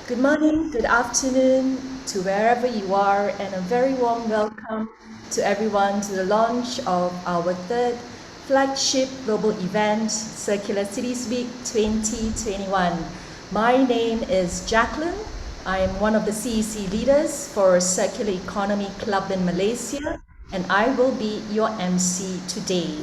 Good morning, good afternoon to wherever you are, and a very warm welcome to everyone to the launch of our third flagship global event, Circular Cities Week 2021. My name is Jacqueline. I am one of the CEC leaders for Circular Economy Club in Malaysia, and I will be your MC today.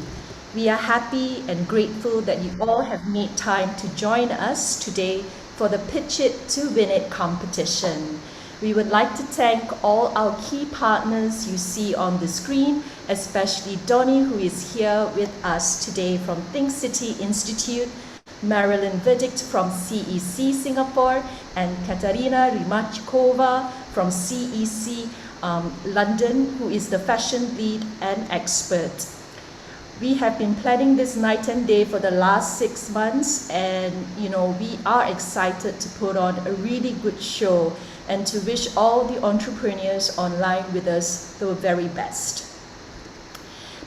We are happy and grateful that you all have made time to join us today for the Pitch It to Win It competition. We would like to thank all our key partners you see on the screen, especially Donnie, who is here with us today from Think City Institute, Marilyn Verdict from CEC Singapore, and Katarina Rimachkova from CEC London, who is the fashion lead and expert. We have been planning this night and day for the last 6 months, and we are excited to put on a really good show and to wish all the entrepreneurs online with us the very best.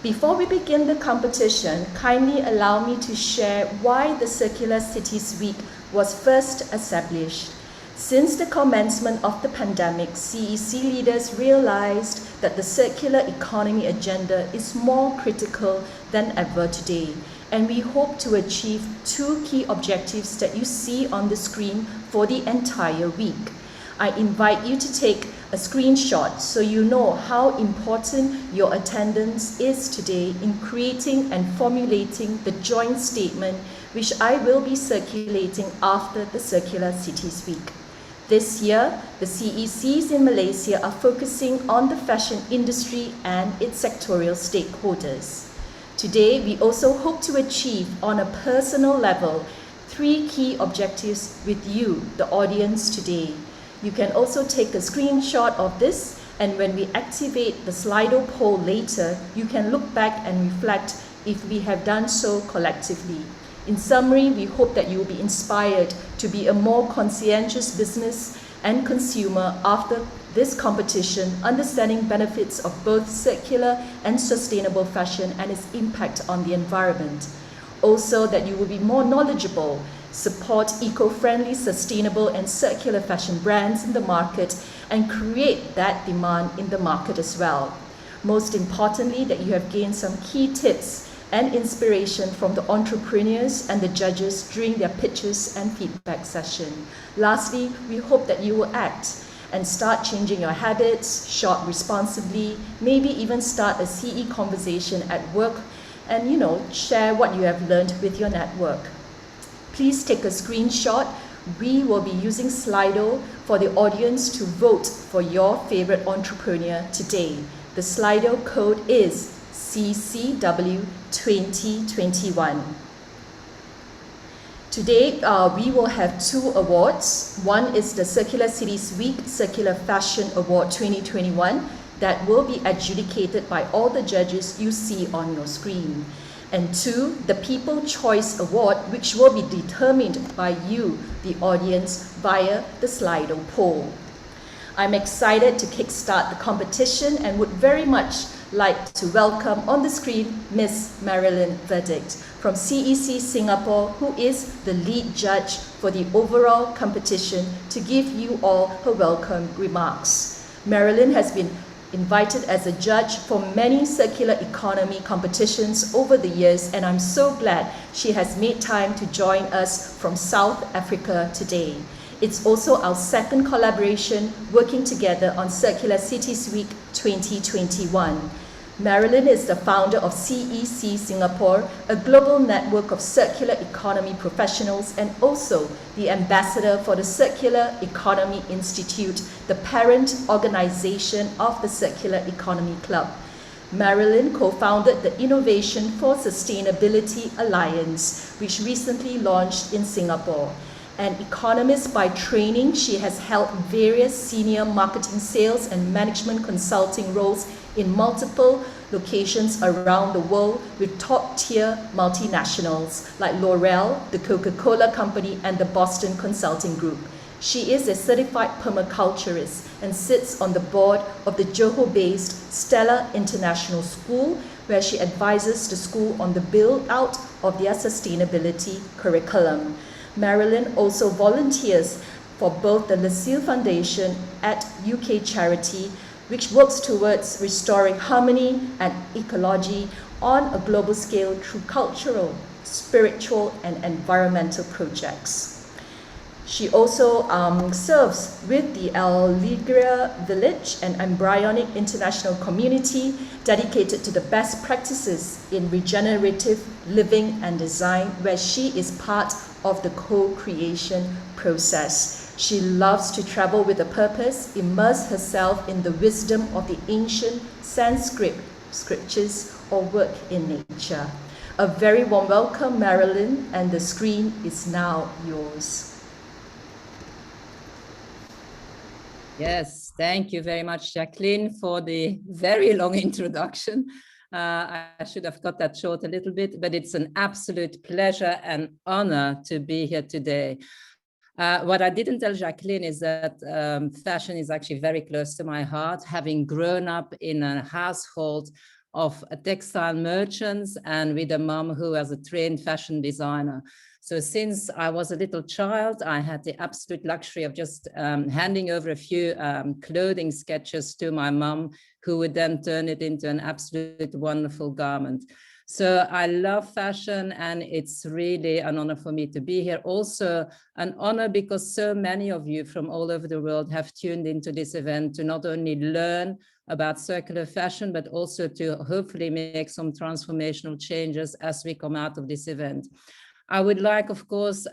Before we begin the competition, kindly allow me to share why the Circular Cities Week was first established. Since the commencement of the pandemic, CEC leaders realized that the circular economy agenda is more critical than ever today, and we hope to achieve 2 key objectives that you see on the screen for the entire week. I invite you to take a screenshot so you know how important your attendance is today in creating and formulating the joint statement, which I will be circulating after the Circular Cities Week. This year, the CECs in Malaysia are focusing on the fashion industry and its sectorial stakeholders. Today, we also hope to achieve on a personal level 3 key objectives with you, the audience today. You can also take a screenshot of this, and when we activate the Slido poll later, you can look back and reflect if we have done so collectively. In summary, we hope that you will be inspired to be a more conscientious business and consumer after this competition, understanding benefits of both circular and sustainable fashion and its impact on the environment. Also, that you will be more knowledgeable, support eco-friendly, sustainable and circular fashion brands in the market, and create that demand in the market as well. Most importantly, that you have gained some key tips and inspiration from the entrepreneurs and the judges during their pitches and feedback session. Lastly, we hope that you will act and start changing your habits, shop responsibly, maybe even start a CE conversation at work, and share what you have learned with your network. Please take a screenshot. We will be using Slido for the audience to vote for your favorite entrepreneur today. The Slido code is CCW 2021. Today, we will have 2 awards. One is the Circular Cities Week Circular Fashion Award 2021 that will be adjudicated by all the judges you see on your screen. And 2, the People Choice Award, which will be determined by you, the audience, via the Slido poll. I'm excited to kickstart the competition and would very much like to welcome on the screen Miss Marilyn Verdict from CEC Singapore, who is the lead judge for the overall competition, to give you all her welcome remarks. Marilyn has been invited as a judge for many circular economy competitions over the years, and I'm so glad she has made time to join us from South Africa today. It's also our second collaboration working together on Circular Cities Week 2021. Marilyn is the founder of CEC Singapore, a global network of circular economy professionals, and also the ambassador for the Circular Economy Institute, the parent organization of the Circular Economy Club. Marilyn co-founded the Innovation for Sustainability Alliance, which recently launched in Singapore. An economist by training, she has held various senior marketing, sales, and management consulting roles in multiple locations around the world with top-tier multinationals like L'Oreal, the Coca-Cola Company, and the Boston Consulting Group. She is a certified permaculturist and sits on the board of the Johor-based Stella International School, where she advises the school on the build-out of their sustainability curriculum. Marilyn also volunteers for both the LaSalle Foundation at UK charity, which works towards restoring harmony and ecology on a global scale through cultural, spiritual, and environmental projects. She also serves with the Alegria Village, an embryonic international community dedicated to the best practices in regenerative living and design, where she is part of the co-creation process. She loves to travel with a purpose, immerse herself in the wisdom of the ancient Sanskrit scriptures, or work in nature. A very warm welcome, Marilyn, and the screen is now yours. Yes, thank you very much, Jacqueline, for the very long introduction. I should have cut that short a little bit, but it's an absolute pleasure and honor to be here today. What I didn't tell Jacqueline is that fashion is actually very close to my heart, having grown up in a household of textile merchants and with a mom who was a trained fashion designer. So since I was a little child, I had the absolute luxury of just handing over a few clothing sketches to my mom, who would then turn it into an absolute wonderful garment. So I love fashion, and it's really an honor for me to be here. Also an honor because so many of you from all over the world have tuned into this event to not only learn about circular fashion, but also to hopefully make some transformational changes as we come out of this event. I would like, of course,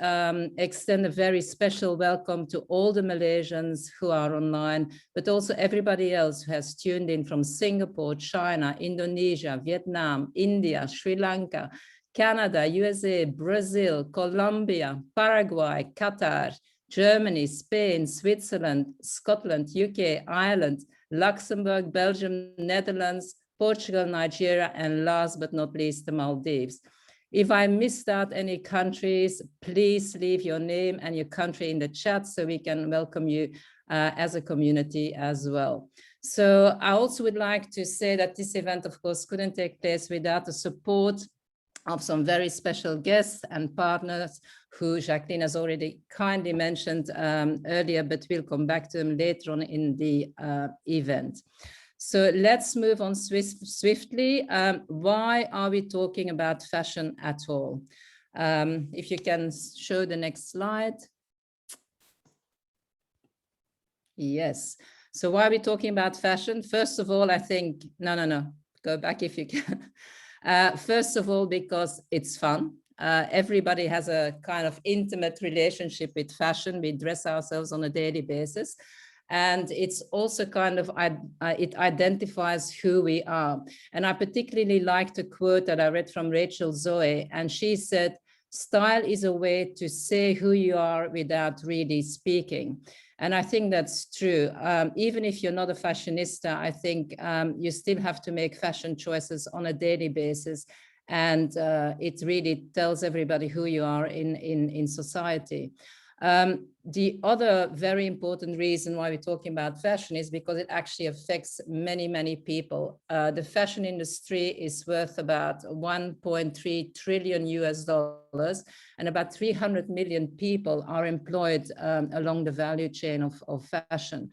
extend a very special welcome to all the Malaysians who are online, but also everybody else who has tuned in from Singapore, China, Indonesia, Vietnam, India, Sri Lanka, Canada, USA, Brazil, Colombia, Paraguay, Qatar, Germany, Spain, Switzerland, Scotland, UK, Ireland, Luxembourg, Belgium, Netherlands, Portugal, Nigeria, and last but not least, the Maldives. If I missed out any countries, please leave your name and your country in the chat so we can welcome you as a community as well. So I also would like to say that this event, of course, couldn't take place without the support of some very special guests and partners who Jacqueline has already kindly mentioned earlier, but we'll come back to them later on in the event. So let's move on swiftly. Why are we talking about fashion at all? If you can show the next slide. Yes. So why are we talking about fashion? First of all, I think, no, go back if you can. First of all, because it's fun. Everybody has a kind of intimate relationship with fashion. We dress ourselves on a daily basis. And it's also kind of, it identifies who we are. And I particularly like the quote that I read from Rachel Zoe, and she said, style is a way to say who you are without really speaking. And I think that's true. Even if you're not a fashionista, I think you still have to make fashion choices on a daily basis. And it really tells everybody who you are in society. The other very important reason why we're talking about fashion is because it actually affects many, many people. The fashion industry is worth about 1.3 trillion US dollars, and about 300 million people are employed along the value chain of fashion.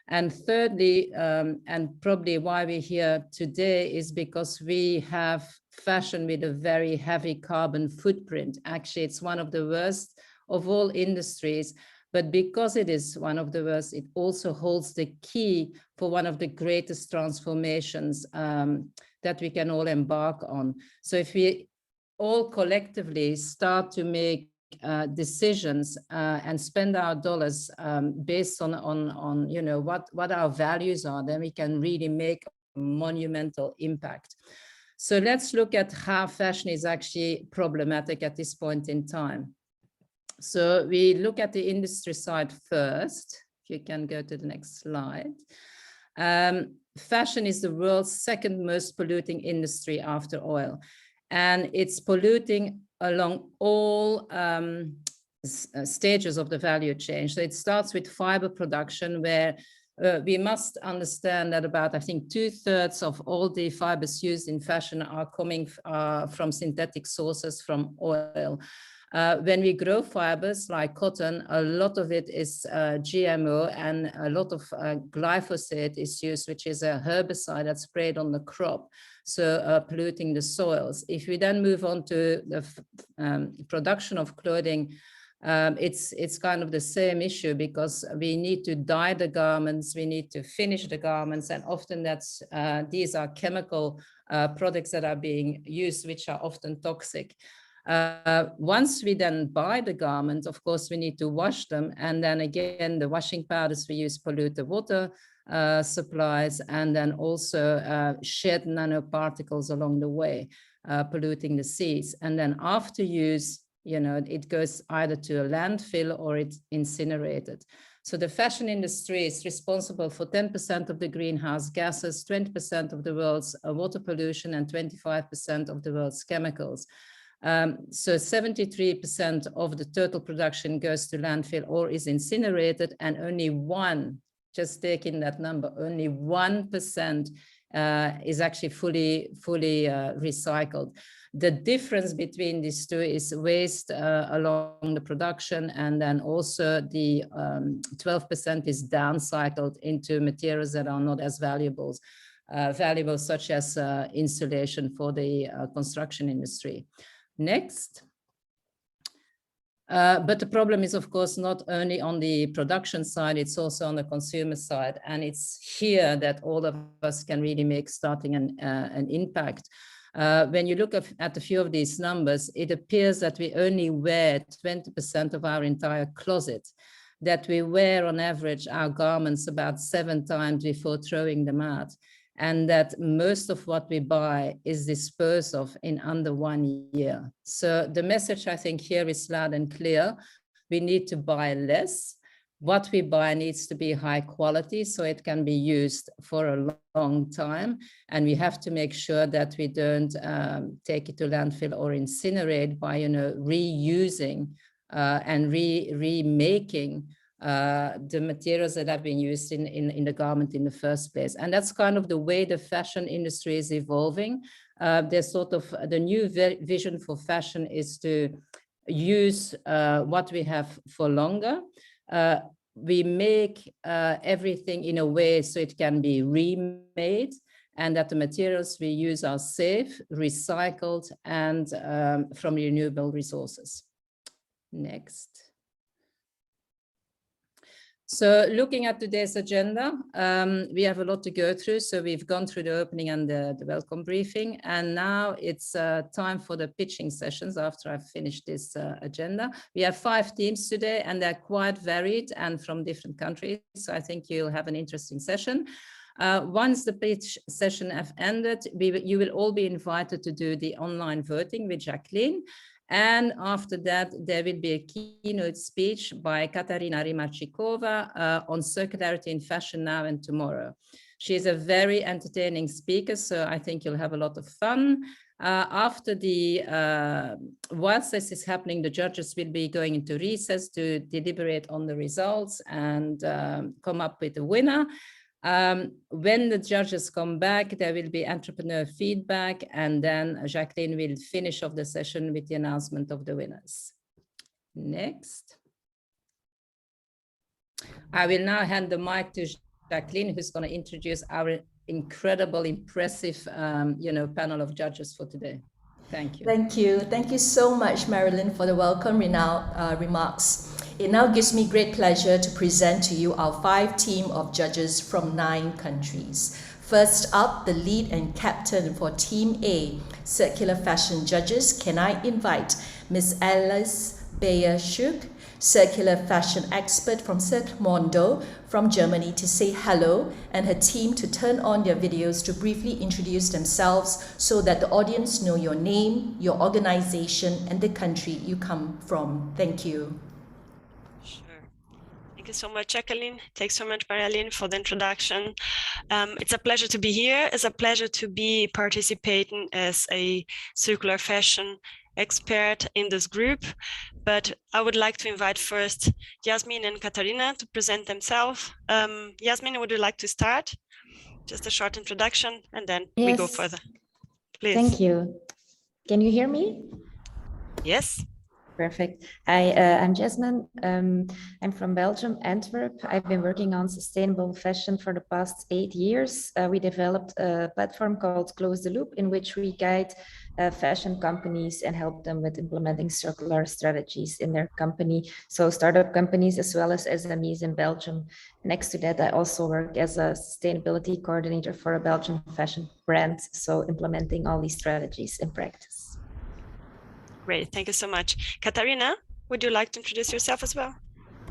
And thirdly, and probably why we're here today, is because we have fashion with a very heavy carbon footprint. Actually, it's one of the worst of all industries, but because it is one of the worst, it also holds the key for one of the greatest transformations that we can all embark on. So if we all collectively start to make decisions and spend our dollars based on you know what our values are, then we can really make a monumental impact. So let's look at how fashion is actually problematic at this point in time. So we look at the industry side first. If you can go to the next slide. Fashion is the world's second most polluting industry after oil. And it's polluting along all stages of the value chain. So it starts with fiber production, where we must understand that about, I think, 2/3 of all the fibers used in fashion are coming from synthetic sources from oil. When we grow fibers like cotton, a lot of it is GMO, and a lot of glyphosate is used, which is a herbicide that's sprayed on the crop, so polluting the soils. If we then move on to the production of clothing, it's kind of the same issue, because we need to dye the garments, we need to finish the garments, and often that's these are chemical products that are being used, which are often toxic. Once we then buy the garment, of course, we need to wash them. And then again, the washing powders we use pollute the water supplies, and then also shed nanoparticles along the way, polluting the seas. And then after use, you know, it goes either to a landfill or it's incinerated. So the fashion industry is responsible for 10% of the greenhouse gases, 20% of the world's water pollution, and 25% of the world's chemicals. So 73% of the total production goes to landfill or is incinerated, and only just taking that number, only 1% is actually fully recycled. The difference between these two is waste along the production, and then also the 12% is downcycled into materials that are not as valuable, such as insulation for the construction industry. Next. But the problem is, of course, not only on the production side, it's also on the consumer side. And it's here that all of us can really make starting an impact. When you look at a few of these numbers, it appears that we only wear 20% of our entire closet, that we wear on average our garments about 7 times before throwing them out, and that most of what we buy is disposed of in under 1 year. So the message, I think, here is loud and clear. We need to buy less, what we buy needs to be high quality so it can be used for a long time. And we have to make sure that we don't take it to landfill or incinerate by, reusing and remaking the materials that have been used in the garment in the first place. And that's kind of the way the fashion industry is evolving. There's sort of the new vision for fashion is to use what we have for longer. We make everything in a way so it can be remade, and that the materials we use are safe, recycled, and from renewable resources. Next. So looking at today's agenda, we have a lot to go through. So we've gone through the opening and the welcome briefing, and now it's time for the pitching sessions after I've finished this agenda. We have 5 teams today, and they're quite varied and from different countries. So I think you'll have an interesting session. Once the pitch session have ended, you will all be invited to do the online voting with Jacqueline. And after that, there will be a keynote speech by Katarina Rimarchikova on circularity in fashion now and tomorrow. She is a very entertaining speaker, so I think you'll have a lot of fun. After whilst this is happening, the judges will be going into recess to deliberate on the results and come up with a winner. When the judges come back, there will be entrepreneur feedback, and then Jacqueline will finish off the session with the announcement of the winners. Next. I will now hand the mic to Jacqueline, who's going to introduce our incredible, impressive, panel of judges for today. Thank you. Thank you. Thank you so much, Marilyn, for the welcome remarks. It now gives me great pleasure to present to you our 5 team of judges from 9 countries. First up, the lead and captain for Team A, Circular Fashion Judges. Can I invite Ms. Alice Bayer-Schuch, Circular Fashion Expert from Cirque Mondo from Germany, to say hello, and her team to turn on their videos to briefly introduce themselves so that the audience know your name, your organization, and the country you come from. Thank you. Thank you so much, Jacqueline. Thanks so much, Marilyn, for the introduction. It's a pleasure to be here. It's a pleasure to be participating as a circular fashion expert in this group. But I would like to invite first Yasmin and Katarina to present themselves. Yasmin, would you like to start? Just a short introduction, and then we go further. Please. Thank you. Can you hear me? Yes. Perfect. Hi, I'm Jasmine. I'm from Belgium, Antwerp. I've been working on sustainable fashion for the past 8 years. We developed a platform called Close the Loop, in which we guide fashion companies and help them with implementing circular strategies in their company. So startup companies as well as SMEs in Belgium. Next to that, I also work as a sustainability coordinator for a Belgian fashion brand. So implementing all these strategies in practice. Great, thank you so much. Katarina, would you like to introduce yourself as well?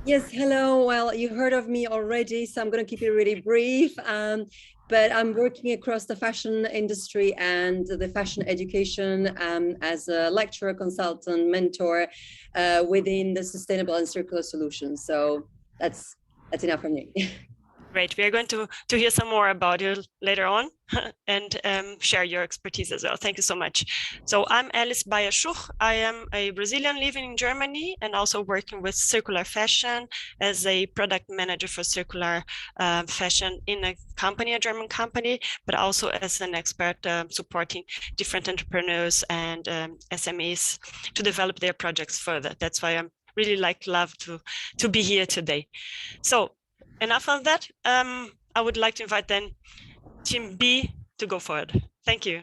Yes, hello. Well, you heard of me already, so I'm going to keep it really brief. But I'm working across the fashion industry and the fashion education as a lecturer, consultant, mentor within the sustainable and circular solutions. So that's enough from me. Great. We are going to hear some more about you later on and share your expertise as well. Thank you so much. So I'm Alice Bayer-Schuch. I am a Brazilian living in Germany and also working with circular fashion as a product manager for circular fashion in a company, a German company, but also as an expert supporting different entrepreneurs and SMEs to develop their projects further. That's why I'm really love to be here today. So enough of that. I would like to invite then Team B to go forward. Thank you.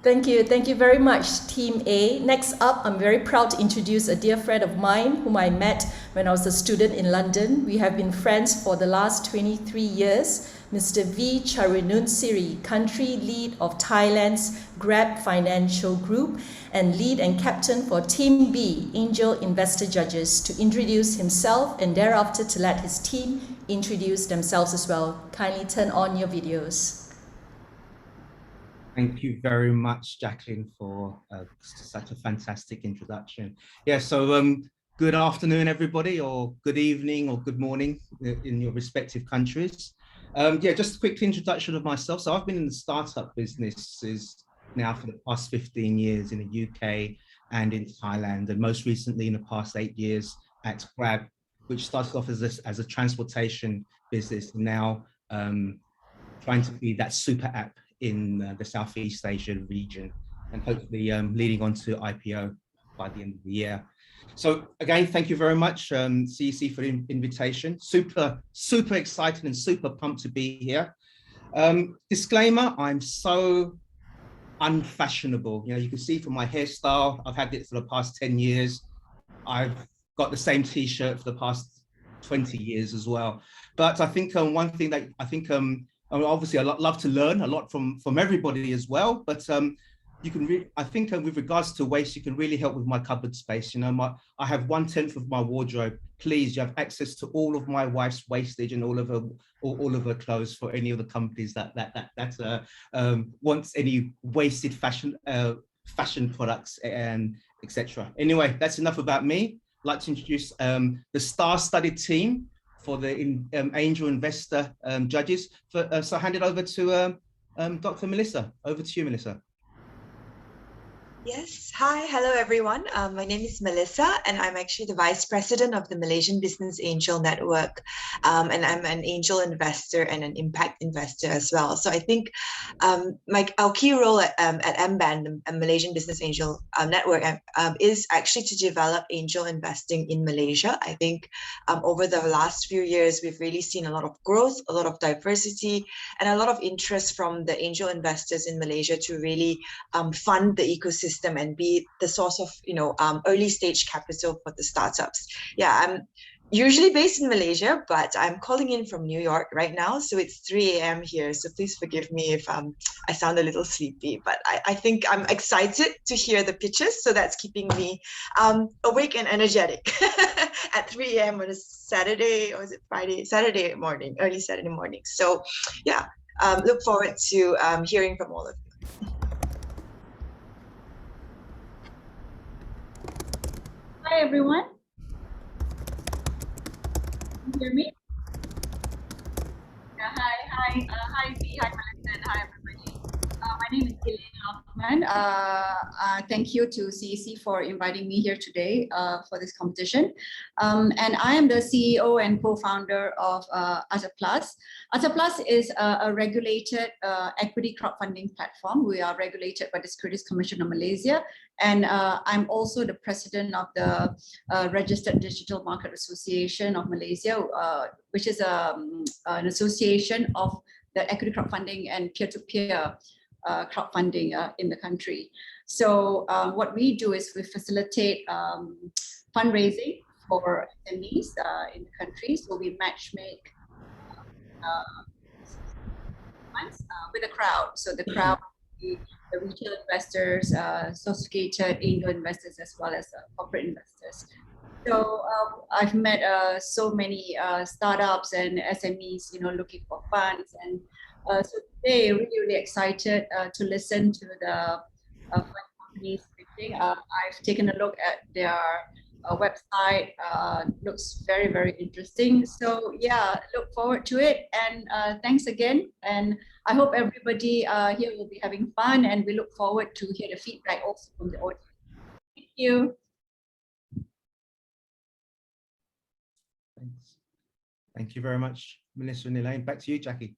Thank you. Thank you very much, Team A. Next up, I'm very proud to introduce a dear friend of mine whom I met when I was a student in London. We have been friends for the last 23 years. Mr. V. Charununsiri, Country Lead of Thailand's Grab Financial Group and Lead and Captain for Team B, Angel Investor Judges, to introduce himself and thereafter to let his team introduce themselves as well. Kindly turn on your videos. Thank you very much, Jacqueline, for such a fantastic introduction. Yeah, so Good afternoon, everybody, or good evening, or good morning in your respective countries. Yeah, just a quick introduction of myself. So I've been in the startup businesses now for the past 15 years in the UK and in Thailand, and most recently in the past 8 years at Grab, which started off as a transportation business, now trying to be that super app in the Southeast Asia region, and hopefully leading on to IPO by the end of the year. So again, thank you very much, CEC, for the invitation. Super excited and super pumped to be here. Disclaimer, I'm so unfashionable. You know, you can see from my hairstyle, I've had it for the past 10 years. I've got the same t-shirt for the past 20 years as well. But I think one thing that I think, obviously I love to learn a lot from everybody as well, but you can I think with regards to waste, you can really help with my cupboard space. You know, I have 1/10 of my wardrobe. Please, you have access to all of my wife's wastage and all of her clothes for any of the companies that wants any wasted fashion products and etc. Anyway, that's enough about me. I'd like to introduce the star-studded team for the angel investor judges. So I hand it over to Dr. Melissa. Over to you, Melissa. Yes. Hi. Hello, everyone. My name is Melissa, and I'm actually the Vice President of the Malaysian Business Angel Network. And I'm an angel investor and an impact investor as well. So I think our key role at MBAN, the Malaysian Business Angel Network, is actually to develop angel investing in Malaysia. I think over the last few years, we've really seen a lot of growth, a lot of diversity, and a lot of interest from the angel investors in Malaysia to really fund the ecosystem and be the source of early stage capital for the startups. Yeah, I'm usually based in Malaysia, but I'm calling in from New York right now, so it's 3 a.m. here, so please forgive me if I sound a little sleepy, but I think I'm excited to hear the pitches, so that's keeping me awake and energetic at 3 a.m. on a Saturday, or is it Friday? Saturday morning, early Saturday morning. So yeah, look forward to hearing from all of you. Hi, everyone. Can you hear me? Yeah, hi, Dee, hi, Melissa, and hi, everybody. My name is Elaine Hoffman. Thank you to CEC for inviting me here today for this competition. And I am the CEO and co-founder of Plus. Plus is a regulated equity crowdfunding platform. We are regulated by the Securities Commission of Malaysia. And I'm also the president of the Registered Digital Market Association of Malaysia, which is an association of the equity crowdfunding and peer-to-peer crowdfunding in the country. So what we do is we facilitate fundraising for SMEs in the country. So we matchmake with the crowd. So the crowd, the retail investors, sophisticated angel investors, as well as corporate investors. So I've met so many startups and SMEs, looking for funds, and so today really excited to listen to the fund companies pitching. I've taken a look at their website. Looks very, very interesting. So yeah, look forward to it, and thanks again. And I hope everybody here will be having fun, and we look forward to hear the feedback also from the audience. Thank you. Thanks. Thank you very much, Melissa and Elaine. Back to you, Jackie.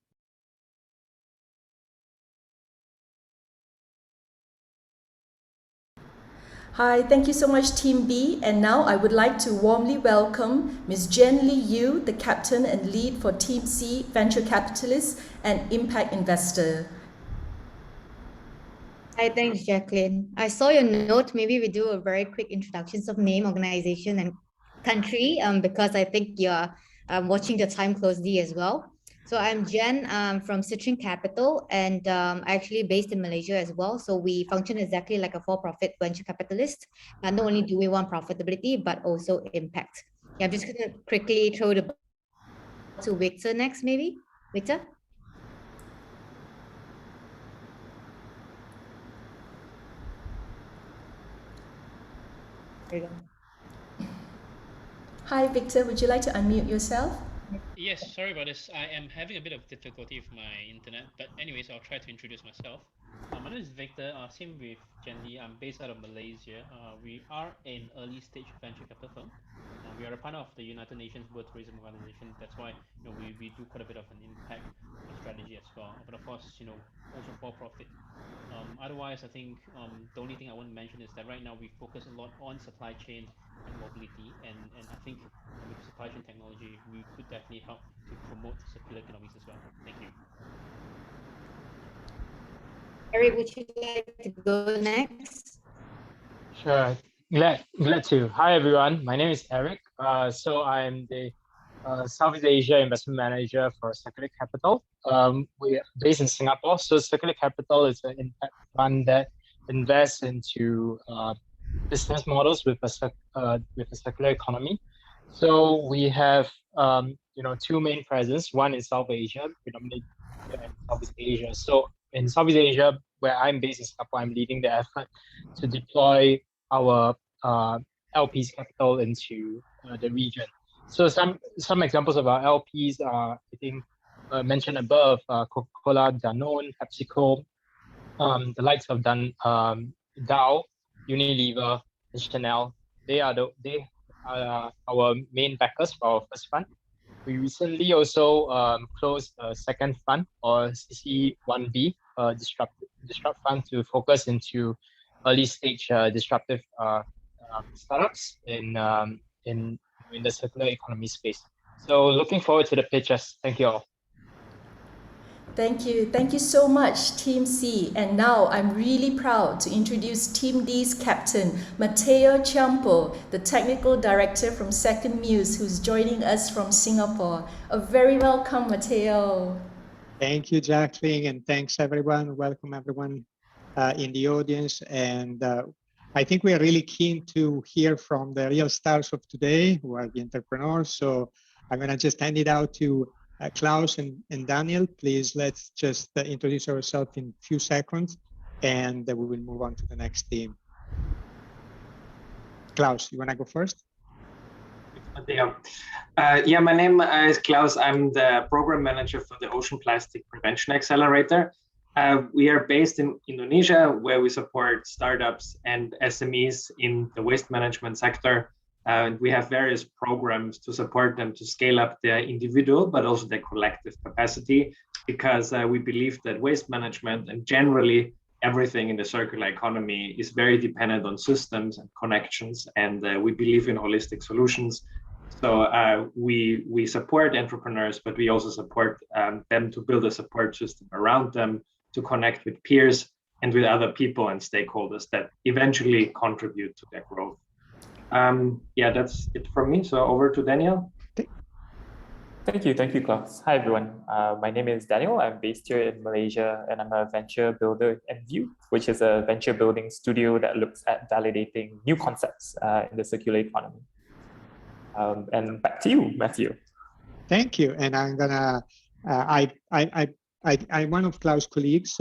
Hi, thank you so much, Team B. And now I would like to warmly welcome Ms. Jen Lee Yu, the captain and lead for Team C, venture capitalist and impact investor. Hi, thanks, Jacqueline. I saw your note. Maybe we do a very quick introductions of name, organization, and country, because I think you're watching the time closely as well. So I'm Jen from Citrin Capital, and actually based in Malaysia as well. So we function exactly like a for-profit venture capitalist. And not only do we want profitability, but also impact. Yeah, I'm just going to quickly throw the ball to Victor next, maybe. Victor? There you go. Hi, Victor. Would you like to unmute yourself? Yes, sorry about this. I am having a bit of difficulty with my internet, but anyways, I'll try to introduce myself. My name is Victor. Same with Jenny. I'm based out of Malaysia. We are an early stage venture capital firm. We are a partner of the United Nations World Tourism Organization. That's why we do quite a bit of an impact strategy as well. But of course, also for profit. Otherwise, I think the only thing I want to mention is that right now we focus a lot on supply chain and mobility, and I think with supply chain technology, we could definitely help to promote circular economies as well. Thank you. Eric, would you like to go next? Sure, glad to. Hi everyone, my name is Eric. So I'm the Southeast Asia Investment Manager for Circular Capital. We are based in Singapore. So Circular Capital is an impact fund that invests into business models with a circular economy. So we have two main presence. One in South Asia, predominantly in Southeast Asia. So in Southeast Asia, where I'm based in Singapore, I'm leading the effort to deploy our LPs capital into the region. So some examples of our LPs are, I think, mentioned above, Coca-Cola, Danone, PepsiCo, the likes of Dow, Unilever, and Chanel. They are our main backers for our first fund. We recently also closed a second fund, or CC1B, disrupt fund, to focus into early stage disruptive startups in the circular economy space. So looking forward to the pitches. Thank you all. Thank you. Thank you so much, Team C. And now I'm really proud to introduce Team D's captain, Matteo Ciampo, the technical director from Second Muse, who's joining us from Singapore. A very welcome, Matteo. Thank you, Jacqueline, and thanks everyone. Welcome everyone in the audience. And I think we are really keen to hear from the real stars of today, who are the entrepreneurs. So I'm going to just hand it out to Klaus and Daniel. Please, let's just introduce ourselves in a few seconds, and we will move on to the next team. Klaus, you want to go first? Yeah, my name is Klaus. I'm the program manager for the Ocean Plastic Prevention Accelerator. We are based in Indonesia, where we support startups and SMEs in the waste management sector. We have various programs to support them to scale up their individual, but also their collective capacity, because we believe that waste management and generally everything in the circular economy is very dependent on systems and connections, and we believe in holistic solutions. So we support entrepreneurs, but we also support them to build a support system around them, to connect with peers and with other people and stakeholders that eventually contribute to their growth. Yeah, that's it from me. So over to Daniel. Thank you, Klaus. Hi, everyone. My name is Daniel. I'm based here in Malaysia, and I'm a venture builder at View, which is a venture building studio that looks at validating new concepts in the circular economy. And back to you, Matthew. Thank you. And I'm gonna, I'm one of Klaus' colleagues.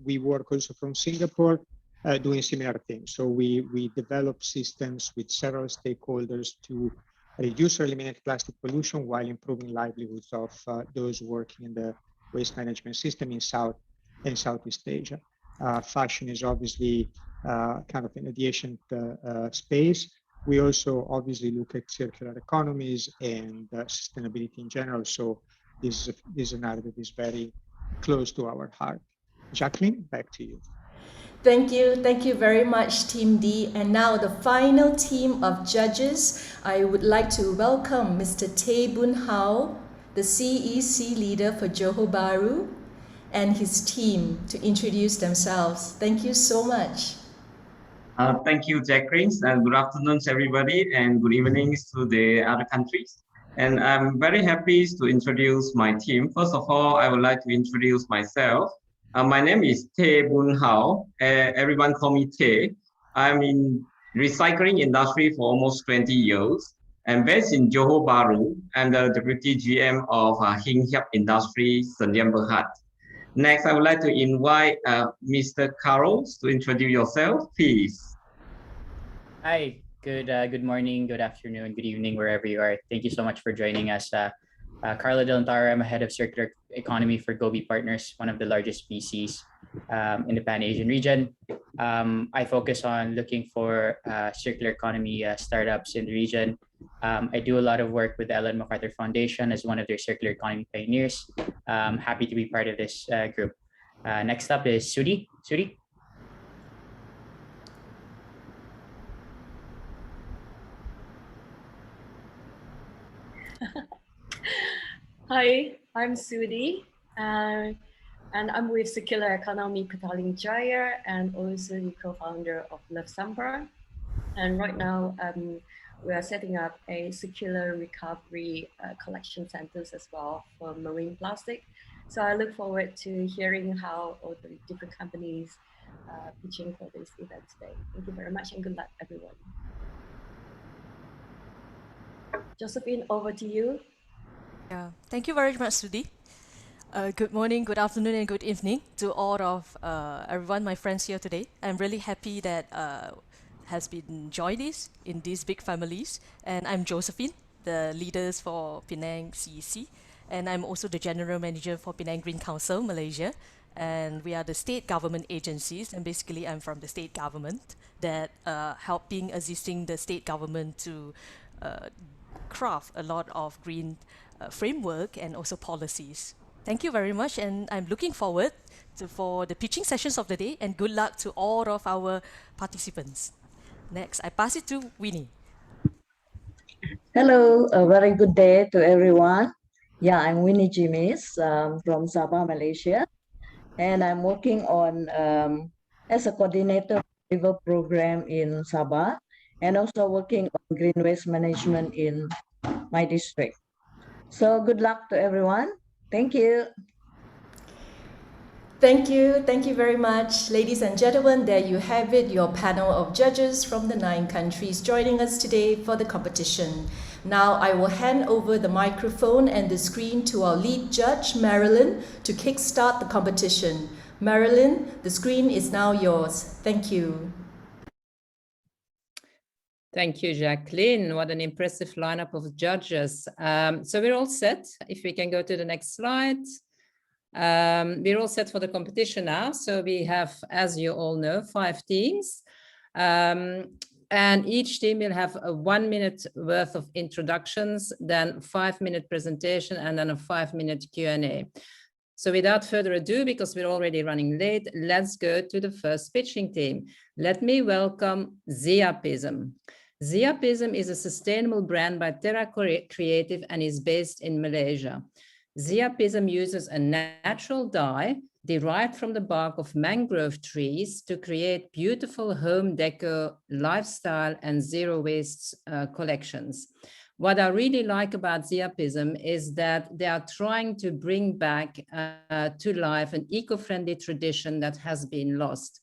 We work also from Singapore, doing similar things. So we develop systems with several stakeholders to reduce or eliminate plastic pollution while improving livelihoods of those working in the waste management system in South and Southeast Asia. Fashion is obviously kind of an adjacent space. We also obviously look at circular economies and sustainability in general. So this is an area that is very close to our heart. Jacqueline, back to you. Thank you very much, Team D. And now the final team of judges. I would like to welcome Mr. Tay Boon Hao, the CEC leader for Johor Bahru, and his team to introduce themselves. Thank you so much. Thank you, Jacqueline, and good afternoon, everybody, and good evenings to the other countries. And I'm very happy to introduce my team. First of all, I would like to introduce myself. My name is Tay Boon Hao. Everyone call me Tay. I'm in recycling industry for almost 20 years. I'm based in Johor Bahru. I'm the Deputy GM of Hing Hiap Industry, Sdn Bhd. Next, I would like to invite Mr. Carlos to introduce yourself, please. Hi, Good morning, good afternoon, good evening, wherever you are. Thank you so much for joining us. Carla Delantara, I'm a head of circular economy for Gobi Partners, one of the largest VCs in the Pan-Asian region. I focus on looking for circular economy startups in the region. I do a lot of work with the Ellen MacArthur Foundation as one of their circular economy pioneers. Happy to be part of this group. Next up is Sudi. Sudi. Hi, I'm Sudi, and I'm with Circular Economy Petaling Jaya and also the co-founder of Love Sambar. And right now, we are setting up a circular recovery collection centers as well for marine plastic. So I look forward to hearing how all the different companies pitching for this event today. Thank you very much and good luck, everyone. Josephine, over to you. Yeah, thank you very much, Sudi. Good morning, good afternoon, and good evening to all of everyone, my friends here today. I'm really happy that has been joined in these big families. And I'm Josephine, the leaders for Penang CEC. And I'm also the general manager for Penang Green Council, Malaysia. And we are the state government agencies. And basically, I'm from the state government that helping assisting the state government to craft a lot of green framework and also policies. Thank you very much, and I'm looking forward for the pitching sessions of the day, and good luck to all of our participants. Next, I pass it to Winnie. Hello, a very good day to everyone. Yeah, I'm Winnie Jimis from Sabah, Malaysia, and I'm working on as a coordinator river program in Sabah, and also working on green waste management in my district. So good luck to everyone. Thank you. Thank you very much. Ladies and gentlemen, there you have it, your panel of judges from the 9 countries joining us today for the competition. Now I will hand over the microphone and the screen to our lead judge, Marilyn, to kickstart the competition. Marilyn, the screen is now yours. Thank you. Thank you, Jacqueline. What an impressive lineup of judges. So we're all set. If we can go to the next slide. We're all set for the competition now. So we have, as you all know, 5 teams. And each team will have a 1 minute worth of introductions, then 5-minute presentation, and then a 5-minute Q&A. So without further ado, because we're already running late, let's go to the first pitching team. Let me welcome Ziapism. Ziapism is a sustainable brand by Terra Creative and is based in Malaysia. Ziapism uses a natural dye derived from the bark of mangrove trees to create beautiful home decor, lifestyle, and zero waste collections. What I really like about Ziapism is that they are trying to bring back to life an eco-friendly tradition that has been lost.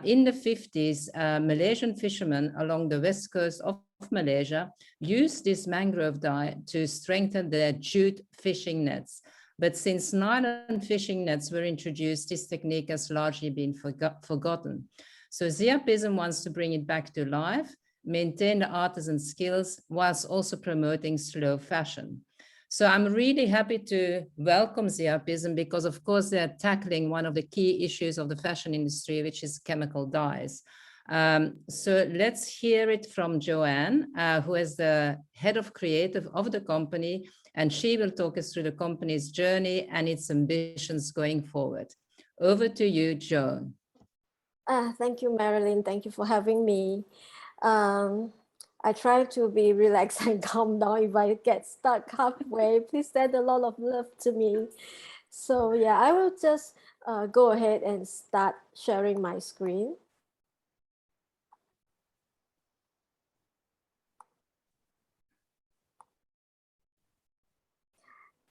In the 50s, Malaysian fishermen along the west coast of Malaysia used this mangrove dye to strengthen their jute fishing nets. But since nylon fishing nets were introduced, this technique has largely been forgotten. So Ziapism wants to bring it back to life, maintain the artisan skills, whilst also promoting slow fashion. So I'm really happy to welcome Ziapism because, of course, they're tackling one of the key issues of the fashion industry, which is chemical dyes. So let's hear it from Joanne, who is the head of creative of the company, and she will talk us through the company's journey and its ambitions going forward. Over to you, Joan. Thank you, Marilyn. Thank you for having me. I try to be relaxed and calm down if I get stuck halfway. Please send a lot of love to me. So yeah, I will just go ahead and start sharing my screen.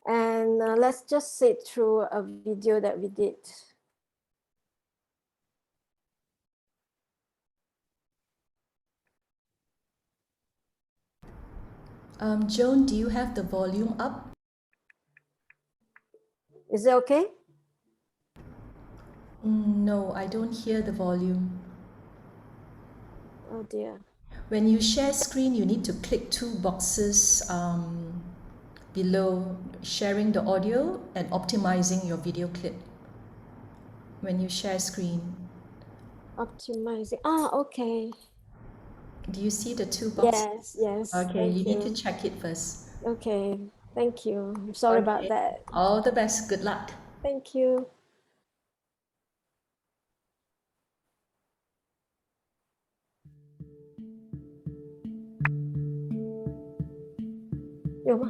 And let's just sit through a video that we did. Joan, do you have the volume up? Is it okay? No, I don't hear the volume. Oh dear. When you share screen, you need to click two boxes below sharing the audio and optimizing your video clip. When you share screen. Optimizing. Okay. Do you see the two boxes? Yes, yes. Okay, you need to you. check it first. Okay, thank you. I'm sorry about that. All the best. Good luck. Thank you. Yo, Ma.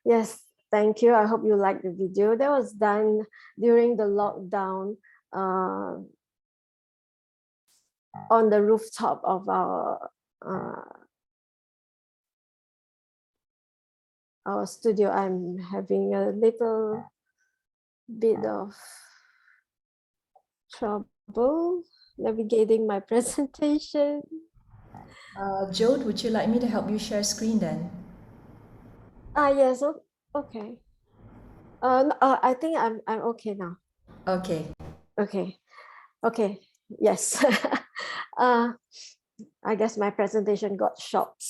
Yes, thank you. I hope you liked the video. That was done during the lockdown on the rooftop of our studio. I'm having a little bit of trouble navigating my presentation. Jode, would you like me to help you share screen then? Yes, okay. I think I'm okay now. Okay. Okay. Yes. I guess my presentation got short.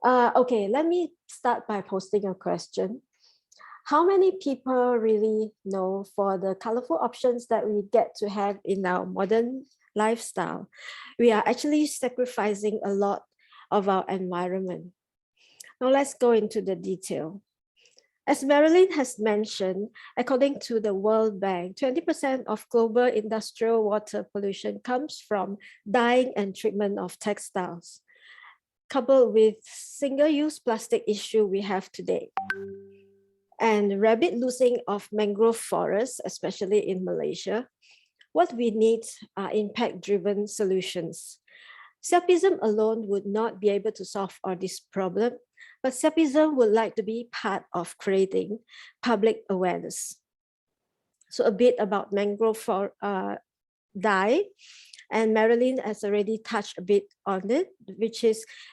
Okay, let me start by posting a question. How many people really know for the colorful options that we get to have in our modern lifestyle, we are actually sacrificing a lot of our environment? Now let's go into the detail. As Marilyn has mentioned, according to the World Bank, 20% of global industrial water pollution comes from dyeing and treatment of textiles, coupled with single-use plastic issue we have today, and rapid losing of mangrove forests, especially in Malaysia. What we need are impact-driven solutions. Scepticism alone would not be able to solve all this problem, but scepticism would like to be part of creating public awareness. So a bit about mangrove dye, and Marilyn has already touched a bit on it,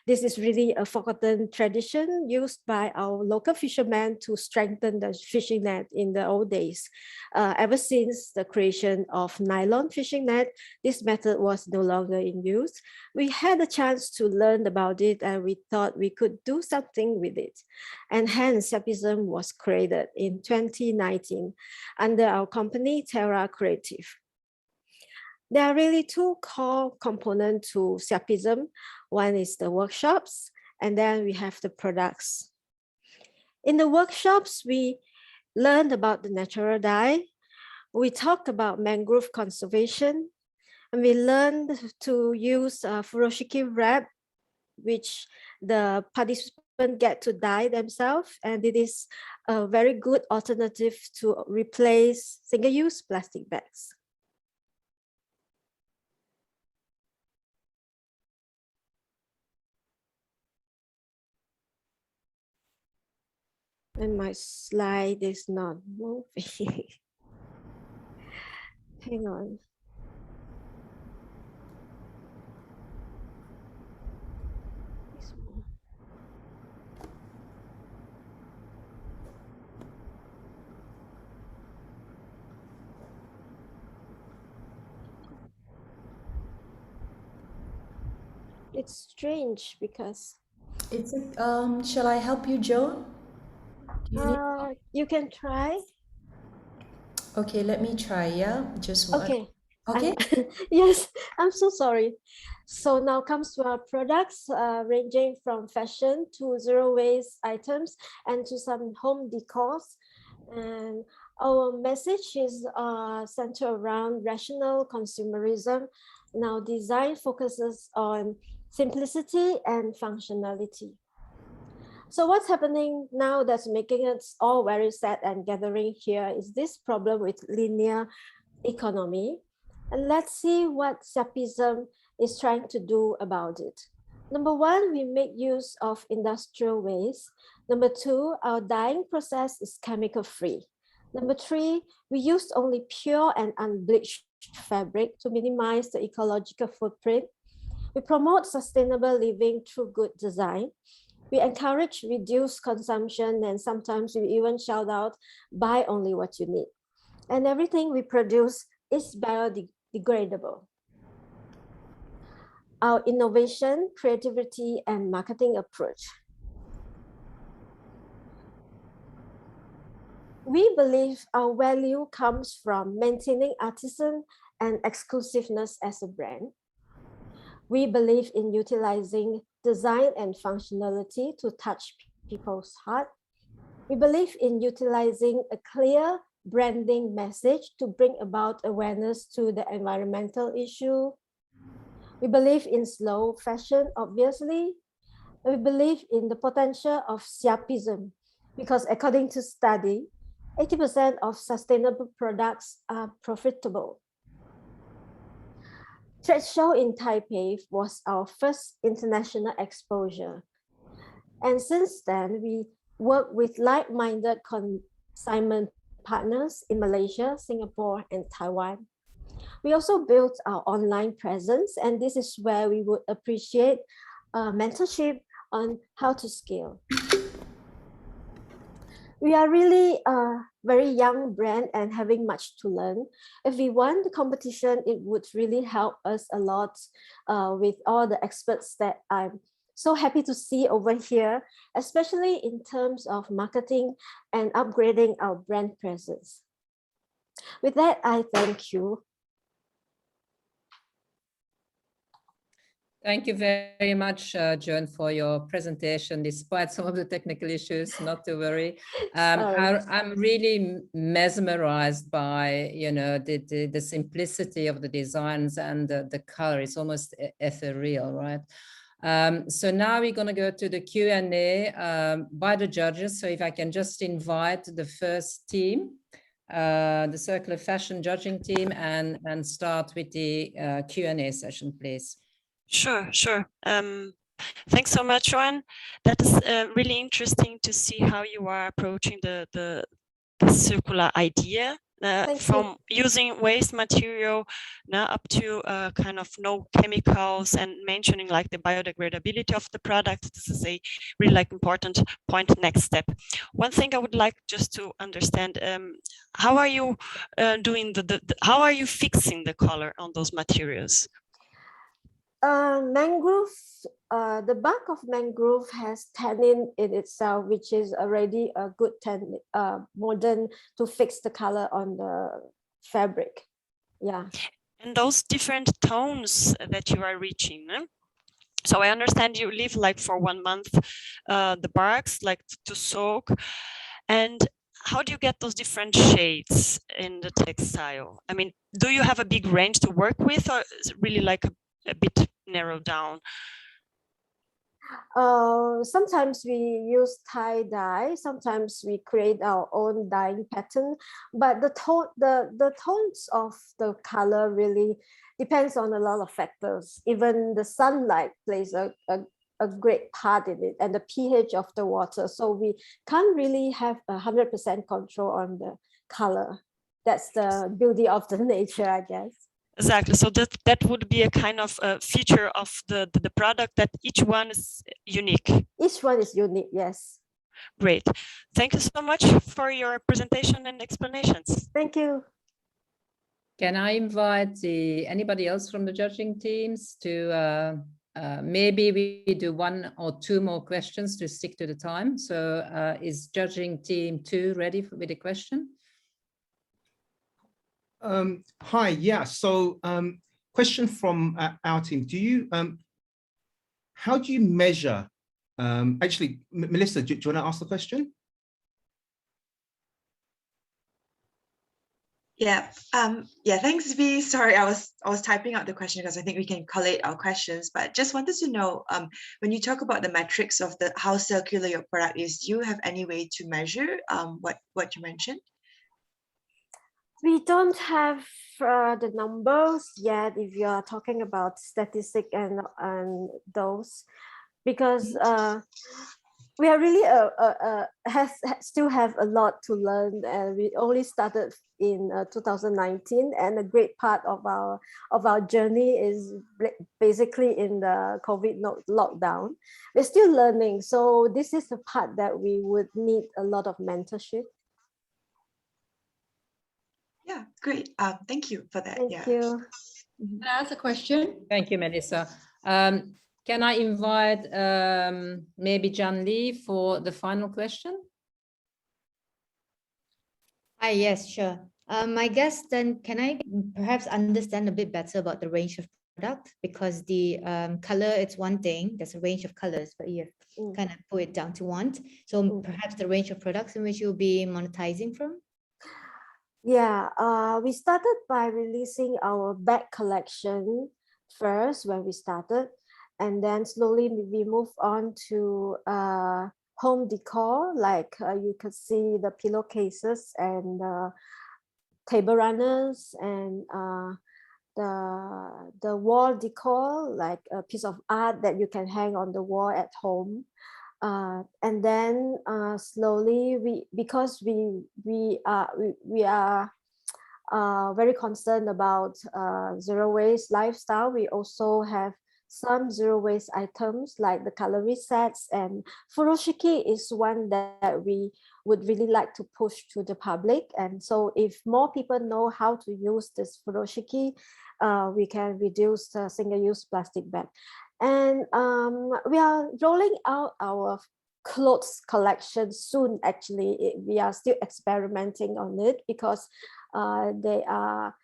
this is really a forgotten tradition used by our local fishermen to strengthen the fishing net in the old days. Ever since the creation of nylon fishing net, this method was no longer in use. We had a chance to learn about it and we thought we could do something with it. And hence, Scepticism was created in 2019 under our company, Terra Creative. There are really two core components to Scepticism. One is the workshops, and then we have the products. In the workshops, we learned about the natural dye. We talked about mangrove conservation, and we learned to use furoshiki wrap, which the participants get to dye themselves, and it is a very good alternative to replace single-use plastic bags. And my slide is not moving. Hang on. It's strange because It's shall I help you, Joan? you can try. Okay, let me try, yeah? Just one. Okay. Okay. Yes, I'm so sorry. So now comes to our products, ranging from fashion to zero waste items and to some home decors. And our message is centered around rational consumerism. Now design focuses on simplicity and functionality. So what's happening now that's making us all very sad and gathering here is this problem with linear economy. And let's see what Siapism is trying to do about it. Number one, we make use of industrial waste. Number two, our dyeing process is chemical free. Number three, we use only pure and unbleached fabric to minimize the ecological footprint. We promote sustainable living through good design. We encourage reduced consumption, and sometimes we even shout out, buy only what you need. And everything we produce is biodegradable. Our innovation, creativity, and marketing approach. We believe our value comes from maintaining artisan and exclusiveness as a brand. We believe in utilizing design and functionality to touch people's heart. We believe in utilizing a clear branding message to bring about awareness to the environmental issue. We believe in slow fashion, obviously. We believe in the potential of Siapism because according to study, 80% of sustainable products are profitable. Trade show in Taipei was our first international exposure. And since then, we work with like-minded consignment partners in Malaysia, Singapore, and Taiwan. We also built our online presence, and this is where we would appreciate mentorship on how to scale. We are really a very young brand and having much to learn. If we won the competition, it would really help us a lot with all the experts that I'm so happy to see over here, especially in terms of marketing and upgrading our brand presence. With that, I thank you. Thank you very much, Joan, for your presentation, despite some of the technical issues, not to worry. I'm really mesmerized by, you know, the simplicity of the designs and the color. It's almost ethereal, right? So now we're going to go to the Q&A by the judges. So if I can just invite the first team, the Circular Fashion judging team, and start with the Q&A session, please. Sure. Thanks so much, Joan. That is really interesting to see how you are approaching the circular idea from using waste material now up to kind of no chemicals and mentioning like the biodegradability of the product. This is a really like important point, next step. One thing I would like just to understand, how are you doing how are you fixing the color on those materials? Mangrove, the bark of mangrove has tannin in itself, which is already a good modern to fix the color on the fabric. Yeah. And those different tones that you are reaching. So I understand you leave like for 1 month the barks like to soak. And how do you get those different shades in the textile? I mean, do you have a big range to work with, or is it really like a bit narrowed down? Sometimes we use tie-dye, sometimes we create our own dyeing pattern, but the tones of the color really depends on a lot of factors. Even the sunlight plays a great part in it, and the pH of the water. So we can't really have 100% control on the color. That's the beauty of the nature, I guess. Exactly. So that would be a kind of feature of the product, that each one is unique. Each one is unique, yes. Great. Thank you so much for your presentation and explanations. Thank you. Can I invite anybody else from the judging teams to maybe we do 1 or 2 more questions to stick to the time. So is judging team 2 ready with a question? Hi, yeah. So question from our team. Do you, how do you measure, actually, Melissa, do you want to ask the question? Yeah, thanks, V. Sorry, I was typing out the question because I think we can collate our questions, but just wanted to know, when you talk about the metrics of how circular your product is, do you have any way to measure what you mentioned? We don't have the numbers yet if you are talking about statistic and those, because we are really still have a lot to learn, and we only started in 2019, and a great part of our journey is basically in the COVID lockdown. We're still learning, so this is the part that we would need a lot of mentorship. Yeah, great. Thank you for that. Thank you. Can I ask a question? Thank you, Melissa. Can I invite maybe John Lee for the final question? Hi, yes, sure. I guess then, can I perhaps understand a bit better about the range of product? Because the color, it's one thing, there's a range of colors, but you kind of put it down to one. So perhaps the range of products in which you'll be monetizing from? Yeah, we started by releasing our bag collection first when we started, and then slowly we move on to home decor, like you could see the pillowcases and table runners, and the wall decor, like a piece of art that you can hang on the wall at home. And then slowly, because we are very concerned about zero waste lifestyle, we also have some zero waste items like the calorie sets, and furoshiki is one that we would really like to push to the public. And so if more people know how to use this furoshiki, we can reduce the single-use plastic bag. And we are rolling out our clothes collection soon. Actually, we are still experimenting on it because there are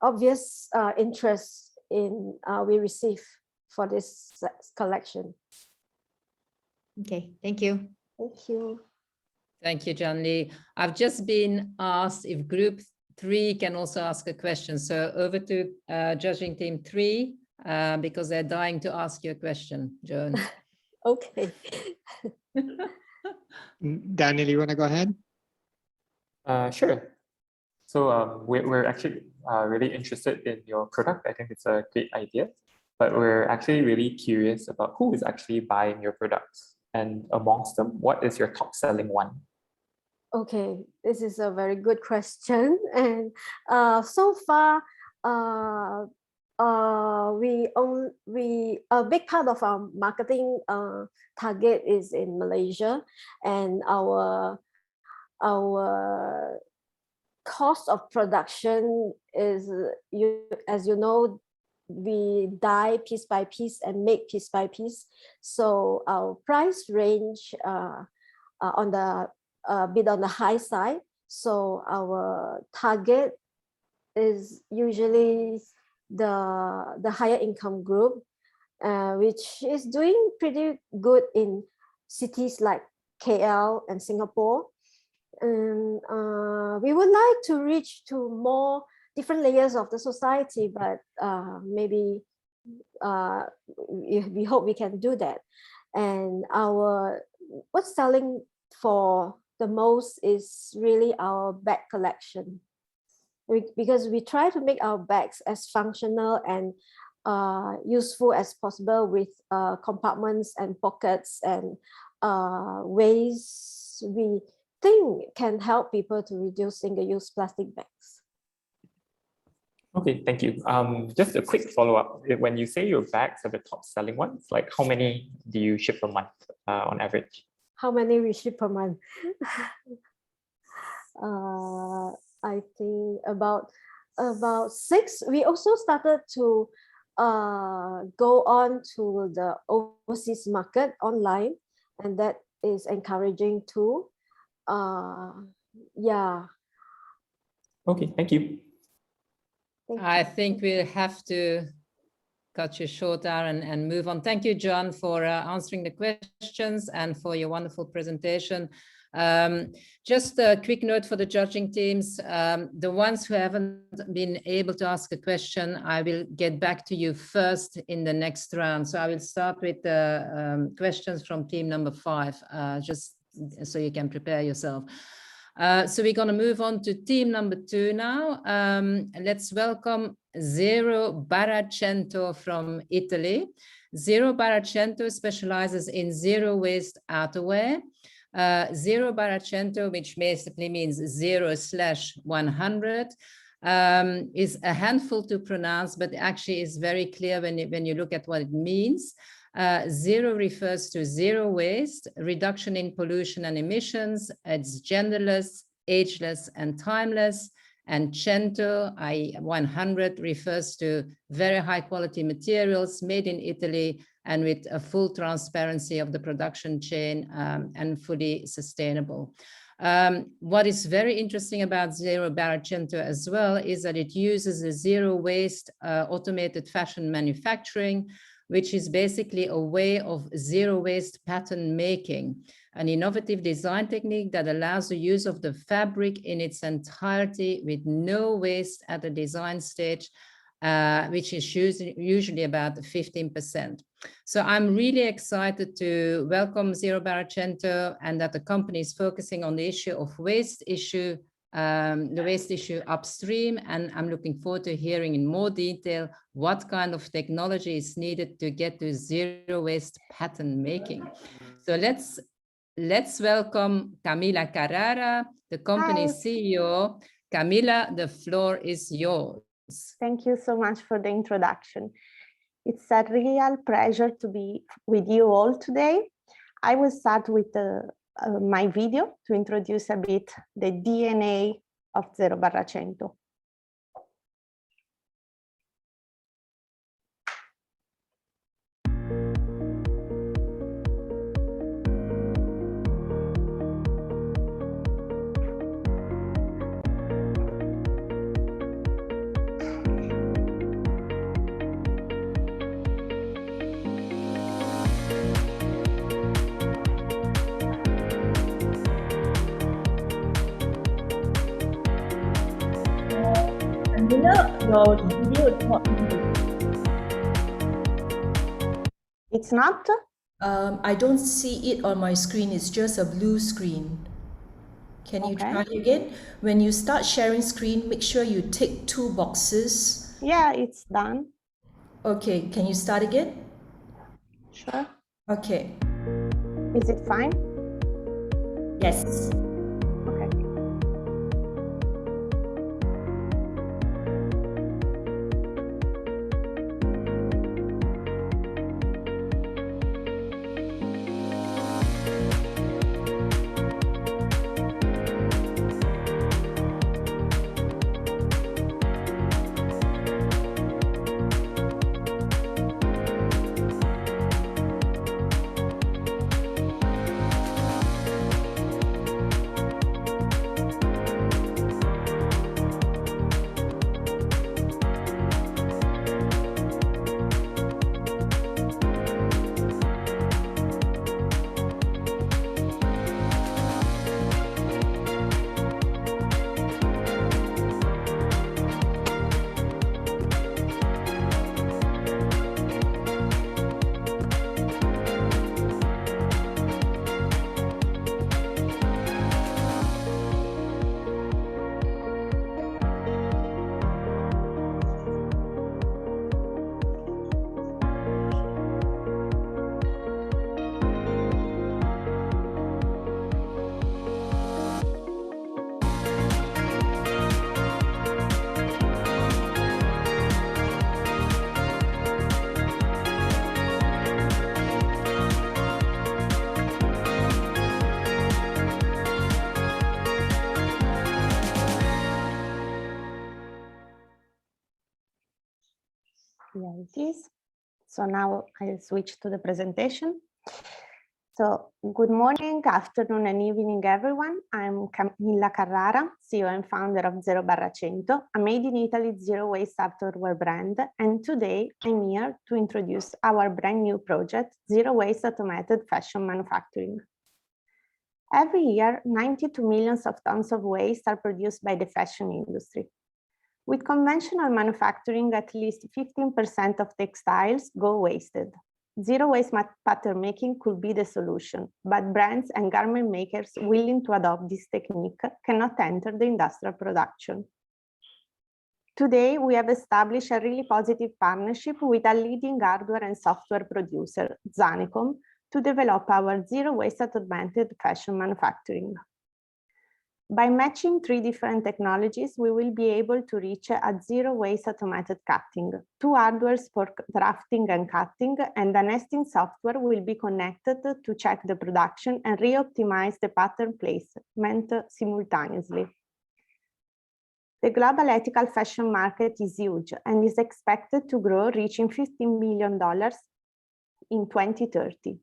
obvious interests in we receive for this collection. Okay, thank you. Thank you. Thank you, John Lee. I've just been asked if group 3 can also ask a question. So over to judging team 3, because they're dying to ask you a question, Joan. Okay. Daniel, you want to go ahead? Sure. So we're actually really interested in your product. I think it's a great idea, but we're actually really curious about who is actually buying your products. And amongst them, what is your top selling one? Okay, this is a very good question. And so far, a big part of our marketing target is in Malaysia, and our cost of production is, as you know, we die piece by piece and make piece by piece. So our price range on the bit on the high side. So our target is usually the higher income group, which is doing pretty good in cities like KL and Singapore. And we would like to reach to more different layers of the society, but maybe we hope we can do that. And what's selling for the most is really our bag collection, because we try to make our bags as functional and useful as possible, with compartments and pockets and ways we think can help people to reduce single-use plastic bags. Okay, thank you. Just a quick follow-up. When you say your bags are the top selling ones, like how many do you ship a month on average? How many we ship per month? I think about 6. We also started to go on to the overseas market online, and that is encouraging too. Yeah. Okay, thank you. I think we'll have to cut you short, Aaron, and move on. Thank you, John, for answering the questions and for your wonderful presentation. Just a quick note for the judging teams. The ones who haven't been able to ask a question, I will get back to you first in the next round. So I will start with the questions from team number 5, just so you can prepare yourself. So we're going to move on to team number 2 now. Let's welcome Zero Baracento from Italy. Zero Baracento specializes in zero waste outerwear. Zero Baracento, which basically means 0/100, is a handful to pronounce, but actually is very clear when you look at what it means. Zero refers to zero waste, reduction in pollution and emissions. It's genderless, ageless, and timeless. And 100, i.e. 100, refers to very high quality materials made in Italy and with a full transparency of the production chain and fully sustainable. What is very interesting about Zero Baracento as well is that it uses a zero waste automated fashion manufacturing, which is basically a way of zero waste pattern making, an innovative design technique that allows the use of the fabric in its entirety with no waste at the design stage, which is usually about 15%. So I'm really excited to welcome Zero Baracento and that the company is focusing on the issue of waste issue, the waste issue upstream, and I'm looking forward to hearing in more detail what kind of technology is needed to get to zero waste pattern making. So let's welcome Camila Carrara, the company's CEO. Camila, the floor is yours. Thank you so much for the introduction. It's a real pleasure to be with you all today. I will start with my video to introduce a bit the DNA of Zero Baracento. Your video is not. It's not? I don't see it on my screen. It's just a blue screen. Can you try again? When you start sharing screen, make sure you tick 2 boxes. Yeah, it's done. Okay, can you start again? Sure. Okay. Is it fine? Yes. Okay. Here it is. So now I'll switch to the presentation. So good morning, afternoon, and evening, everyone. I'm Camilla Carrara, CEO and founder of 0/100, a made in Italy zero waste outerwear brand. And today I'm here to introduce our brand new project, Zero Waste Automated Fashion Manufacturing. Every year, 92 million tons of waste are produced by the fashion industry. With conventional manufacturing, at least 15% of textiles go wasted. Zero waste pattern making could be the solution, but brands and garment makers willing to adopt this technique cannot enter the industrial production. Today, we have established a really positive partnership with a leading hardware and software producer, Zanicom, to develop our zero waste automated fashion manufacturing. By matching 3 different technologies, we will be able to reach a zero waste automated cutting. 2 hardwares for drafting and cutting, and a nesting software will be connected to check the production and re-optimize the pattern placement simultaneously. The global ethical fashion market is huge and is expected to grow, reaching $15 billion in 2030.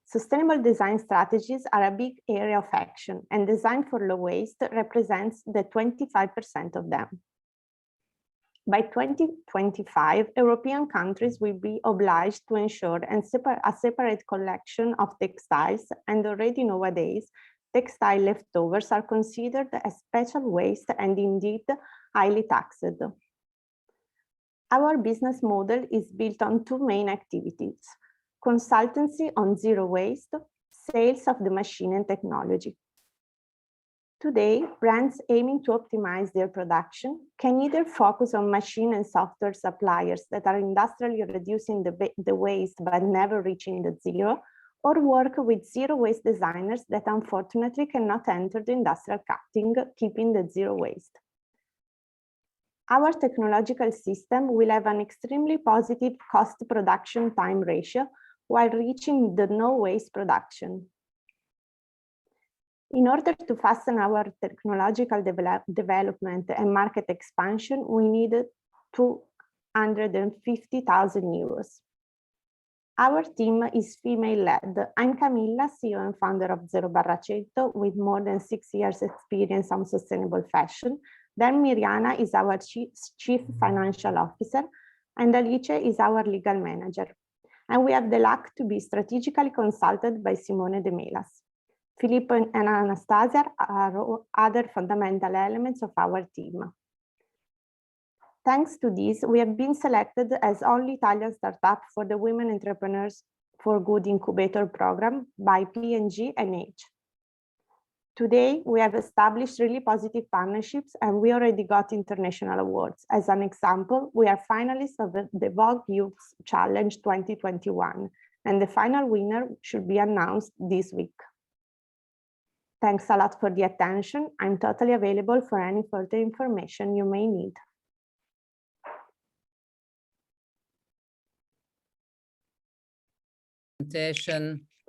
Sustainable design strategies are a big area of action, and design for low waste represents the 25% of them. By 2025, European countries will be obliged to ensure a separate collection of textiles, and already nowadays, textile leftovers are considered as special waste and indeed highly taxed. Our business model is built on 2 main activities: consultancy on zero waste, sales of the machine and technology. Today, brands aiming to optimize their production can either focus on machine and software suppliers that are industrially reducing the waste but never reaching the zero, or work with zero waste designers that unfortunately cannot enter the industrial cutting, keeping the zero waste. Our technological system will have an extremely positive cost production time ratio while reaching the no waste production. In order to fasten our technological development and market expansion, we needed 250,000 euros. Our team is female-led. I'm Camilla, CEO and founder of 0/100, with more than 6 years experience on sustainable fashion. Then Mirjana is our Chief Financial Officer, and Alice is our legal manager. And we have the luck to be strategically consulted by Simone de Melas. Filippo and Anastasia are other fundamental elements of our team. Thanks to this, we have been selected as only Italian startup for the Women Entrepreneurs for Good Incubator program by P&G and Age. Today, we have established really positive partnerships, and we already got international awards. As an example, we are finalists of the Vogue Youth Challenge 2021, and the final winner should be announced this week. Thanks a lot for the attention. I'm totally available for any further information you may need.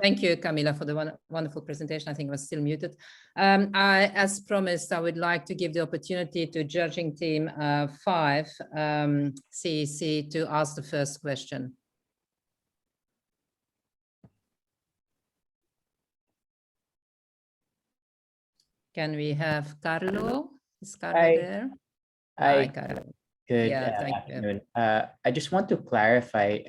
Thank you, Camilla, for the wonderful presentation. I think I was still muted. As promised, I would like to give the opportunity to judging team 5, CEC, to ask the first question. Can we have Carlo? Is Carlo there? Hi, Carlo. Good afternoon. I just want to clarify,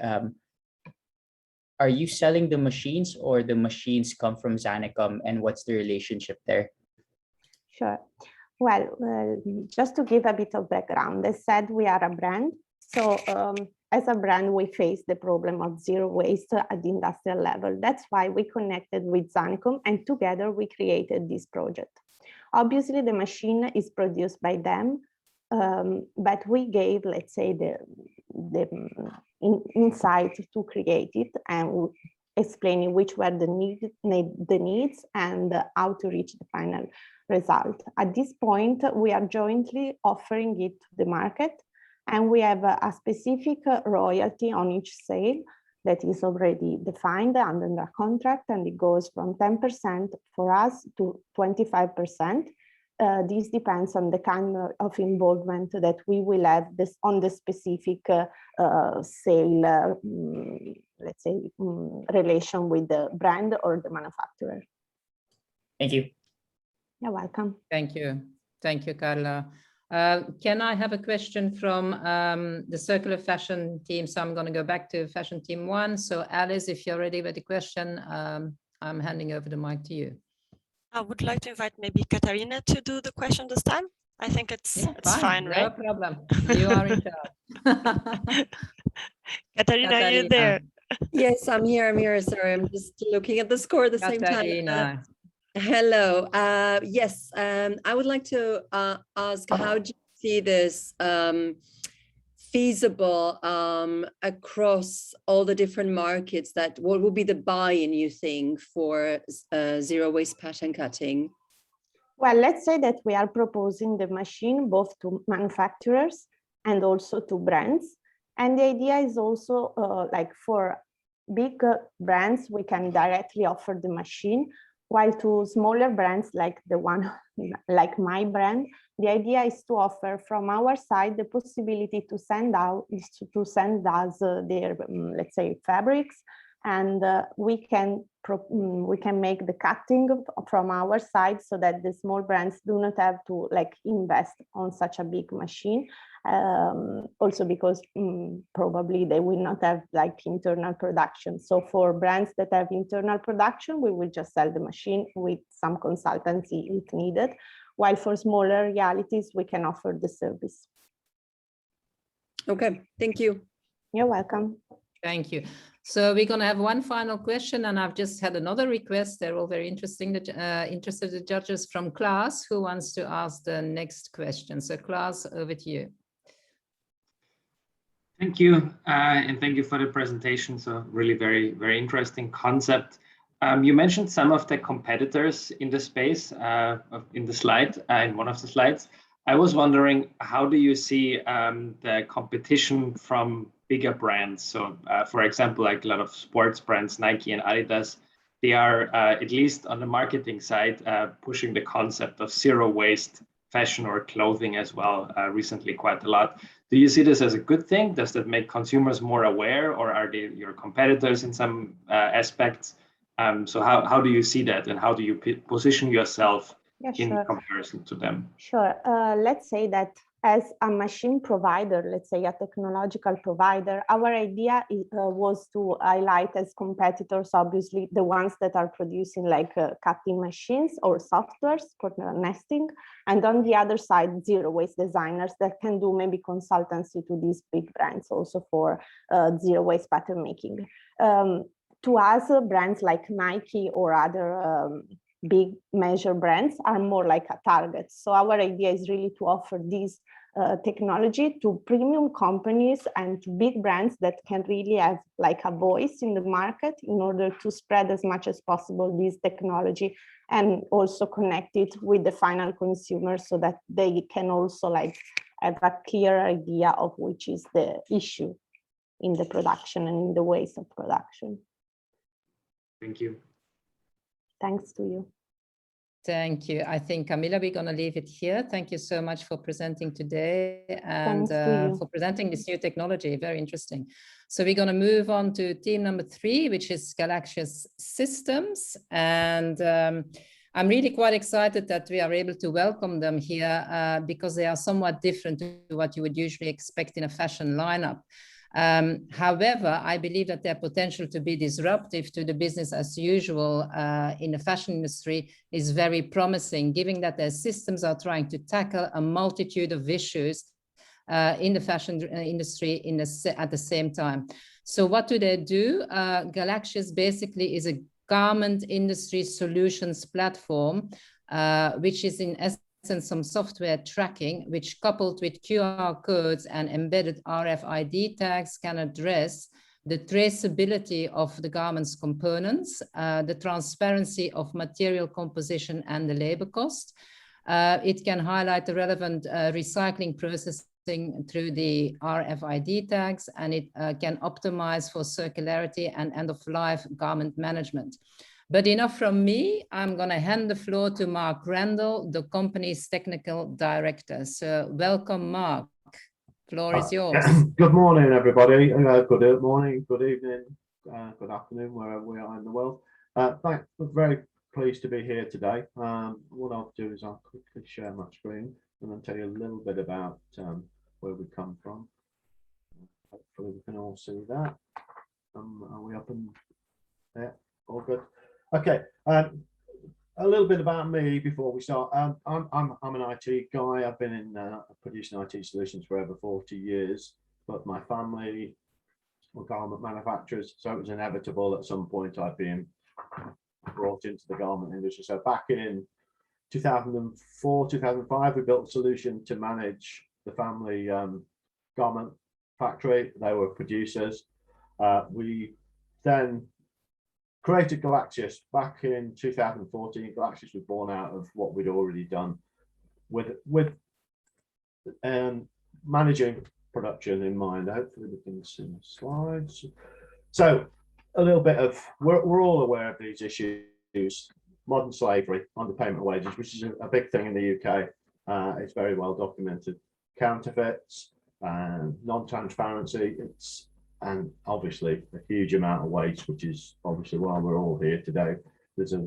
are you selling the machines or the machines come from Zanicom, and what's the relationship there? Sure. Well, just to give a bit of background, as said, we are a brand. So as a brand, we face the problem of zero waste at the industrial level. That's why we connected with Zanicom, and together we created this project. Obviously, the machine is produced by them, but we gave, let's say, the insight to create it and explaining which were the needs and how to reach the final result. At this point, we are jointly offering it to the market, and we have a specific royalty on each sale that is already defined under the contract, and it goes from 10% for us to 25%. this depends on the kind of involvement that we will have this on the specific sale, let's say, relation with the brand or the manufacturer. Thank you. You're welcome. Thank you. Thank you, Carla. Can I have a question from the circular fashion team? So I'm going to go back to fashion team 1. So Alice, if you're ready with the question, I'm handing over the mic to you. I would like to invite maybe Katarina to do the question this time. I think it's fine, right? No problem. You are in charge. Katarina, are you there? Yes, I'm here. I'm here. Sorry, I'm just looking at the score at the same time. Hello. Yes, I would like to ask, how do you see this feasible across all the different markets? That what would be the buy-in, you think, for zero waste pattern cutting? Well, let's say that we are proposing the machine both to manufacturers and also to brands. And the idea is also like for big brands, we can directly offer the machine, while to smaller brands like the one like my brand, the idea is to offer from our side the possibility to send us their let's say fabrics, and we can make the cutting from our side, so that the small brands do not have to like invest on such a big machine. Also because probably they will not have like internal production. So for brands that have internal production, we will just sell the machine with some consultancy if needed, while for smaller realities, we can offer the service. Okay, thank you. You're welcome. Thank you. So we're going to have one final question, and I've just had another request. They're all very interesting. Interested judges from class who wants to ask the next question. So class, over to you. Thank you, and thank you for the presentation. So really very, very interesting concept. You mentioned some of the competitors in the space in the slide, in one of the slides. I was wondering, how do you see the competition from bigger brands? So for example, like a lot of sports brands, Nike and Adidas, they are, at least on the marketing side, pushing the concept of zero waste fashion or clothing as well, recently quite a lot. Do you see this as a good thing? Does that make consumers more aware, or are they your competitors in some aspects? So how do you see that, and how do you position yourself in comparison to them? Sure. Let's say that as a machine provider, let's say a technological provider, our idea was to highlight as competitors, obviously, the ones that are producing like cutting machines or softwares for nesting. And on the other side, zero waste designers that can do maybe consultancy to these big brands also for zero waste pattern making. To us, brands like Nike or other big major brands are more like a target. So our idea is really to offer this technology to premium companies and to big brands that can really have like a voice in the market in order to spread as much as possible this technology, and also connect it with the final consumer so that they can also like have a clear idea of which is the issue in the production and in the ways of production. Thank you. Thanks to you. Thank you. I think, Camilla, we're going to leave it here. Thank you so much for presenting today and for presenting this new technology. Very interesting. So we're going to move on to team number 3, which is Galaxious Systems. And I'm really quite excited that we are able to welcome them here because they are somewhat different to what you would usually expect in a fashion lineup. However, I believe that their potential to be disruptive to the business as usual in the fashion industry is very promising, given that their systems are trying to tackle a multitude of issues in the fashion industry at the same time. So what do they do? Galaxious basically is a garment industry solutions platform, which is in essence some software tracking, which coupled with QR codes and embedded RFID tags can address the traceability of the garment's components, the transparency of material composition and the labor cost. It can highlight the relevant recycling processing through the RFID tags, and it can optimize for circularity and end-of-life garment management. But enough from me. I'm going to hand the floor to Mark Randall, the company's technical director. So welcome, Mark. Floor is yours. Good morning, everybody. Good morning, good evening, good afternoon, wherever we are in the world. Thanks. I'm very pleased to be here today. What I'll do is I'll quickly share my screen and then tell you a little bit about where we come from. Hopefully we can all see that. Are we up and there? All good. Okay. A little bit about me before we start. I'm an IT guy. I've been in producing IT solutions for over 40 years, but my family were garment manufacturers, so it was inevitable at some point I'd been brought into the garment industry. So back in 2004, 2005, we built a solution to manage the family garment factory. They were producers. We then created Galaxius back in 2014. Galaxius was born out of what we'd already done with managing production in mind. Hopefully we can see the slides. So a little bit of, we're all aware of these issues. Modern slavery, underpayment of wages, which is a big thing in the UK. It's very well documented. Counterfeits, non-transparency, and obviously a huge amount of waste, which is obviously why we're all here today. There's a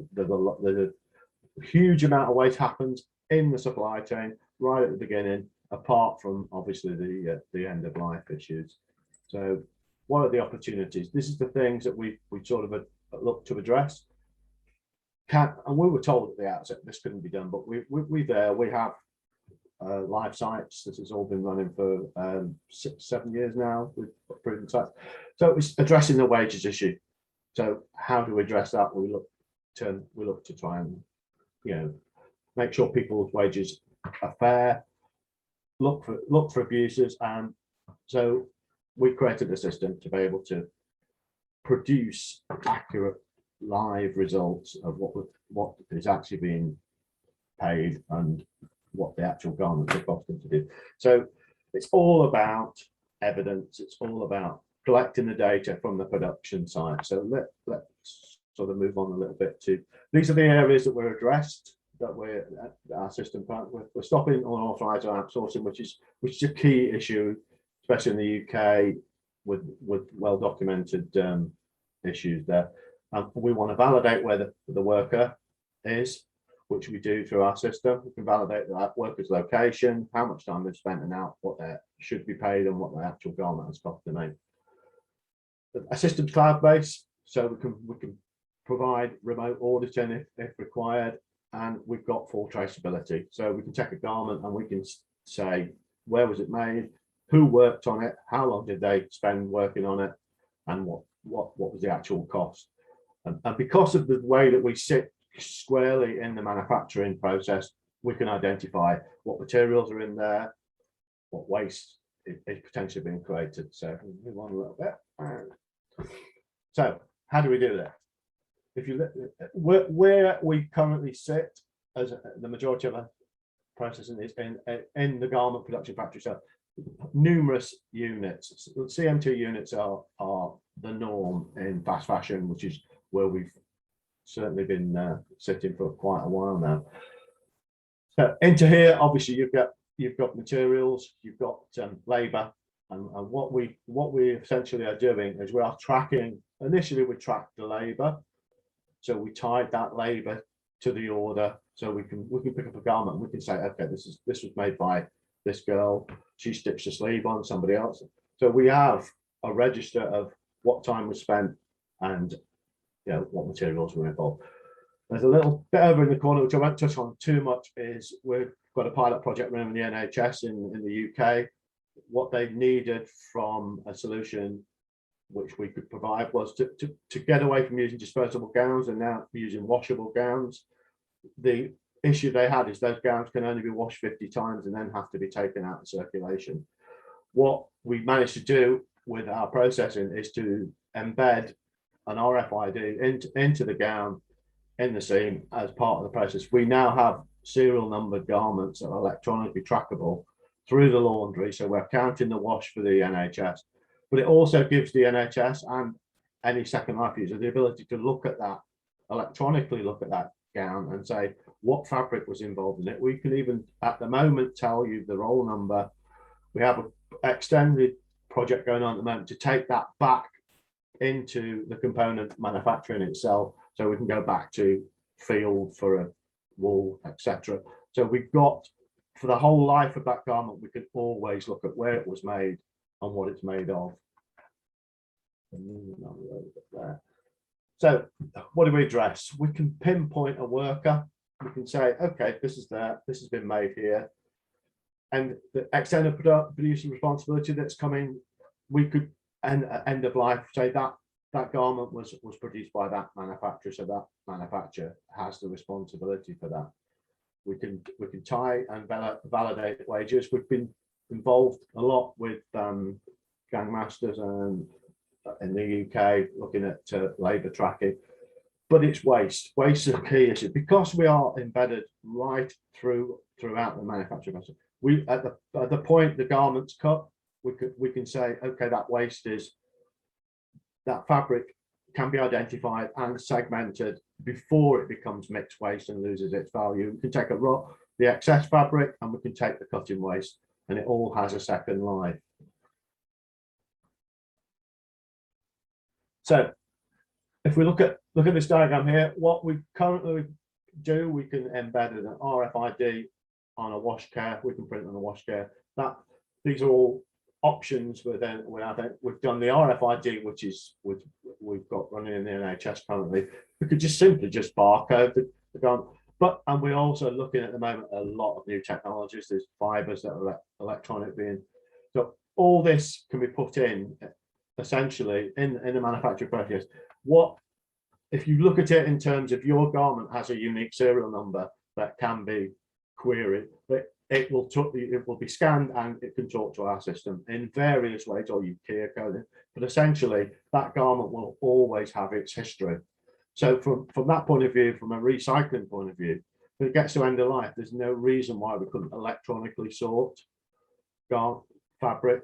huge amount of waste happens in the supply chain right at the beginning, apart from obviously the end of life issues. So what are the opportunities? This is the things that we sort of look to address. And we were told at the outset this couldn't be done, but we have live sites. This has all been running for 6-7 years now with proven sites. So it's addressing the wages issue. So how do we address that? We look to try and make sure people's wages are fair. Look for abusers, and so we created a system to be able to produce accurate live results of what is actually being paid and what the actual garments are costing to do. So it's all about evidence. It's all about collecting the data from the production side. So let's sort of move on a little bit to, these are the areas that we're addressed, that our system, we're stopping unauthorized outsourcing, which is a key issue, especially in the UK with well documented issues there. We want to validate where the worker is, which we do through our system. We can validate that worker's location, how much time they've spent, and out what they should be paid and what the actual garment has cost to make. A system's cloud-based, so we can provide remote auditing if required, and we've got full traceability. So we can take a garment and we can say where was it made, who worked on it, how long did they spend working on it, and what was the actual cost. And because of the way that we sit squarely in the manufacturing process, we can identify what materials are in there, what waste is potentially being created. So move on a little bit. So how do we do that? If you look where we currently sit, as the majority of our processing is in the garment production factory, so numerous units. CM2 units are the norm in fast fashion, which is where we've certainly been sitting for quite a while now. So into here, obviously you've got materials, you've got labour, and what we essentially are doing is we are tracking. Initially, we tracked the labour, so we tied that labour to the order, so we can pick up a garment and we can say, okay, this was made by this girl. She stitched a sleeve on somebody else. So we have a register of what time was spent and what materials were involved. There's a little bit over in the corner, which I won't touch on too much, is we've got a pilot project running in the NHS in the UK. What they needed from a solution which we could provide was to get away from using disposable gowns and now using washable gowns. The issue they had is those gowns can only be washed 50 times and then have to be taken out of circulation. What we managed to do with our processing is to embed an RFID into the gown in the seam as part of the process. We now have serial numbered garments that are electronically trackable through the laundry, so we're counting the wash for the NHS, but it also gives the NHS and any second life user the ability to look at that electronically look at that gown and say what fabric was involved in it. We can even at the moment tell you the roll number. We have an extended project going on at the moment to take that back into the component manufacturing itself, so we can go back to field for a wool, etc. So we've got, for the whole life of that garment, we can always look at where it was made and what it's made of. So what do we address? We can pinpoint a worker. We can say, okay, this is there, this has been made here, and the extended producer responsibility that's coming, we could end of life say that that garment was produced by that manufacturer, so that manufacturer has the responsibility for that. We can tie and validate wages. We've been involved a lot with gangmasters and in the UK looking at labour tracking, but it's waste. Waste is a key issue because we are embedded right throughout the manufacturing process. We at the point the garment's cut, we can say, okay, that waste is, that fabric can be identified and segmented before it becomes mixed waste and loses its value. We can take the excess fabric and we can take the cutting waste, and it all has a second life. So if we look at this diagram here, what we currently do, we can embed an RFID on a wash care. We can print on a wash care. These are all options. We've done the RFID, which we've got running in the NHS currently. We could just simply barcode the garment. And we're also looking at the moment a lot of new technologies. There's fibers that are electronic being. So all this can be put in essentially in the manufacturing process. If you look at it in terms of your garment has a unique serial number that can be queried, but it will be scanned and it can talk to our system in various ways, or you QR code it. But essentially, that garment will always have its history. So from that point of view, from a recycling point of view, when it gets to end of life, there's no reason why we couldn't electronically sort garment fabric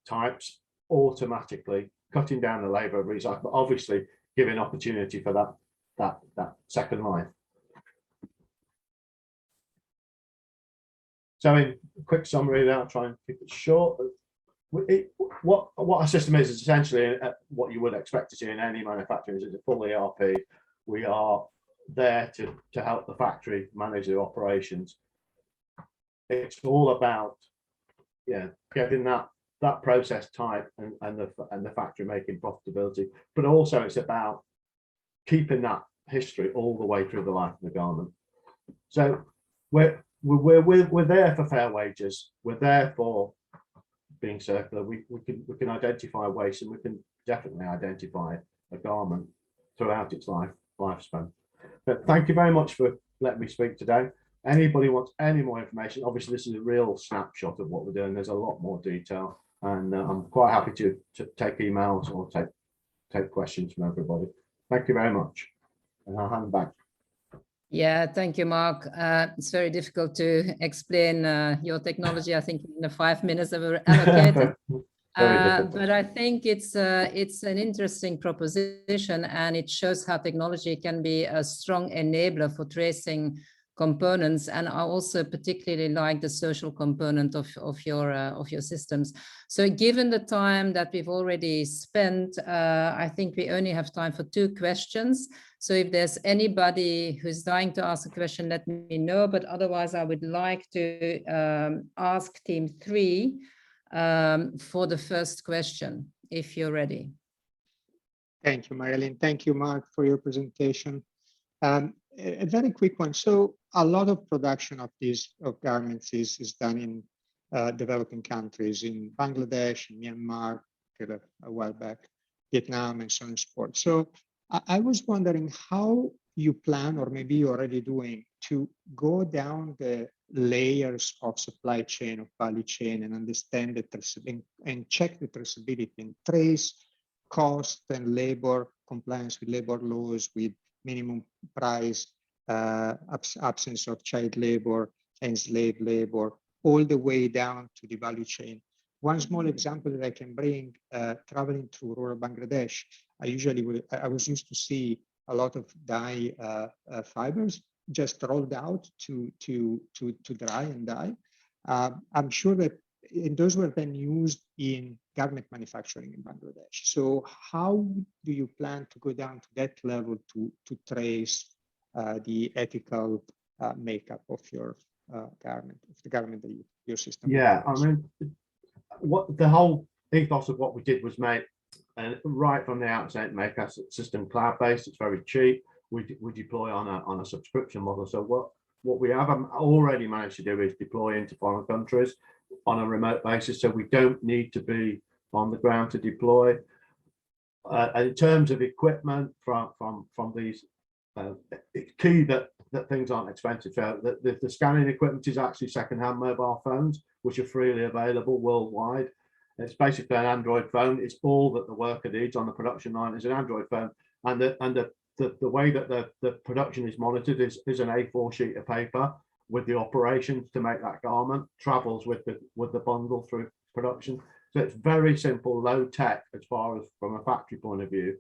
types automatically, cutting down the labour of recycling, but obviously giving opportunity for that second life. So in a quick summary there, I'll try and keep it short. What our system is essentially what you would expect to see in any manufacturer. Is a full ERP. We are there to help the factory manage their operations. It's all about getting that process type and the factory making profitability, but also it's about keeping that history all the way through the life of the garment. So we're there for fair wages. We're there for being circular. We can identify waste, and we can definitely identify a garment throughout its lifespan. But thank you very much for letting me speak today. Anybody wants any more information? Obviously, this is a real snapshot of what we're doing. There's a lot more detail, and I'm quite happy to take emails or take questions from everybody. Thank you very much, and I'll hand back. Yeah, thank you, Mark. It's very difficult to explain your technology, I think, in the 5 minutes that were allocated. But I think it's an interesting proposition, and it shows how technology can be a strong enabler for tracing components. And I also particularly like the social component of your systems. So given the time that we've already spent, I think we only have time for 2 questions. So if there's anybody who's dying to ask a question, let me know. But otherwise, I would like to ask team 3 for the first question, if you're ready. Thank you, Marilyn. Thank you, Mark, for your presentation. A very quick one. So a lot of production of garments is done in developing countries, in Bangladesh, in Myanmar, a while back, Vietnam, and so on and so forth. So I was wondering how you plan, or maybe you're already doing, to go down the layers of supply chain, of value chain, and understand the and check the traceability and trace cost and labor, compliance with labor laws, with minimum price, absence of child labor and slave labor, all the way down to the value chain. One small example that I can bring, traveling through rural Bangladesh, I was used to see a lot of dye fibers just rolled out to dry and dye. I'm sure that those were then used in garment manufacturing in Bangladesh. So how do you plan to go down to that level to trace the ethical makeup of your garment, of the garment that your system? Yeah, I mean, what the whole ethos of what we did was make, and right from the outset, make our system cloud-based. It's very cheap. We deploy on a subscription model. So what we have already managed to do is deploy into foreign countries on a remote basis. So we don't need to be on the ground to deploy. In terms of equipment from these, it's key that things aren't expensive. So the scanning equipment is actually second-hand mobile phones, which are freely available worldwide. It's basically an Android phone. It's all that the worker needs on the production line is an Android phone, and the way that the production is monitored is an A4 sheet of paper with the operations to make that garment travels with the bundle through production. So it's very simple, low tech as far as from a factory point of view.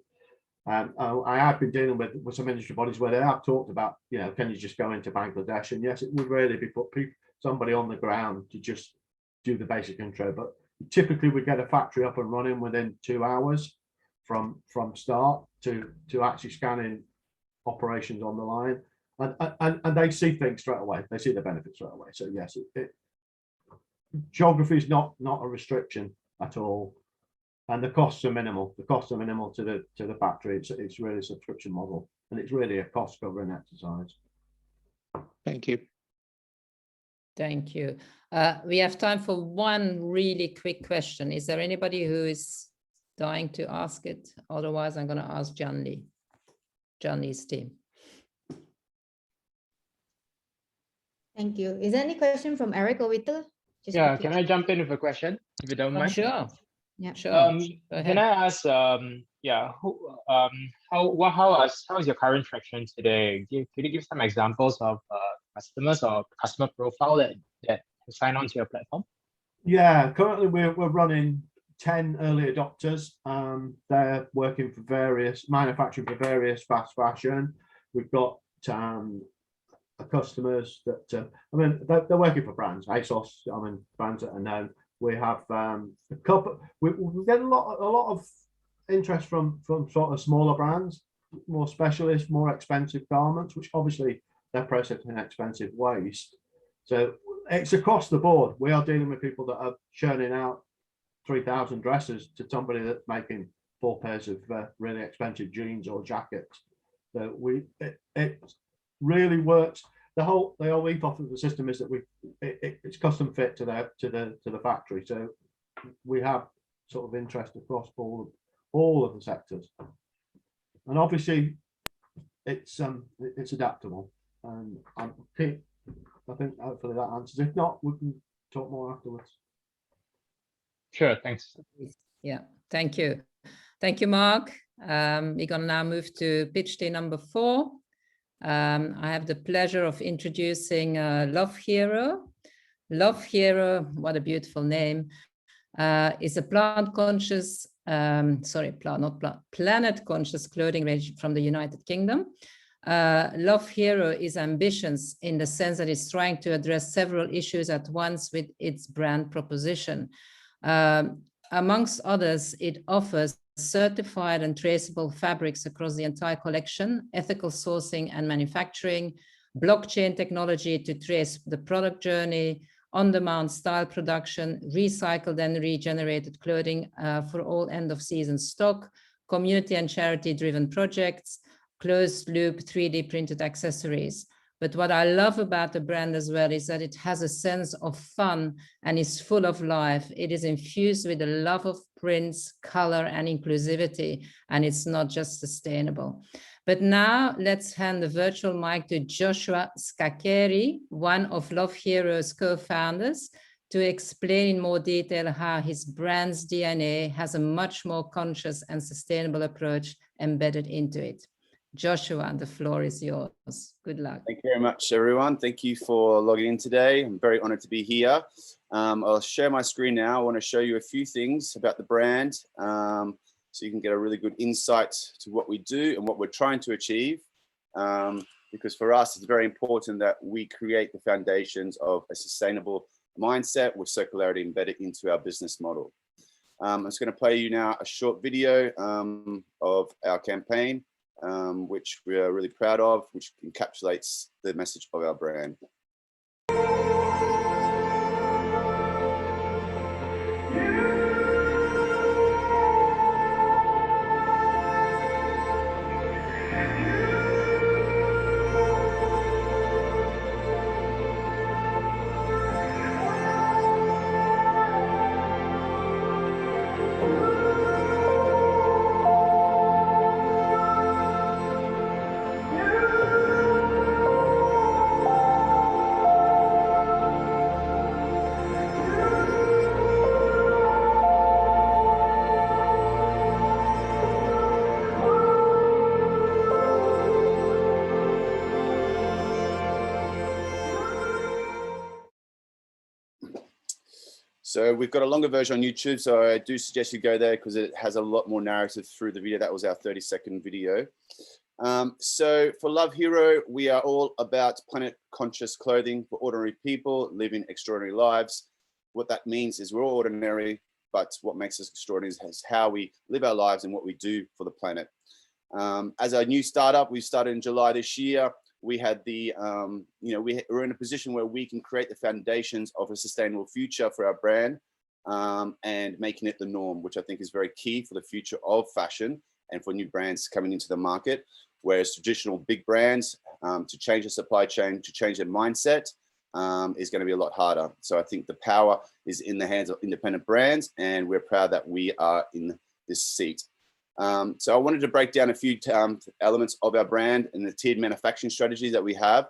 I have been dealing with some industry bodies where they have talked about, you know, can you just go into Bangladesh? And yes, it would really be put somebody on the ground to just do the basic intro. But typically we get a factory up and running within 2 hours from start to actually scanning operations on the line. And they see things straight away. They see the benefits straight away. So yes, geography is not a restriction at all. And the costs are minimal. The costs are minimal to the factory. It's really a subscription model, and it's really a cost covering exercise. Thank you. Thank you. We have time for one really quick question. Is there anybody who is dying to ask it? Otherwise, I'm going to ask John Lee's team. Thank you. Is there any question from Eric or Witte? Yeah, can I jump in with a question, if you don't mind? Sure. Yeah, sure. Can I ask, how is your current traction today? Could you give some examples of customers or customer profile that sign on to your platform? Yeah, currently we're running 10 early adopters. They're working for manufacturing for various fast fashion. We've got customers that I mean they're working for brands, ASOS. I mean brands that are known. We have a couple. We get a lot of interest from sort of smaller brands, more specialist, more expensive garments, which obviously they're processing expensive waste. So it's across the board. We are dealing with people that are churning out 3,000 dresses to somebody that's making 4 pairs of really expensive jeans or jackets. So it really works. The whole ethos of the system is that it's custom fit to the factory. So we have sort of interest across all of the sectors, and obviously it's adaptable. And I think hopefully that answers. If not, we can talk more afterwards. Sure, thanks. Yeah, thank you. Thank you, Mark. We're gonna now move to pitch day number 4. I have the pleasure of introducing Love Hero. Love Hero, what a beautiful name, is a planet-conscious clothing range from the United Kingdom. Love Hero is ambitious in the sense that it's trying to address several issues at once with its brand proposition. Amongst others, it offers certified and traceable fabrics across the entire collection, ethical sourcing and manufacturing, blockchain technology to trace the product journey, on-demand style production, recycled and regenerated clothing for all end-of-season stock, community and charity-driven projects, closed-loop 3D printed accessories. But what I love about the brand as well is that it has a sense of fun and is full of life. It is infused with a love of prints, color, and inclusivity, and it's not just sustainable. But now let's hand the virtual mic to Joshua Skakeri, one of Love Hero's co-founders, to explain in more detail how his brand's DNA has a much more conscious and sustainable approach embedded into it. Joshua, the floor is yours. Good luck. Thank you very much, everyone. Thank you for logging in today. I'm very honored to be here. I'll share my screen now. I want to show you a few things about the brand. so you can get a really good insight to what we do and what we're trying to achieve. Because for us, it's very important that we create the foundations of a sustainable mindset with circularity embedded into our business model. I'm just going to play you now a short video of our campaign, which we are really proud of, which encapsulates the message of our brand. So we've got a longer version on YouTube, so I do suggest you go there because it has a lot more narrative through the video. That was our 30-second video. So for Love Hero, we are all about planet-conscious clothing for ordinary people living extraordinary lives. What that means is we're all ordinary, but what makes us extraordinary is how we live our lives and what we do for the planet. As a new startup, we started in July this year. We had the, we're in a position where we can create the foundations of a sustainable future for our brand and making it the norm, which I think is very key for the future of fashion and for new brands coming into the market. Whereas traditional big brands, to change the supply chain, to change their mindset is going to be a lot harder. So I think the power is in the hands of independent brands, and we're proud that we are in this seat. So I wanted to break down a few elements of our brand and the tiered manufacturing strategy that we have.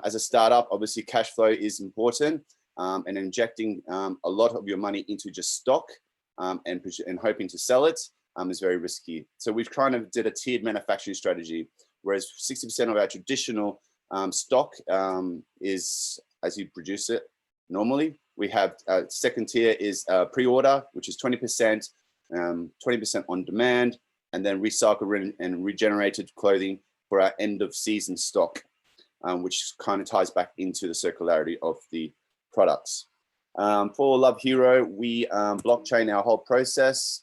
As a startup, obviously cash flow is important, and injecting a lot of your money into just stock and hoping to sell it is very risky. So we've kind of did a tiered manufacturing strategy, whereas 60% of our traditional stock is as you produce it normally. We have second tier is pre-order, which is 20%. 20% on demand, and then recycled and regenerated clothing for our end of season stock, which kind of ties back into the circularity of the products. For Love Hero, we blockchain our whole process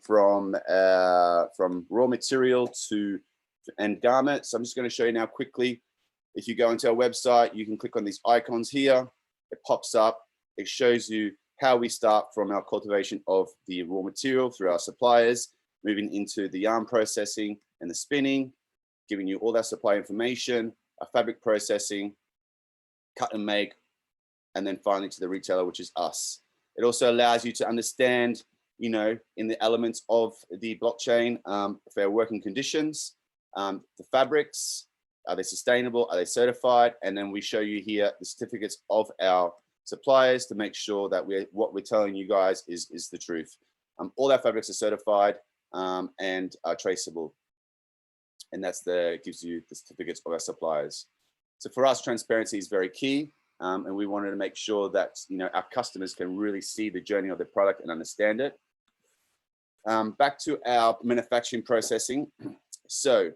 from raw material to end garment. So I'm just going to show you now quickly. If you go into our website, you can click on these icons here. It pops up. It shows you how we start from our cultivation of the raw material through our suppliers, moving into the yarn processing and the spinning, giving you all that supply information, our fabric processing, cut and make, and then finally to the retailer, which is us. It also allows you to understand, in the elements of the blockchain, fair working conditions, the fabrics, are they sustainable, are they certified? And then we show you here the certificates of our suppliers to make sure that what we're telling you guys is the truth. All our fabrics are certified and are traceable, and gives you the certificates of our suppliers. So for us, transparency is very key, and we wanted to make sure that our customers can really see the journey of the product and understand it. Back to our manufacturing processing. So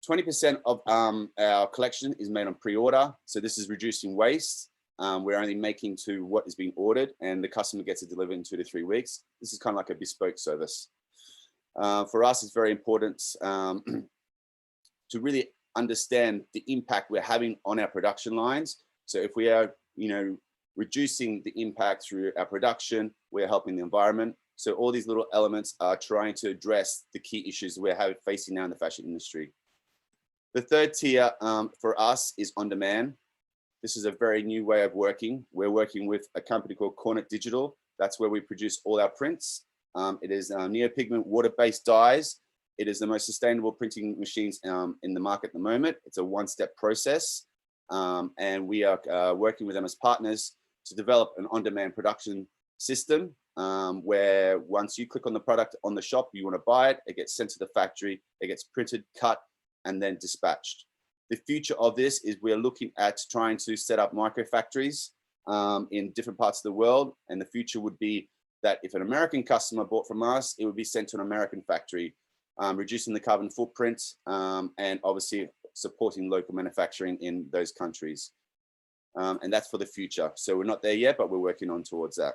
20% of our collection is made on pre-order, so this is reducing waste. We're only making to what is being ordered, and the customer gets it delivered in 2 to 3 weeks. This is kind of like a bespoke service. For us, it's very important to really understand the impact we're having on our production lines. So if we are, reducing the impact through our production, we're helping the environment. So all these little elements are trying to address the key issues we're facing now in the fashion industry. The third tier for us is on demand. This is a very new way of working. We're working with a company called Cornet Digital. That's where we produce all our prints. It is neopigment water-based dyes. It is the most sustainable printing machines in the market at the moment. It's a one-step process. And we are working with them as partners to develop an on-demand production system where once you click on the product on the shop, you want to buy it, it gets sent to the factory, it gets printed, cut, and then dispatched. The future of this is we're looking at trying to set up micro factories in different parts of the world. And the future would be that if an American customer bought from us, it would be sent to an American factory, reducing the carbon footprint and obviously supporting local manufacturing in those countries. And that's for the future. So we're not there yet, but we're working on towards that.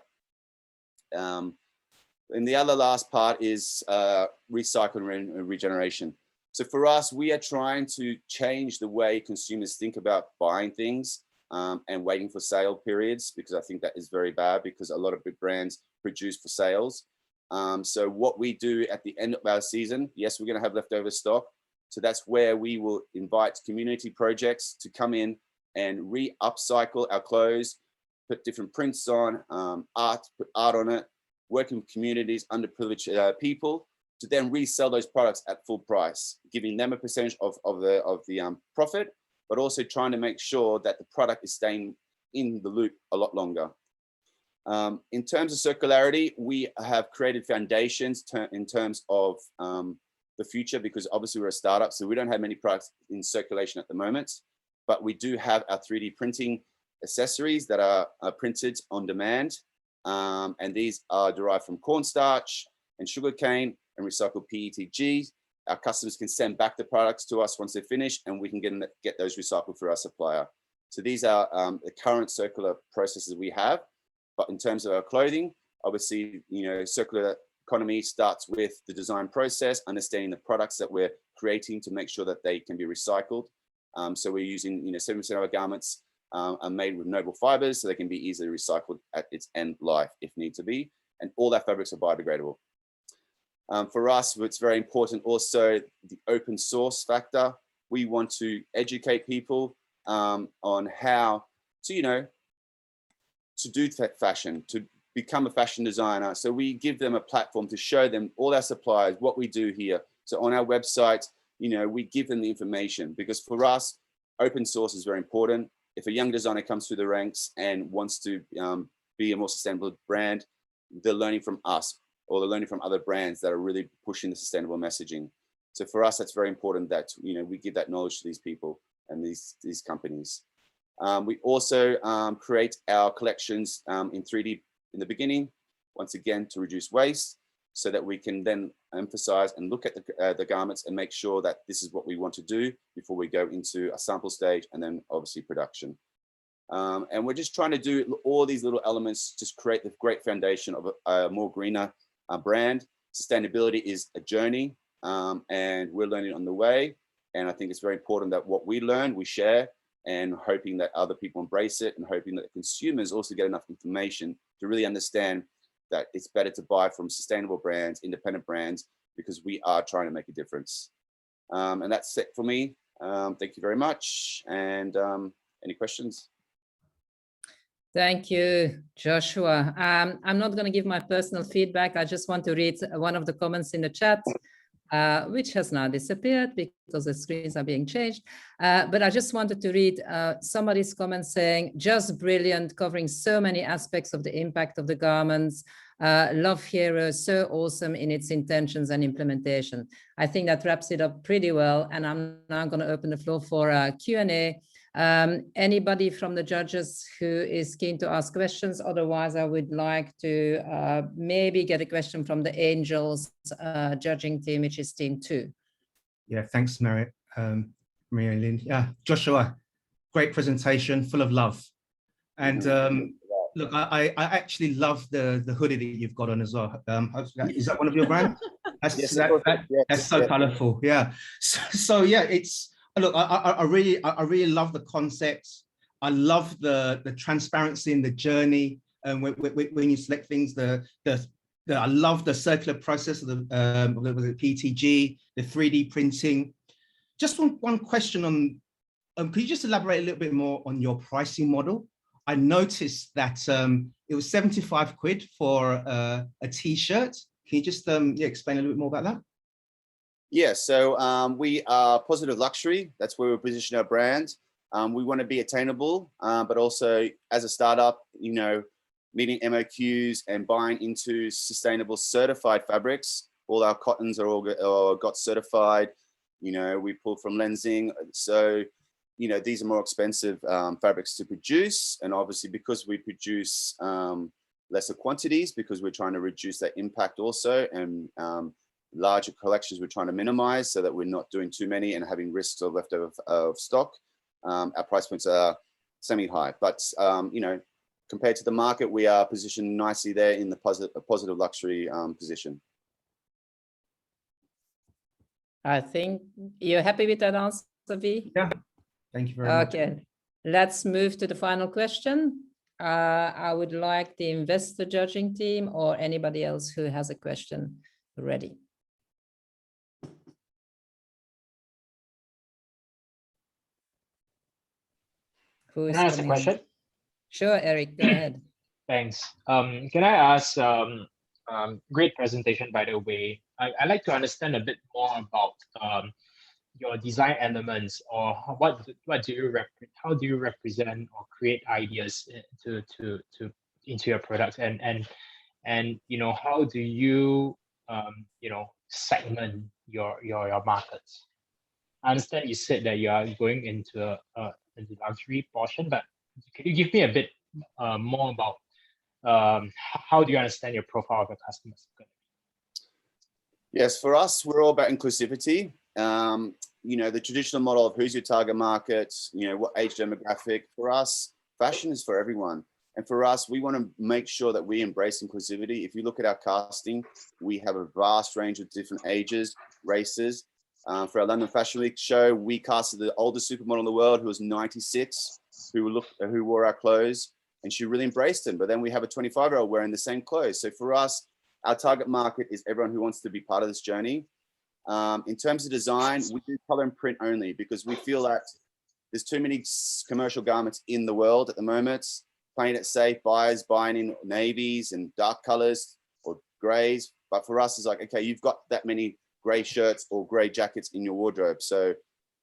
And the other last part is recycling and regeneration. So for us, we are trying to change the way consumers think about buying things and waiting for sale periods, because I think that is very bad, because a lot of big brands produce for sales. So what we do at the end of our season, yes, we're going to have leftover stock. So that's where we will invite community projects to come in and upcycle our clothes, put different prints on, put art on it, working with communities, underprivileged people, to then resell those products at full price, giving them a percentage of the profit, but also trying to make sure that the product is staying in the loop a lot longer. In terms of circularity, we have created foundations in terms of the future, because obviously we're a startup, so we don't have many products in circulation at the moment, but we do have our 3D printing accessories that are printed on demand. And these are derived from cornstarch and sugarcane and recycled PETG. Our customers can send back the products to us once they're finished, and we can get those recycled through our supplier. So these are the current circular processes we have. But in terms of our clothing, obviously, circular economy starts with the design process, understanding the products that we're creating to make sure that they can be recycled. So we're using, 70% of our garments are made with noble fibers, so they can be easily recycled at its end life if need to be. And all our fabrics are biodegradable. For us, it's very important also the open source factor. We want to educate people on how to, to do fashion, to become a fashion designer. So we give them a platform to show them all our suppliers, what we do here. So on our website, we give them the information, because for us, open source is very important. If a young designer comes through the ranks and wants to be a more sustainable brand, they're learning from us, or they're learning from other brands that are really pushing the sustainable messaging. So for us, that's very important that we give that knowledge to these people and these companies. We also create our collections in 3D in the beginning, once again, to reduce waste, so that we can then emphasize and look at the garments and make sure that this is what we want to do before we go into a sample stage and then obviously production. And we're just trying to do all these little elements, just create the great foundation of a more greener brand. Sustainability is a journey, and we're learning on the way. And I think it's very important that what we learn, we share, and hoping that other people embrace it, and hoping that consumers also get enough information to really understand that it's better to buy from sustainable brands, independent brands, because we are trying to make a difference. And that's it for me. Thank you very much. And any questions? Thank you, Joshua. I'm not going to give my personal feedback. I just want to read one of the comments in the chat, which has now disappeared because the screens are being changed. But I just wanted to read somebody's comment saying, just brilliant, covering so many aspects of the impact of the garments. Love Hero, so awesome in its intentions and implementation. I think that wraps it up pretty well. And I'm now going to open the floor for Q&A. Anybody from the judges who is keen to ask questions? Otherwise, I would like to maybe get a question from the Angels judging team, which is team 2. Yeah, thanks, Maria Lynn. Yeah, Joshua, great presentation, full of love. And look, I actually love the hoodie that you've got on as well. Is that one of your brands? That's so colorful. Yeah. So yeah, it's. Look, I really love the concept. I love the transparency in the journey, and when you select things, I love the circular process of the PTG, the 3D printing. Just one question on, could you just elaborate a little bit more on your pricing model? I noticed that it was 75 quid for a t-shirt. Can you just explain a little bit more about that? Yeah, so we are positive luxury. That's where we position our brand. We want to be attainable, but also as a startup, meeting MOQs and buying into sustainable certified fabrics. All our cottons are all got certified. We pull from Lenzing. So, these are more expensive fabrics to produce. And obviously because we produce lesser quantities because we're trying to reduce that impact also, and larger collections we're trying to minimize so that we're not doing too many and having risks of leftover of stock. Our price points are semi-high, but you know, compared to the market, we are positioned nicely there in the positive luxury position. I think you're happy with that answer, V? Yeah, thank you very much. Okay, let's move to the final question. I would like the investor judging team or anybody else who has a question ready. Can I ask a question? Sure, Eric, go ahead. Thanks. Can I ask, great presentation, by the way. I'd like to understand a bit more about your design elements, or how do you represent or create ideas into your products, and you know, how do you you know, segment your markets? I understand you said that you are going into the luxury portion, but can you give me a bit more about how do you understand your profile of your customers? Yes, for us, we're all about inclusivity. You know, the traditional model of who's your target market, you know, what age demographic. For us, fashion is for everyone. And for us, we want to make sure that we embrace inclusivity. If you look at our casting, we have a vast range of different ages, races. For our London Fashion Week show, we casted the oldest supermodel in the world who was 96, who wore our clothes, and she really embraced them. But then we have a 25-year-old wearing the same clothes. So for us, our target market is everyone who wants to be part of this journey. In terms of design, we do color and print only because we feel that there's too many commercial garments in the world at the moment. Playing it safe, buyers buying in navies and dark colors or grays. But for us, it's like, okay, you've got that many gray shirts or gray jackets in your wardrobe. So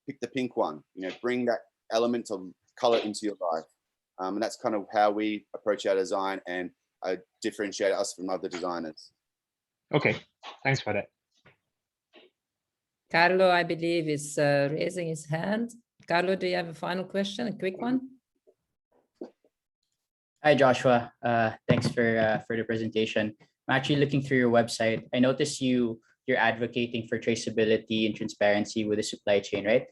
pick the pink one, you know, bring that element of color into your life. And that's kind of how we approach our design and differentiate us from other designers. Okay, thanks for that. Carlo, I believe, is raising his hand. Carlo, do you have a final question, a quick one? Hi, Joshua. Thanks for the presentation. I'm actually looking through your website. I noticed you're advocating for traceability and transparency with the supply chain, right?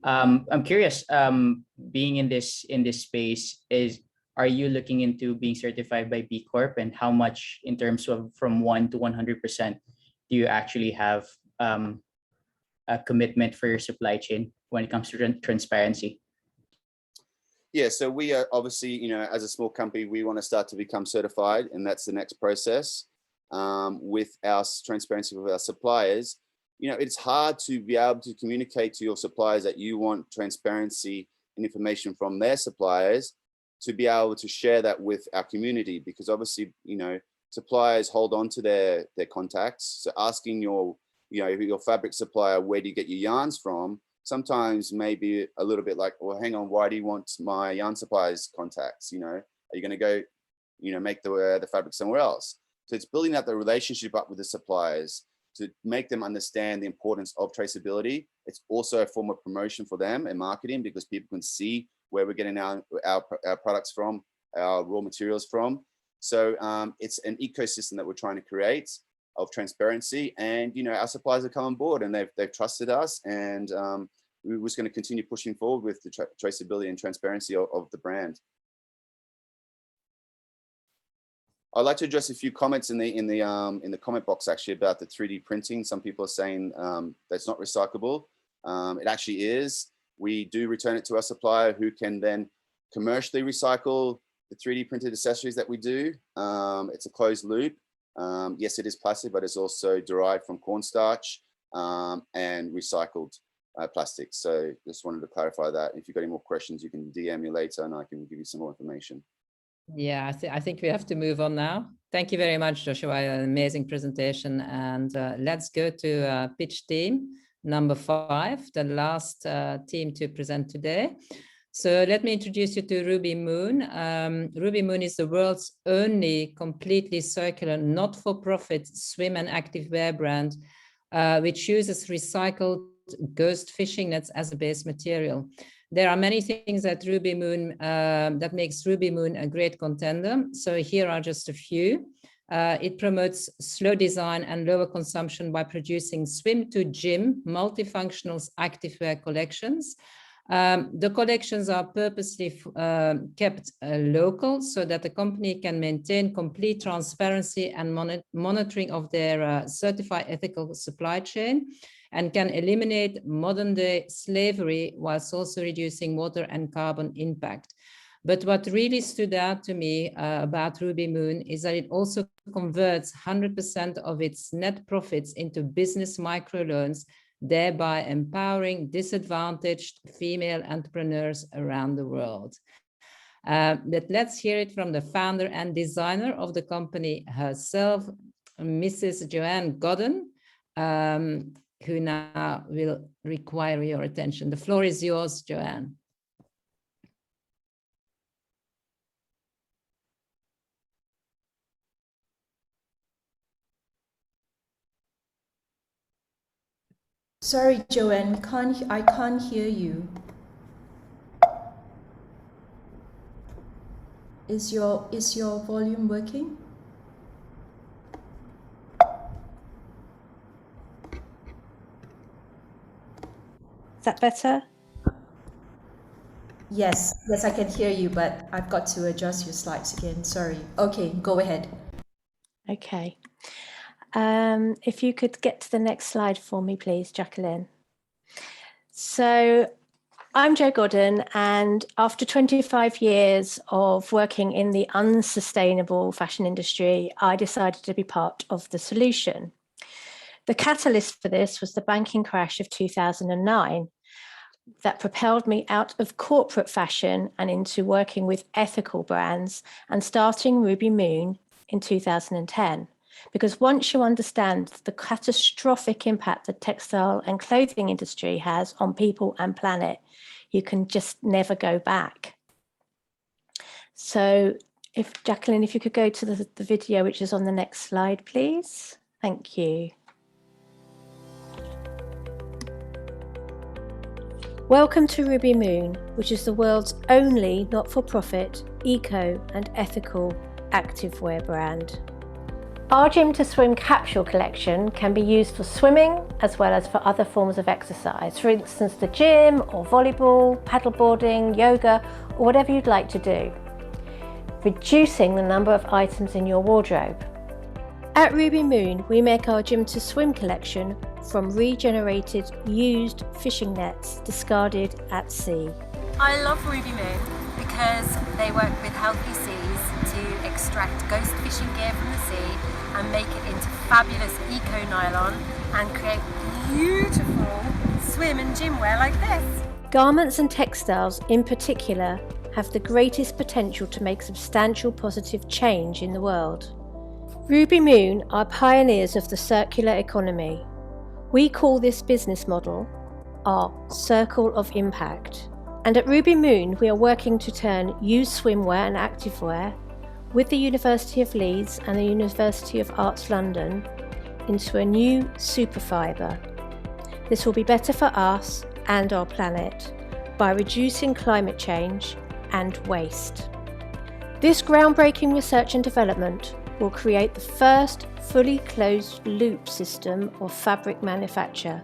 I'm curious, being in this space, are you looking into being certified by B Corp, and how much in terms of from 1 to 100% do you actually have a commitment for your supply chain when it comes to transparency? Yeah, so we are obviously, you know, as a small company, we want to start to become certified, and that's the next process. With our transparency with our suppliers, you know, it's hard to be able to communicate to your suppliers that you want transparency and information from their suppliers to be able to share that with our community, because obviously, you know, suppliers hold on to their contacts. So asking your fabric supplier, where do you get your yarns from? Sometimes maybe a little bit like, well, hang on, why do you want my yarn supplier's contacts? You know, are you going to go, you know, make the fabric somewhere else? So it's building up the relationship up with the suppliers to make them understand the importance of traceability. It's also a form of promotion for them and marketing, because people can see where we're getting our products from, our raw materials from. So it's an ecosystem that we're trying to create of transparency, and you know, our suppliers have come on board and they've trusted us, and we're just going to continue pushing forward with the traceability and transparency of the brand. I'd like to address a few comments in the comment box actually about the 3D printing. Some people are saying that's not recyclable. It actually is. We do return it to our supplier, who can then commercially recycle the 3D printed accessories that we do. It's a closed loop. Yes, it is plastic, but it's also derived from cornstarch and recycled plastics. So just wanted to clarify that. If you've got any more questions, you can DM me later and I can give you some more information. Yeah, I think we have to move on now. Thank you very much, Joshua. An amazing presentation. And let's go to pitch team number 5, the last team to present today. So let me introduce you to Ruby Moon. Ruby Moon is the world's only completely circular, not-for-profit swim and activewear brand, which uses recycled ghost fishing nets as a base material. there are many things that Ruby Moon that makes Ruby Moon a great contender. So here are just a few. It promotes slow design and lower consumption by producing swim to gym multifunctional activewear collections. The collections are purposely kept local so that the company can maintain complete transparency and monitoring of their certified ethical supply chain, and can eliminate modern-day slavery whilst also reducing water and carbon impact. But what really stood out to me about Ruby Moon is that it also converts 100% of its net profits into business microloans, thereby empowering disadvantaged female entrepreneurs around the world. But let's hear it from the founder and designer of the company herself, Mrs. Joanne Godden, who now will require your attention. The floor is yours, Joanne. Sorry, Joanne, I can't hear you. Is your volume working? Is that better? Yes, I can hear you, but I've got to adjust your slides again. Sorry. Okay, go ahead. Okay. If you could get to the next slide for me, please, Jacqueline. So I'm Jo Godden, and after 25 years of working in the unsustainable fashion industry, I decided to be part of the solution. The catalyst for this was the banking crash of 2009 that propelled me out of corporate fashion and into working with ethical brands and starting Ruby Moon in 2010. Because once you understand the catastrophic impact the textile and clothing industry has on people and planet, you can just never go back. So Jacqueline, if you could go to the video, which is on the next slide, please. Thank you. Welcome to Ruby Moon, which is the world's only not-for-profit, eco and ethical activewear brand. Our Gym to Swim capsule collection can be used for swimming as well as for other forms of exercise, for instance the gym or volleyball, paddleboarding, yoga, or whatever you'd like to do, reducing the number of items in your wardrobe. At Ruby Moon, we make our Gym to Swim collection from regenerated, used fishing nets discarded at sea. I love Ruby Moon because they work with Healthy Seas to extract ghost fishing gear from the sea and make it into fabulous eco-nylon and create beautiful swim and gym wear like this. Garments and textiles in particular have the greatest potential to make substantial positive change in the world. Ruby Moon are pioneers of the circular economy. We call this business model our circle of impact. And at Ruby Moon, we are working to turn used swimwear and activewear with the University of Leeds and the University of Arts London into a new superfibre. This will be better for us and our planet by reducing climate change and waste. This groundbreaking research and development will create the first fully closed loop system of fabric manufacture,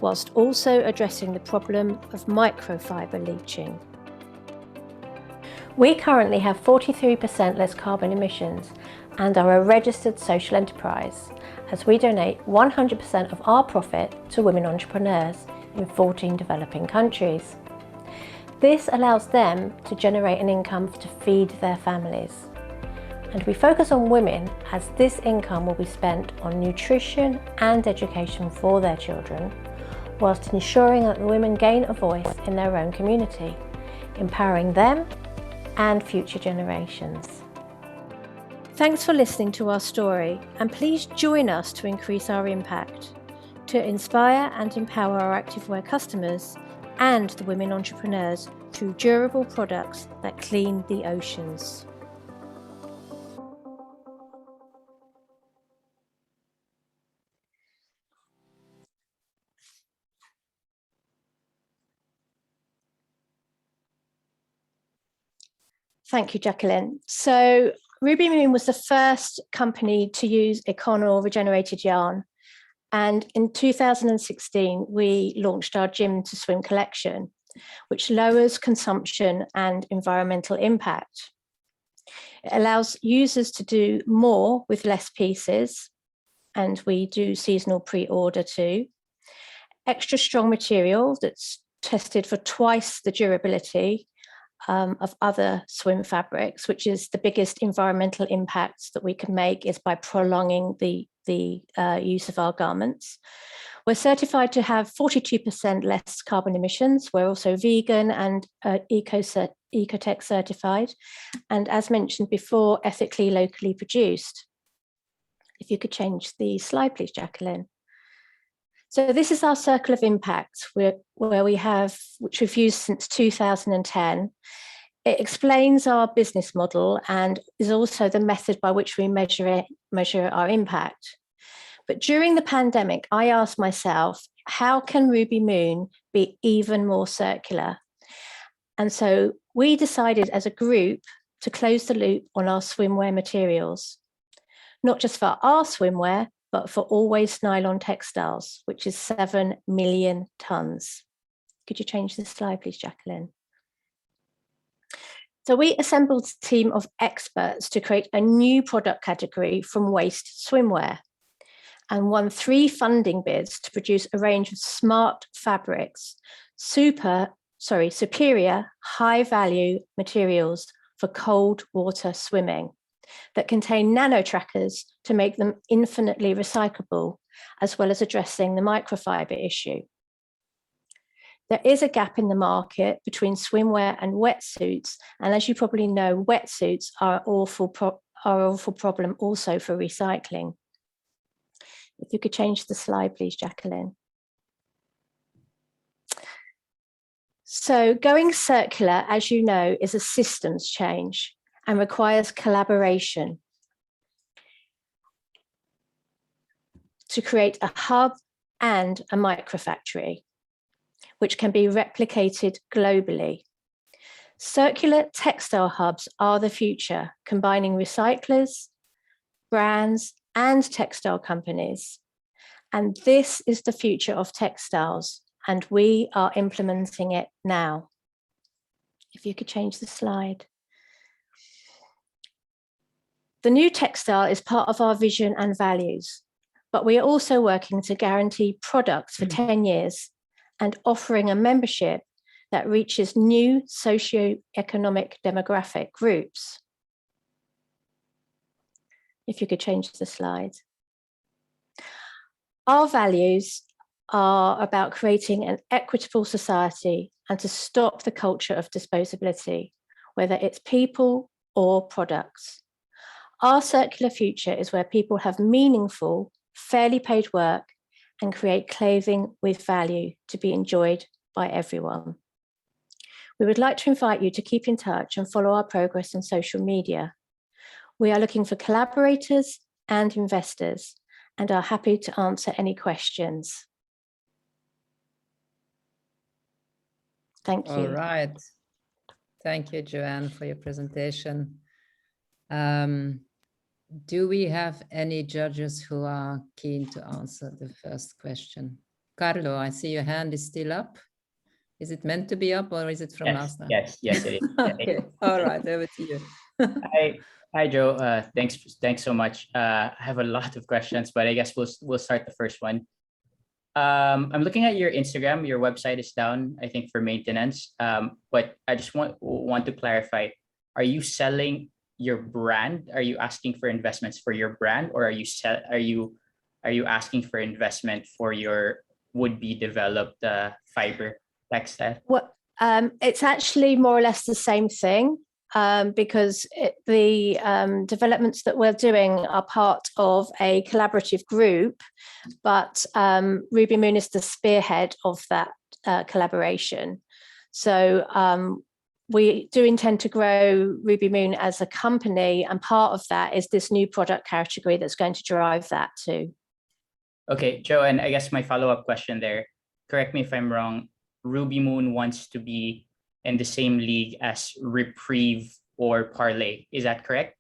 whilst also addressing the problem of microfibre leaching. We currently have 43% less carbon emissions and are a registered social enterprise, as we donate 100% of our profit to women entrepreneurs in 14 developing countries. This allows them to generate an income to feed their families. And we focus on women as this income will be spent on nutrition and education for their children, whilst ensuring that the women gain a voice in their own community, empowering them and future generations. Thanks for listening to our story, and please join us to increase our impact, to inspire and empower our activewear customers and the women entrepreneurs through durable products that clean the oceans. Thank you, Jacqueline. So Ruby Moon was the first company to use Econol regenerated yarn. And in 2016, we launched our Gym to Swim collection, which lowers consumption and environmental impact. It allows users to do more with less pieces, and we do seasonal pre-order too. Extra strong material that's tested for twice the durability of other swim fabrics, which is the biggest environmental impact that we can make is by prolonging the use of our garments. We're certified to have 42% less carbon emissions. We're also vegan and Ecotech certified. And as mentioned before, ethically, locally produced. If you could change the slide, please, Jacqueline. So this is our circle of impact, where we have, which we've used since 2010. It explains our business model and is also the method by which we measure our impact. But during the pandemic, I asked myself, how can Ruby Moon be even more circular? And so we decided as a group to close the loop on our swimwear materials, not just for our swimwear, but for all waste nylon textiles, which is 7 million tons. Could you change the slide, please, Jacqueline? So we assembled a team of experts to create a new product category from waste swimwear and won 3 funding bids to produce a range of smart fabrics, superior high-value materials for cold water swimming that contain nano trackers to make them infinitely recyclable, as well as addressing the microfiber issue. There is a gap in the market between swimwear and wetsuits, and as you probably know, wetsuits are an awful problem also for recycling. If you could change the slide, please, Jacqueline. So going circular, as you know, is a systems change and requires collaboration to create a hub and a microfactory, which can be replicated globally. Circular textile hubs are the future, combining recyclers, brands, and textile companies. And this is the future of textiles, and we are implementing it now. If you could change the slide. The new textile is part of our vision and values, but we are also working to guarantee products for 10 years and offering a membership that reaches new socio-economic demographic groups. If you could change the slide. Our values are about creating an equitable society and to stop the culture of disposability, whether it's people or products. Our circular future is where people have meaningful, fairly paid work and create clothing with value to be enjoyed by everyone. We would like to invite you to keep in touch and follow our progress on social media. We are looking for collaborators and investors and are happy to answer any questions. Thank you. All right. Thank you, Joanne, for your presentation. Do we have any judges who are keen to answer the first question? Carlo, I see your hand is still up. Is it meant to be up or is it from last time? Yes, it is. Okay, all right, over to you. Hi, Joe. Thanks so much. I have a lot of questions, but I guess we'll start the first one. I'm looking at your Instagram. Your website is down, I think, for maintenance. But I just want to clarify: are you selling your brand? Are you asking for investments for your brand, or are you asking for investment for your would-be developed fiber textile? Well, it's actually more or less the same thing. Because the developments that we're doing are part of a collaborative group, but Ruby Moon is the spearhead of that collaboration. So we do intend to grow Ruby Moon as a company, and part of that is this new product category that's going to drive that too. Okay, Joe, and I guess my follow-up question there, correct me if I'm wrong, Ruby Moon wants to be in the same league as Reprieve or parlay. Is that correct?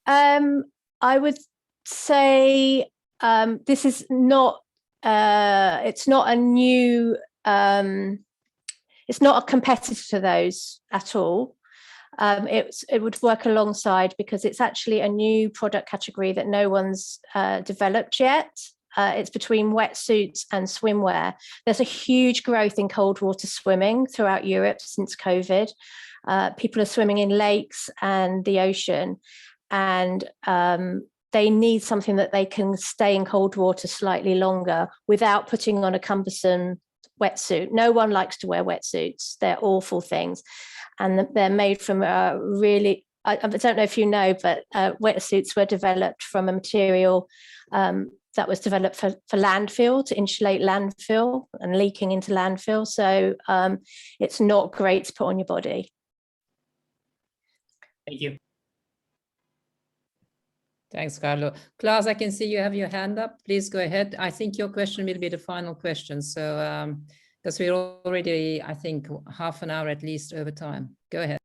I would say this is not, it's not a new, it's not a competitor to those at all. It would work alongside because it's actually a new product category that no one's developed yet. It's between wetsuits and swimwear. There's a huge growth in cold water swimming throughout Europe since COVID. People are swimming in lakes and the ocean, and they need something that they can stay in cold water slightly longer without putting on a cumbersome wetsuit. No one likes to wear wetsuits. They're awful things. And they're made from really, I don't know if you know, but wetsuits were developed from a material that was developed for landfill, to insulate landfill and leaking into landfill. So it's not great to put on your body. Thank you. Thanks, Carlo. Klaus, I can see you have your hand up. Please go ahead. I think your question will be the final question. So, because we're already, I think, half an hour at least over time. Go ahead.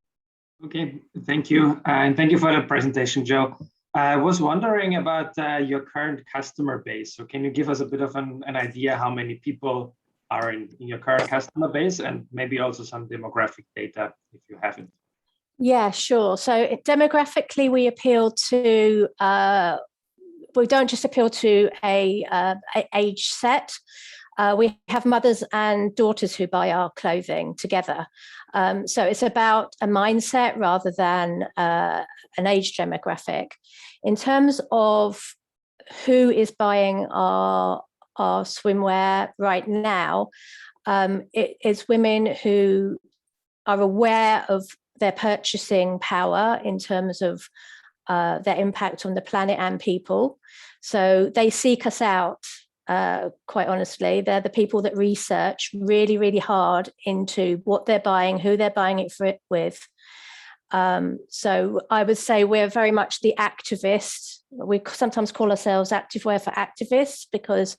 Okay, thank you. And thank you for the presentation, Joe. I was wondering about your current customer base. So can you give us a bit of an idea how many people are in your current customer base, and maybe also some demographic data if you have it? Yeah, sure. So demographically, we appeal to, we don't just appeal to a age set. We have mothers and daughters who buy our clothing together. So it's about a mindset rather than an age demographic. In terms of who is buying our swimwear right now, it is women who are aware of their purchasing power in terms of their impact on the planet and people. So they seek us out, quite honestly. They're the people that research really, really hard into what they're buying, who they're buying it with. So I would say we're very much the activists. We sometimes call ourselves activewear for activists because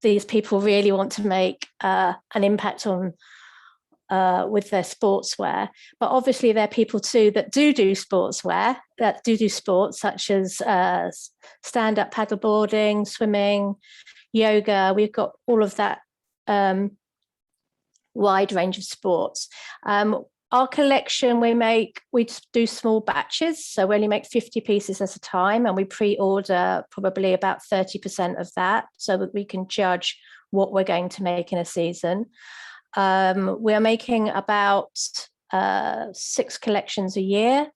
these people really want to make an impact on with their sportswear. But obviously there are people too that do sportswear, that do sports such as stand-up paddleboarding, swimming, yoga. We've got all of that wide range of sports. Our collection, we do small batches, so we only make 50 pieces at a time, and we pre-order probably about 30% of that so that we can judge what we're going to make in a season. We're making about 6 collections a year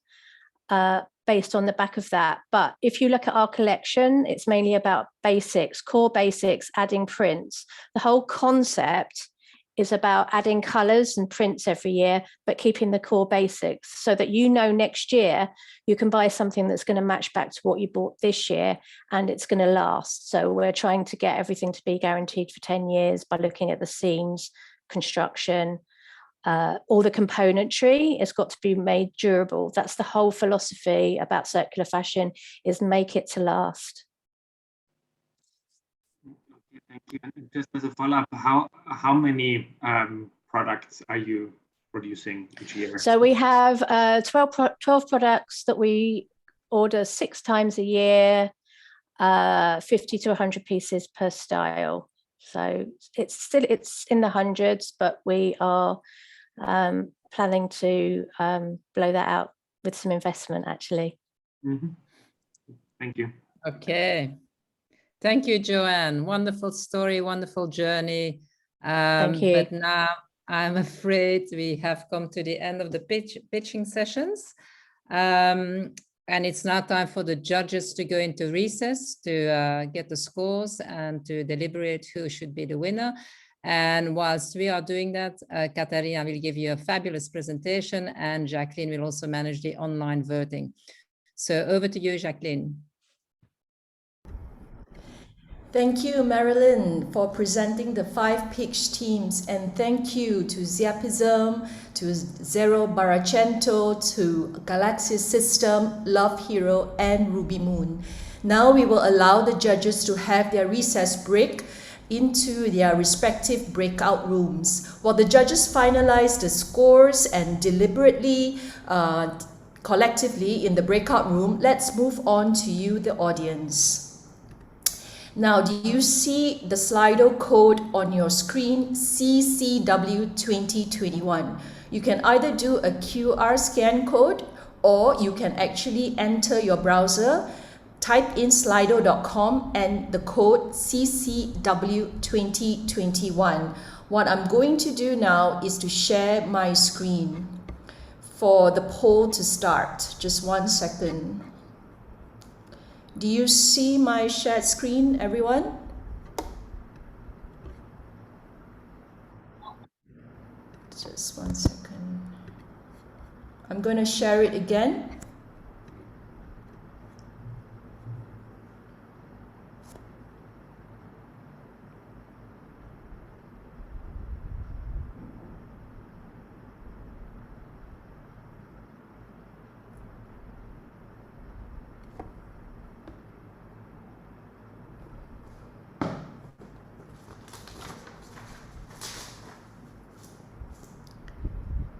based on the back of that. But if you look at our collection, it's mainly about basics, core basics, adding prints. The whole concept is about adding colors and prints every year, but keeping the core basics so that you know next year you can buy something that's going to match back to what you bought this year and it's going to last. So we're trying to get everything to be guaranteed for 10 years by looking at the seams, construction, all the componentry. It's got to be made durable. That's the whole philosophy about circular fashion, is make it to last. Thank you. And just as a follow-up, how many products are you producing each year? So we have 12 products that we order 6 times a year, 50 to 100 pieces per style. So it's in the hundreds, but we are planning to blow that out with some investment, actually. Mm-hmm. Thank you. Okay. Thank you, Joanne. Wonderful story, wonderful journey. Thank you. But now I'm afraid we have come to the end of the pitching sessions. And it's now time for the judges to go into recess to get the scores and to deliberate who should be the winner. And whilst we are doing that, Katarina will give you a fabulous presentation, and Jacqueline will also manage the online voting. So over to you, Jacqueline. Thank you, Marilyn, for presenting the 5 pitch teams, and thank you to Ziapism, to Zero Baracento, to Galaxy System, Love Hero, and Ruby Moon. Now we will allow the judges to have their recess break, into their respective breakout rooms. While the judges finalize the scores and deliberately, collectively in the breakout room, let's move on to you, the audience. Now, do you see the Slido code on your screen, CCW 2021? You can either do a QR scan code, or you can actually enter your browser, type in slido.com and the code CCW 2021. What I'm going to do now is to share my screen for the poll to start. Just 1 second. Do you see my shared screen, everyone? Just 1 second. I'm going to share it again.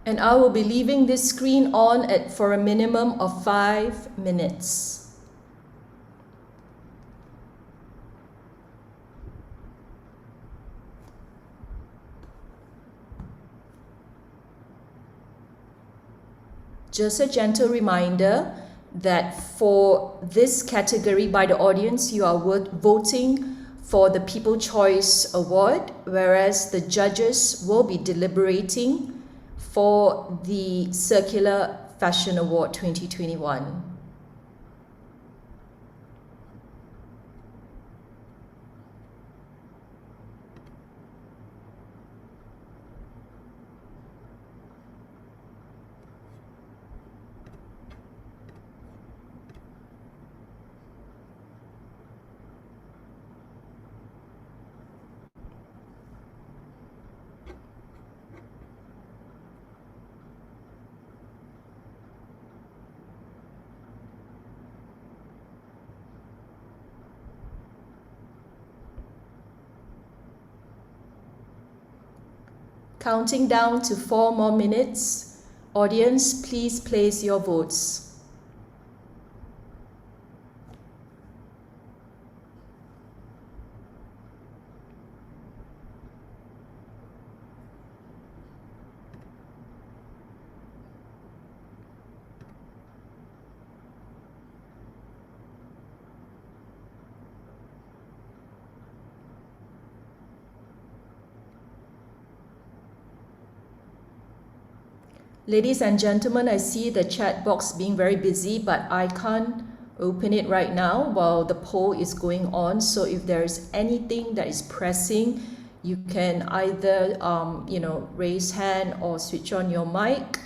And I will be leaving this screen on for a minimum of 5 minutes. Just a gentle reminder that for this category by the audience, you are voting for the People Choice Award, whereas the judges will be deliberating for the Circular Fashion Award 2021. Counting down to 4 more minutes. Audience, please place your votes. Ladies and gentlemen, I see the chat box being very busy, but I can't open it right now while the poll is going on. So if there is anything that is pressing, you can either raise hand or switch on your mic.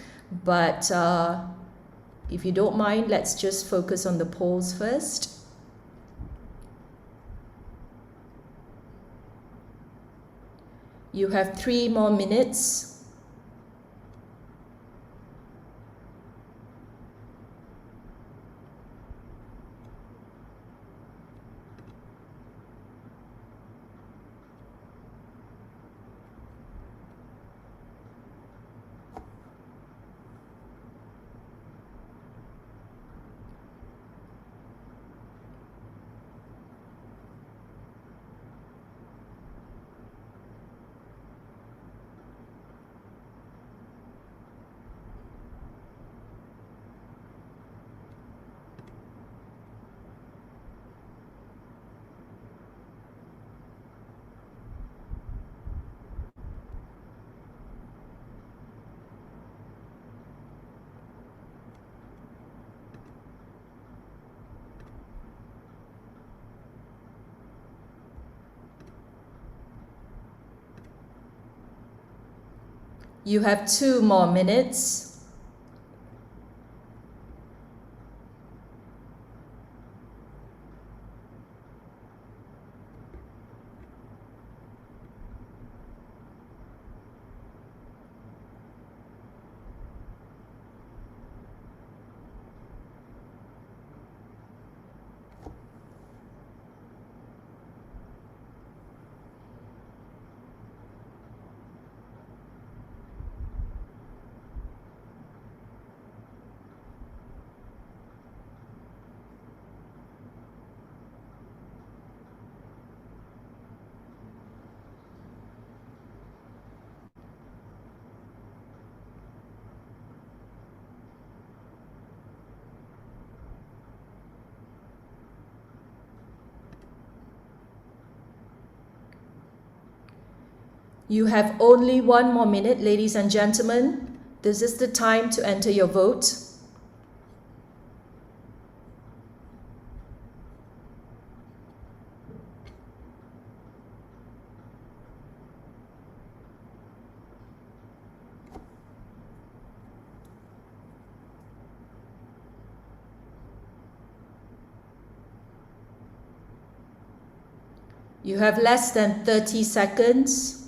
But if you don't mind, let's just focus on the polls first. You have 3 more minutes. You have 2 more minutes. You have only 1 more minute, ladies and gentlemen. This is the time to enter your vote. You have less than 30 seconds.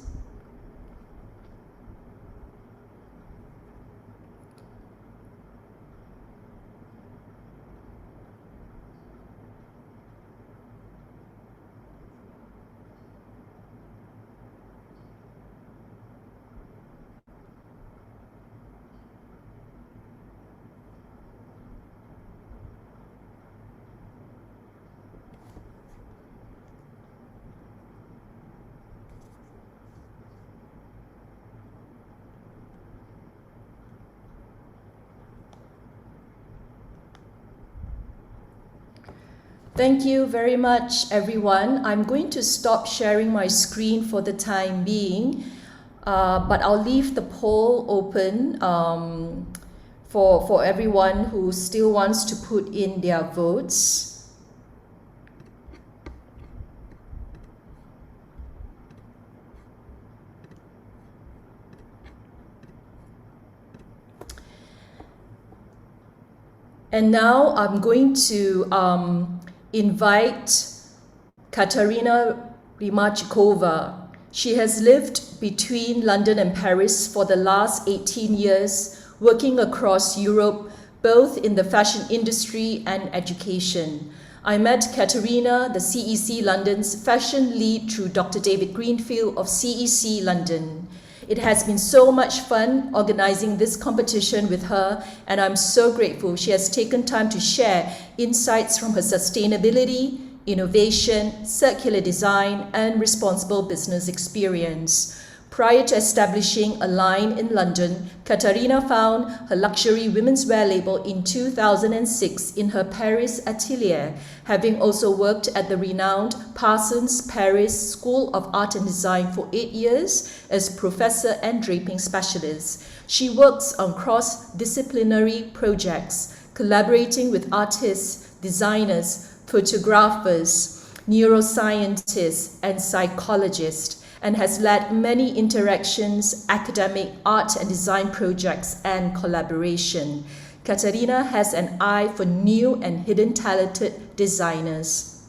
Thank you very much, everyone. I'm going to stop sharing my screen for the time being, but I'll leave the poll open for everyone who still wants to put in their votes. And now I'm going to invite Katarina Rimachikova. She has lived between London and Paris for the last 18 years, working across Europe, both in the fashion industry and education. I met Katarina, the CEC London's fashion lead, through Dr. David Greenfield of CEC London. It has been so much fun organizing this competition with her, and I'm so grateful she has taken time to share insights from her sustainability, innovation, circular design, and responsible business experience. Prior to establishing a line in London, Katarina found her luxury women's wear label in 2006 in her Paris atelier, having also worked at the renowned Parsons Paris School of Art and Design for 8 years as professor and draping specialist. She works on cross-disciplinary projects, collaborating with artists, designers, photographers, neuroscientists, and psychologists, and has led many interactions, academic, art and design projects, and collaboration. Katarina has an eye for new and hidden talented designers.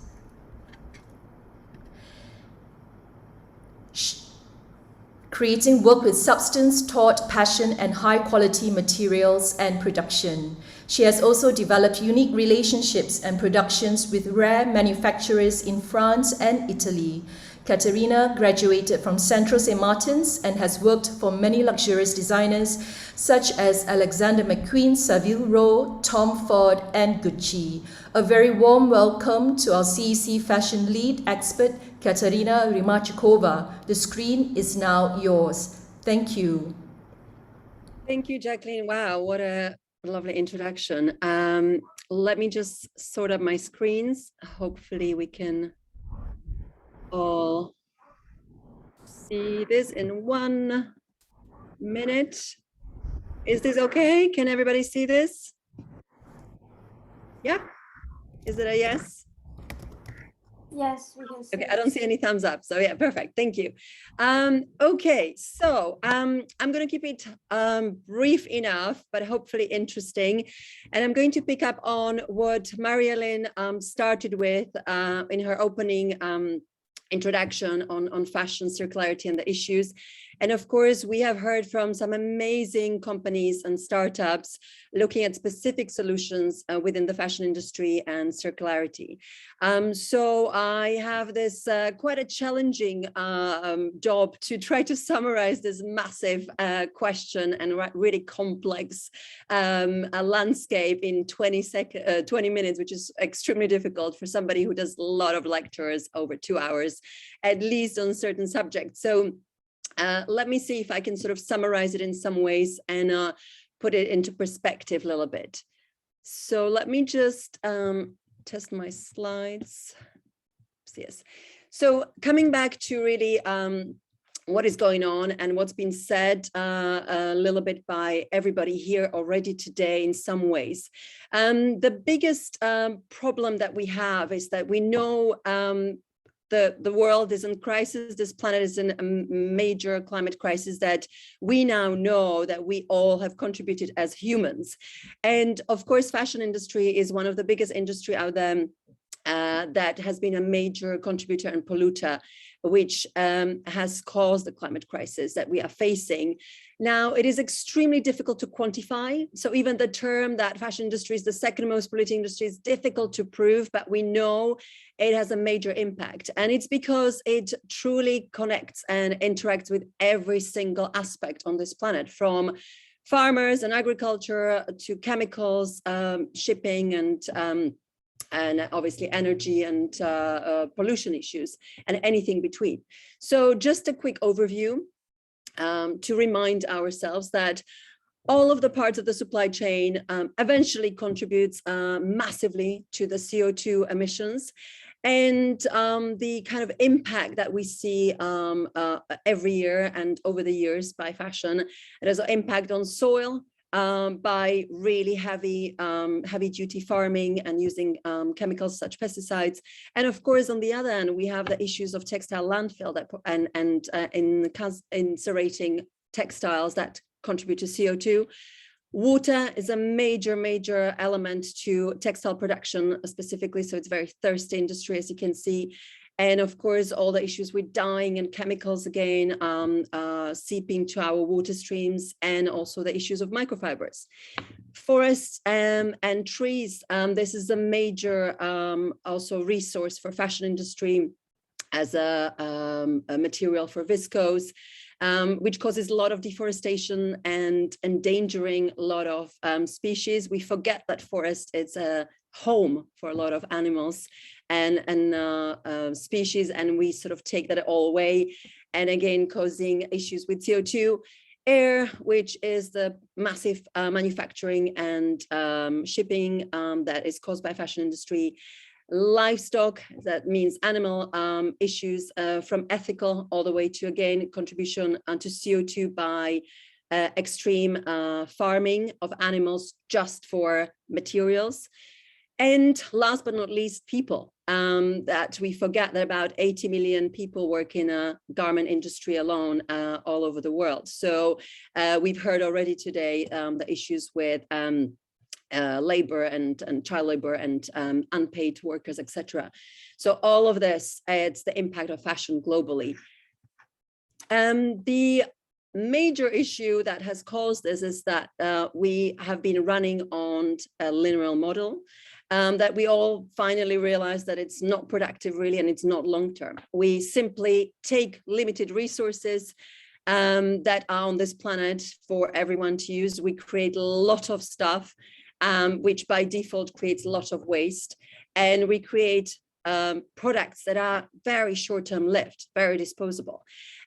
Creating work with substance, thought, passion, and high-quality materials and production. She has also developed unique relationships and productions with rare manufacturers in France and Italy. Katarina graduated from Central St. Martin's and has worked for many luxurious designers such as Alexander McQueen, Savile Row, Tom Ford, and Gucci. A very warm welcome to our CEC fashion lead expert, Katarina Rimachikova. The screen is now yours. Thank you. Thank you, Jacqueline. Wow, what a lovely introduction. Let me just sort out my screens. Hopefully we can all see this in 1 minute. Is this okay? Can everybody see this? Yeah? Is it a yes? Yes, we can see. Okay, I don't see any thumbs up. So yeah, perfect. Thank you. Okay, so I'm going to keep it brief enough, but hopefully interesting. And I'm going to pick up on what Marilyn started with in her opening introduction on fashion, circularity, and the issues. And of course, we have heard from some amazing companies and startups looking at specific solutions within the fashion industry and circularity. So I have this quite a challenging job to try to summarize this massive question and really complex landscape in 20 minutes, which is extremely difficult for somebody who does a lot of lectures over 2 hours, at least on certain subjects. So let me see if I can sort of summarize it in some ways and put it into perspective a little bit. So let me just test my slides. Yes. So coming back to really what is going on and what's been said a little bit by everybody here already today in some ways. The biggest problem that we have is that we know the world is in crisis, this planet is in a major climate crisis that we now know that we all have contributed as humans. And of course, fashion industry is one of the biggest industry out there that has been a major contributor and polluter, which has caused the climate crisis that we are facing. Now, it is extremely difficult to quantify. So even the term that fashion industry is the second most polluting industry is difficult to prove, but we know it has a major impact. And it's because it truly connects and interacts with every single aspect on this planet, from farmers and agriculture to chemicals, shipping, and obviously energy and pollution issues and anything between. So just a quick overview to remind ourselves that all of the parts of the supply chain eventually contributes massively to the CO2 emissions. And the kind of impact that we see every year and over the years by fashion, it has an impact on soil, by really heavy duty farming and using chemicals such pesticides. And of course, on the other end, we have the issues of textile landfill that and incinerating textiles that contribute to CO2. Water is a major element to textile production specifically, so it's a very thirsty industry, as you can see. And of course, all the issues with dyeing and chemicals, again, seeping to our water streams, and also the issues of microfibers. Forests and trees, this is a major also resource for fashion industry as a material for viscose, which causes a lot of deforestation and endangering a lot of species. We forget that forest is a home for a lot of animals and species, and we sort of take that all away, and again causing issues with CO2. Air, which is the massive manufacturing and shipping that is caused by fashion industry. Livestock, that means animal issues from ethical all the way to, again, contribution to CO2 by extreme farming of animals just for materials. And last but not least, people, that we forget that about 80 million people work in a garment industry alone all over the world. So we've heard already today the issues with labor and child labor and unpaid workers, etc. So all of this adds the impact of fashion globally. The major issue that has caused this is that we have been running on a linear model that we all finally realized that it's not productive really, and it's not long-term. We simply take limited resources that are on this planet for everyone to use. We create a lot of stuff, which by default creates a lot of waste, and we create products that are very short-term lived, very disposable.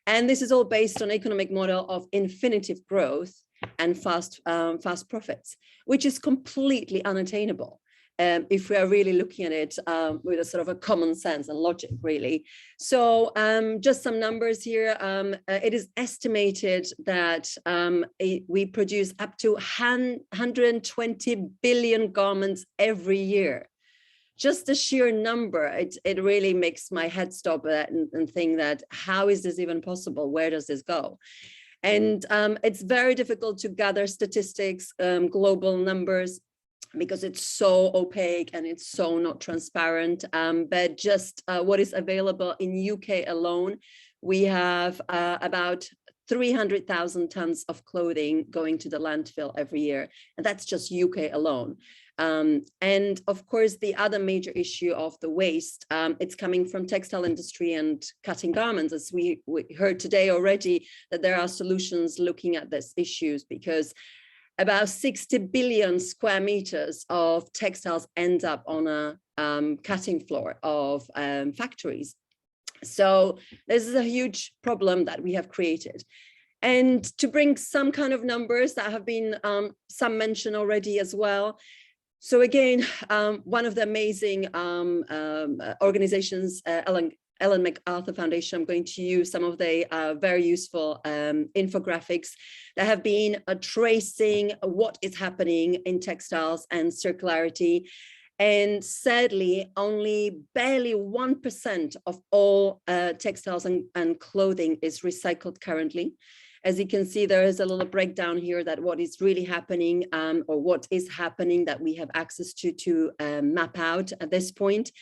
And this is all based on economic model of infinitive growth and fast profits, which is completely unattainable if we are really looking at it with a sort of a common sense and logic, really. So just some numbers here. It is estimated that we produce up to 120 billion garments every year. Just the sheer number, it really makes my head stop and think that how is this even possible? Where does this go? And it's very difficult to gather statistics, global numbers, because it's so opaque and it's so not transparent. But just what is available in UK alone, we have about 300,000 tons of clothing going to the landfill every year. And that's just UK alone. And of course, the other major issue of the waste, it's coming from textile industry and cutting garments, as we heard today already, that there are solutions looking at these issues, because about 60 billion square meters of textiles end up on a cutting floor of factories. So this is a huge problem that we have created. And to bring some kind of numbers that have been some mentioned already as well. So again, one of the amazing organizations, Ellen MacArthur Foundation, I'm going to use some of the very useful infographics that have been tracing what is happening in textiles and circularity. And sadly, only barely 1% of all textiles and clothing is recycled currently. As you can see, there is a little breakdown here that what is really happening or what is happening that we have access to map out at this point.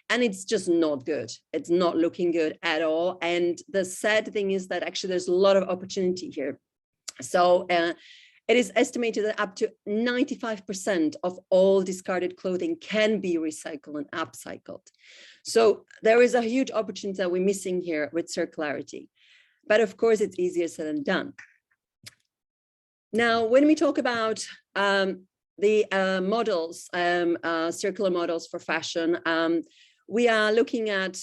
And it's just not good. It's not looking good at all. And the sad thing is that actually there's a lot of opportunity here. So it is estimated that up to 95% of all discarded clothing can be recycled and upcycled. So there is a huge opportunity that we're missing here with circularity. But of course, it's easier said than done. Now, when we talk about the models, circular models for fashion, we are looking at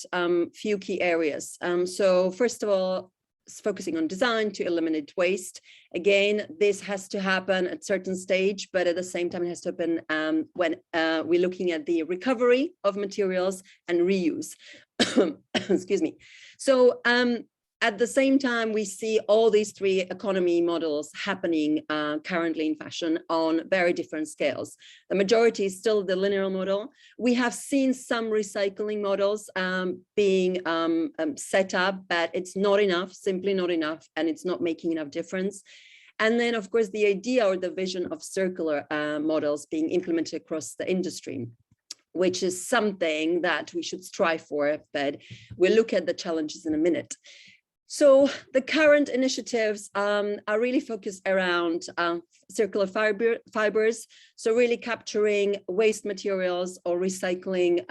few key areas. So first of all, focusing on design to eliminate waste. Again, this has to happen at a certain stage, but at the same time, it has to happen when we're looking at the recovery of materials and reuse. Excuse me. So at the same time, we see all these three economy models happening currently in fashion on very different scales. The majority is still the linear model. We have seen some recycling models being set up, but it's not enough, simply not enough, and it's not making enough difference. And then, of course, the idea or the vision of circular models being implemented across the industry, which is something that we should strive for, but we'll look at the challenges in a minute. So the current initiatives are really focused around circular fibers. So really capturing waste materials or recycling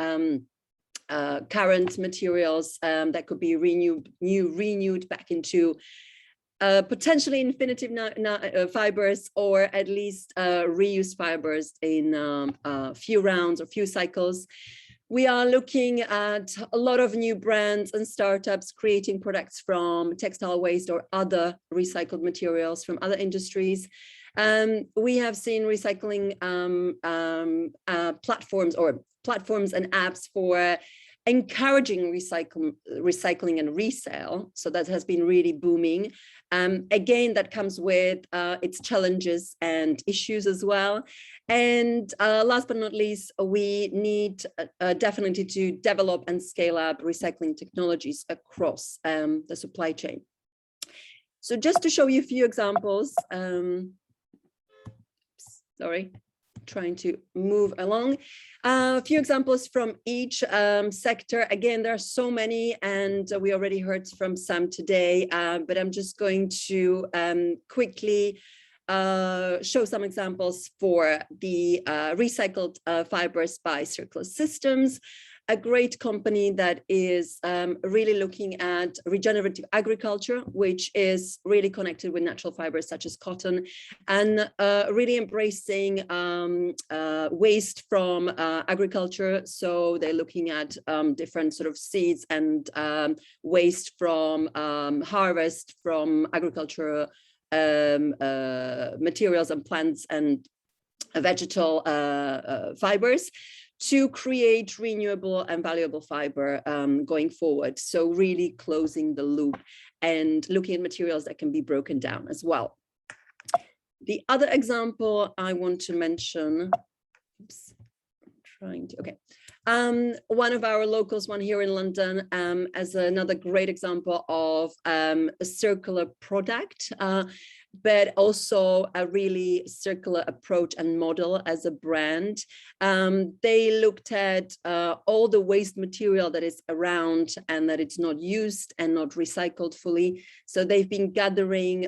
current materials that could be renewed back into potentially infinitive fibers, or at least reuse fibers in a few rounds or few cycles. We are looking at a lot of new brands and startups creating products from textile waste or other recycled materials from other industries. We have seen recycling platforms and apps for encouraging recycling and resale. So that has been really booming. Again, that comes with its challenges and issues as well. And last but not least, we need definitely to develop and scale up recycling technologies across the supply chain. So just to show you a few examples, sorry, trying to move along. A few examples from each sector. Again, there are so many, and we already heard from some today, but I'm just going to quickly show some examples for the recycled fibers by Circular Systems, a great company that is really looking at regenerative agriculture, which is really connected with natural fibers such as cotton, and really embracing waste from agriculture. So they're looking at different sort of seeds and waste from harvest from agricultural materials and plants and vegetal fibers to create renewable and valuable fiber going forward. So really closing the loop and looking at materials that can be broken down as well. The other example I want to mention, one of our locals, one here in London, as another great example of a circular product, but also a really circular approach and model as a brand. They looked at all the waste material that is around and that it's not used and not recycled fully. So they've been gathering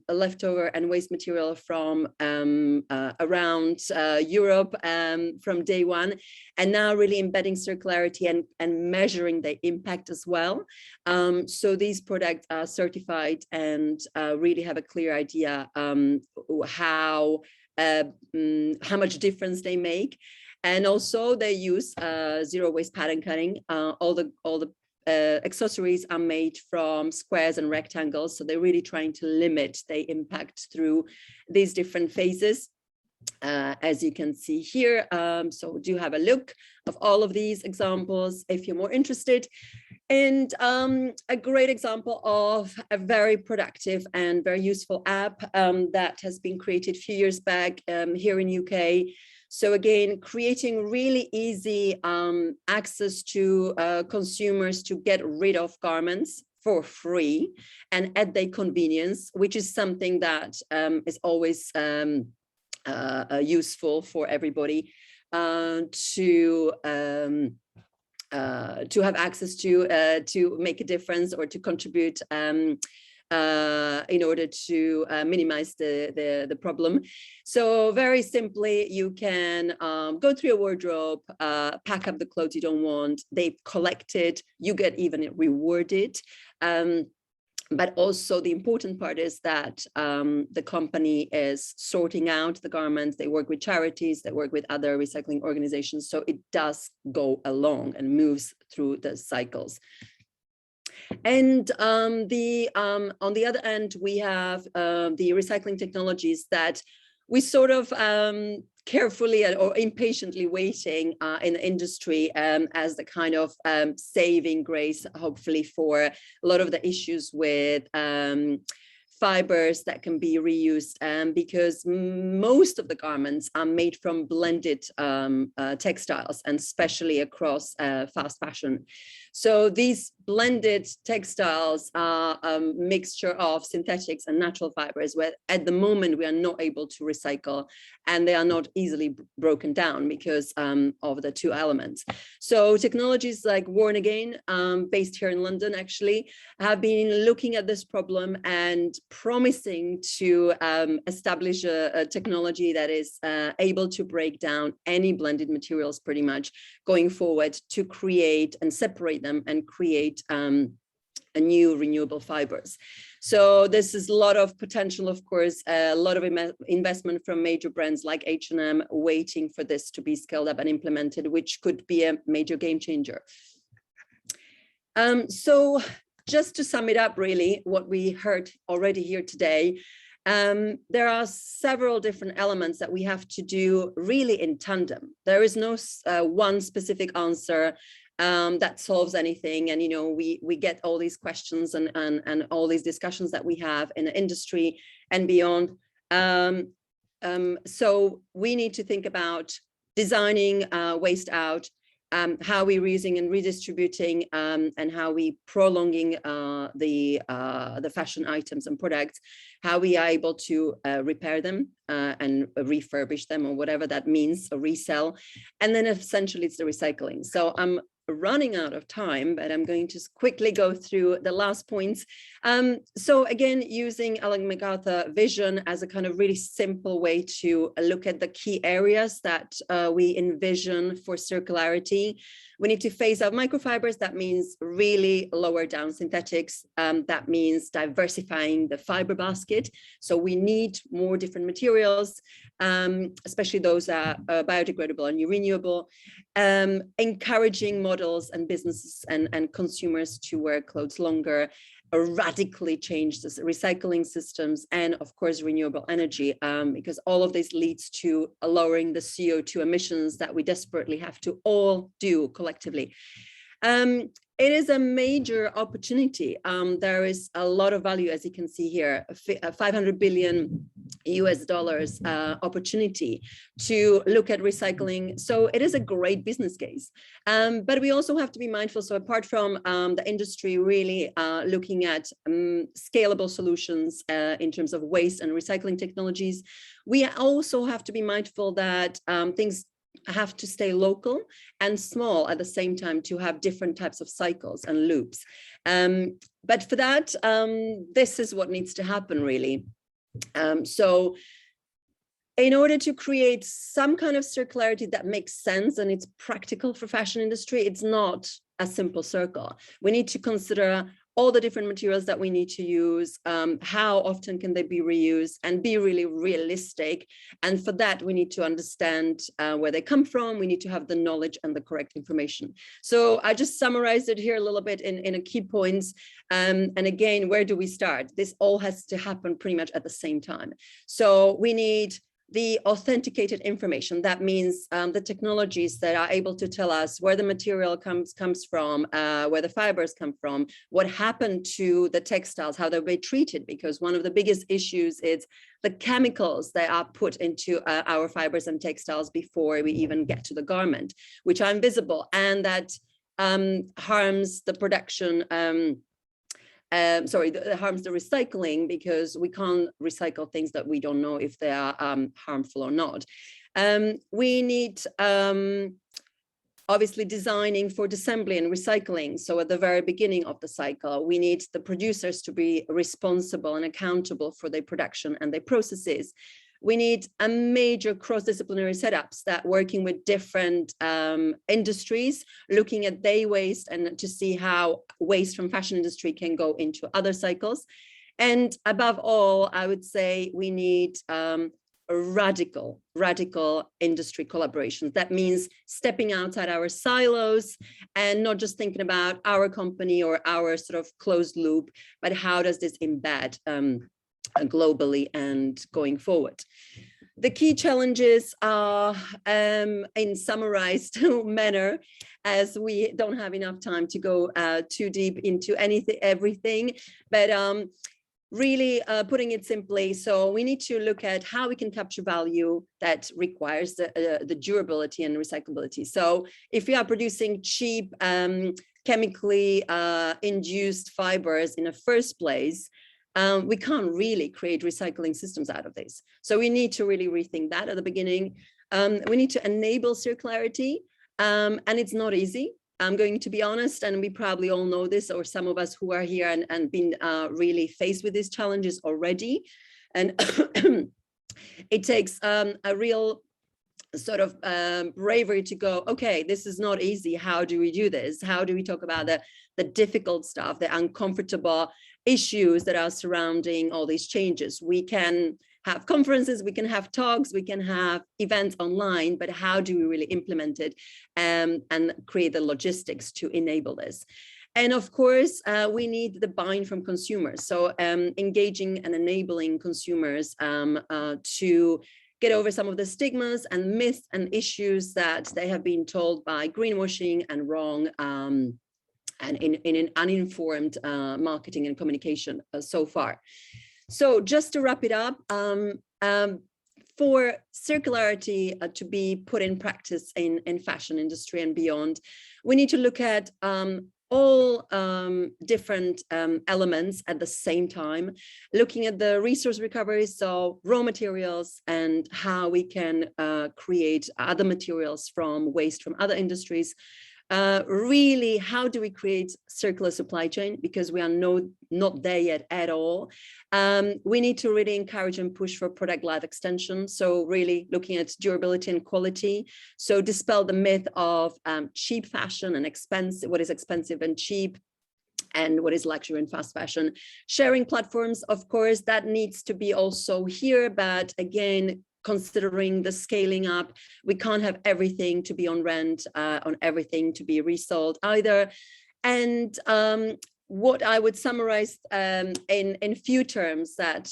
leftover and waste material from around Europe from day one, and now really embedding circularity and measuring the impact as well. So these products are certified and really have a clear idea how much difference they make. And also they use zero waste pattern cutting. All the accessories are made from squares and rectangles. So they're really trying to limit the impact through these different phases. As you can see here. So do have a look of all of these examples if you're more interested. And a great example of a very productive and very useful app that has been created a few years back here in UK. So again, creating really easy access to consumers to get rid of garments for free and at their convenience, which is something that is always useful for everybody to have access to make a difference or to contribute in order to minimize the problem. So very simply, you can go through your wardrobe, pack up the clothes you don't want, they've collected, you get even rewarded. But also the important part is that the company is sorting out the garments. They work with charities, they work with other recycling organizations. So it does go along and moves through the cycles. And on the other end, we have the recycling technologies that we sort of carefully or impatiently waiting in the industry as the kind of saving grace, hopefully, for a lot of the issues with fibers that can be reused, because most of the garments are made from blended textiles, and especially across fast fashion. So these blended textiles are a mixture of synthetics and natural fibers, where at the moment we are not able to recycle, and they are not easily broken down because of the two elements. So technologies like Worn Again, based here in London, actually, have been looking at this problem and promising to establish a technology that is able to break down any blended materials pretty much going forward to create and separate them and create a new renewable fibers. So this is a lot of potential, of course, a lot of investment from major brands like H&M waiting for this to be scaled up and implemented, which could be a major game changer. So just to sum it up, really, what we heard already here today, there are several different elements that we have to do really in tandem. There is no one specific answer that solves anything. And, you know, we get all these questions and all these discussions that we have in the industry and beyond. So we need to think about designing waste out, how we're reusing and redistributing, and how we prolonging the fashion items and products, how we are able to repair them and refurbish them, or whatever that means, or resell. And then essentially it's the recycling. So I'm running out of time, but I'm going to quickly go through the last points. So again, using Ellen MacArthur vision as a kind of really simple way to look at the key areas that we envision for circularity. We need to phase out microfibers. That means really lower down synthetics. That means diversifying the fiber basket. So we need more different materials, especially those that are biodegradable and renewable, encouraging models and businesses and consumers to wear clothes longer, radically change the recycling systems, and of course renewable energy, because all of this leads to lowering the CO2 emissions that we desperately have to all do collectively. It is a major opportunity. There is a lot of value, as you can see here, $500 billion US opportunity to look at recycling. So it is a great business case. But we also have to be mindful. So apart from the industry really looking at scalable solutions in terms of waste and recycling technologies, we also have to be mindful that things have to stay local and small at the same time to have different types of cycles and loops. But for that, this is what needs to happen, really. So in order to create some kind of circularity that makes sense and it's practical for fashion industry, it's not a simple circle. We need to consider all the different materials that we need to use, how often can they be reused, and be really realistic. And for that, we need to understand where they come from. We need to have the knowledge and the correct information. So I just summarized it here a little bit in a key points. And again, where do we start? This all has to happen pretty much at the same time. So we need the authenticated information. That means the technologies that are able to tell us where the material comes from, where the fibers come from, what happened to the textiles, how they were treated, because one of the biggest issues is the chemicals that are put into our fibers and textiles before we even get to the garment, which are invisible, and that harms the production, harms the recycling, because we can't recycle things that we don't know if they are harmful or not. We need obviously designing for disassembly and recycling. So at the very beginning of the cycle, we need the producers to be responsible and accountable for their production and their processes. We need a major cross-disciplinary setups that working with different industries, looking at their waste and to see how waste from fashion industry can go into other cycles. And above all, I would say we need radical industry collaboration. That means stepping outside our silos and not just thinking about our company or our sort of closed loop, but how does this embed globally and going forward. The key challenges are in summarized manner, as we don't have enough time to go too deep into everything, but really putting it simply, so we need to look at how we can capture value that requires the durability and recyclability. So if we are producing cheap chemically induced fibers in the first place, we can't really create recycling systems out of this. So we need to really rethink that at the beginning. We need to enable circularity, and it's not easy. I'm going to be honest, and we probably all know this, or some of us who are here and been really faced with these challenges already. And it takes a real sort of bravery to go, okay, this is not easy. How do we do this? How do we talk about the difficult stuff, the uncomfortable issues that are surrounding all these changes? We can have conferences, we can have talks, we can have events online, but how do we really implement it and create the logistics to enable this? And of course, we need the buy-in from consumers. So engaging and enabling consumers to get over some of the stigmas and myths and issues that they have been told by greenwashing and wrong and in an uninformed marketing and communication so far. So just to wrap it up, for circularity to be put in practice in fashion industry and beyond, we need to look at all different elements at the same time, looking at the resource recovery, so raw materials and how we can create other materials from waste from other industries. Really, how do we create circular supply chain? Because we are not there yet at all. We need to really encourage and push for product life extension. So really looking at durability and quality. So dispel the myth of cheap fashion and expensive, what is expensive and cheap, and what is luxury and fast fashion. Sharing platforms, of course, that needs to be also here, but again, considering the scaling up, we can't have everything to be on rent, on everything to be resold either. And what I would summarize in few terms that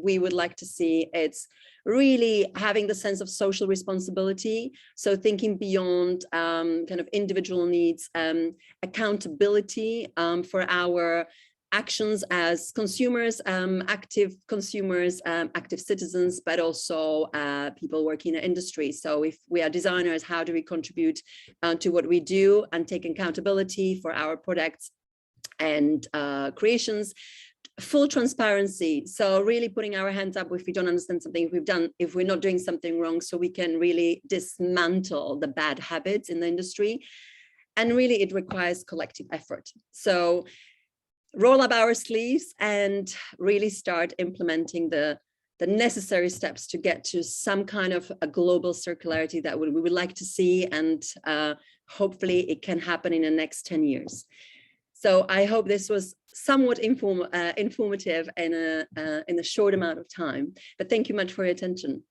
we would like to see, it's really having the sense of social responsibility. So thinking beyond kind of individual needs, accountability for our actions as consumers, active consumers, active citizens, but also people working in the industry. So if we are designers, how do we contribute to what we do and take accountability for our products and creations? Full transparency. So really putting our hands up if we don't understand something, if we're not doing something wrong, so we can really dismantle the bad habits in the industry. And really it requires collective effort. So roll up our sleeves and really start implementing the necessary steps to get to some kind of a global circularity that we would like to see, and hopefully it can happen in the next 10 years. So I hope this was somewhat informative in a short amount of time, but thank you much for your attention.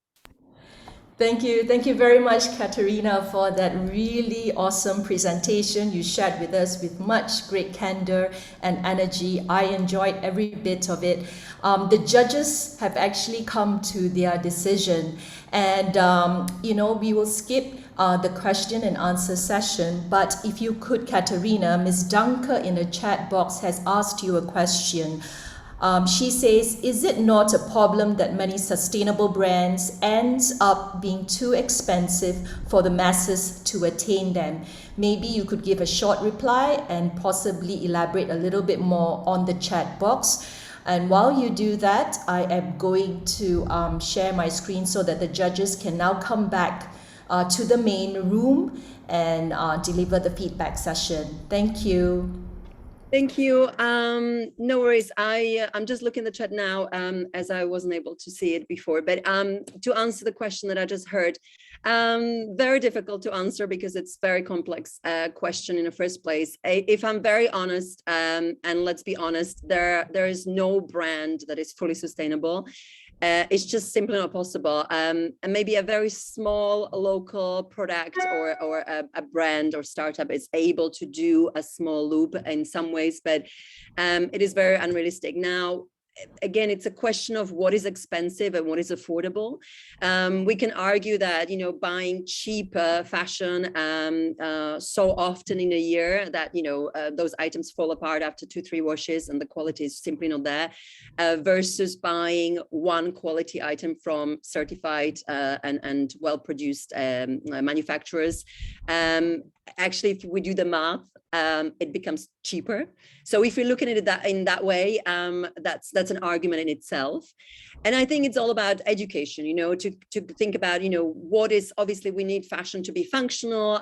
Thank you very much, Katerina, for that really awesome presentation you shared with us with much great candor and energy. I enjoyed every bit of it. The judges have actually come to their decision, and we will skip the question and answer session. But if you could, Katerina, Ms. Dunker in the chat box has asked you a question. She says, is it not a problem that many sustainable brands ends up being too expensive for the masses to attain them? Maybe you could give a short reply and possibly elaborate a little bit more on the chat box. And while you do that, I am going to share my screen so that the judges can now come back to the main room and deliver the feedback session. Thank you. Thank you. No worries. I'm just looking at the chat now, as I wasn't able to see it before. But to answer the question that I just heard, very difficult to answer because it's very complex question in the first place. If I'm very honest, and let's be honest, there is no brand that is fully sustainable. It's just simply not possible. And maybe a very small local product or a brand or startup is able to do a small loop in some ways, but it is very unrealistic. Now, again, it's a question of what is expensive and what is affordable. We can argue that, buying cheap fashion so often in a year that, those items fall apart after 2-3 washes and the quality is simply not there, versus buying one quality item from certified and well-produced manufacturers. Actually, if we do the math, it becomes cheaper. So if you're looking at it in that way, that's an argument in itself. And I think it's all about education, to think about, what is, obviously we need fashion to be functional.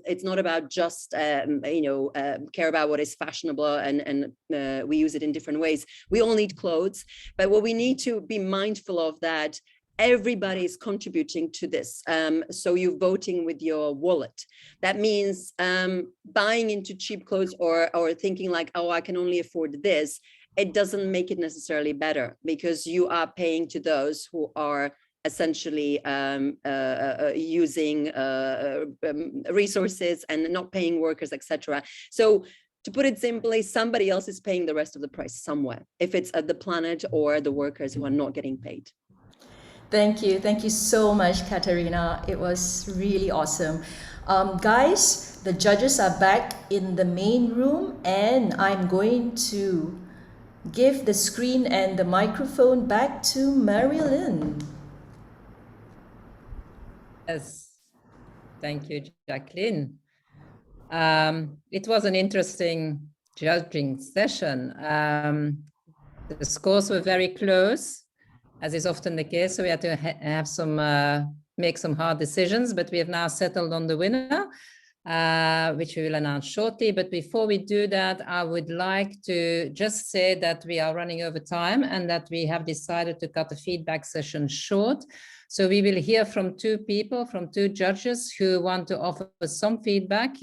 It's not about just, care about what is fashionable and we use it in different ways. We all need clothes, but what we need to be mindful of that everybody is contributing to this. So you're voting with your wallet. That means buying into cheap clothes or thinking like, oh, I can only afford this. It doesn't make it necessarily better because you are paying to those who are essentially using resources and not paying workers, etc. So to put it simply, somebody else is paying the rest of the price somewhere, if it's the planet or the workers who are not getting paid. Thank you so much, Katerina. It was really awesome. Guys, the judges are back in the main room and I'm going to give the screen and the microphone back to Marilyn. Yes, thank you, Jacqueline. It was an interesting judging session. The scores were very close, as is often the case. So we had to have make some hard decisions, but we have now settled on the winner, which we will announce shortly. But before we do that, I would like to just say that we are running over time and that we have decided to cut the feedback session short. So we will hear from two judges who want to offer some feedback.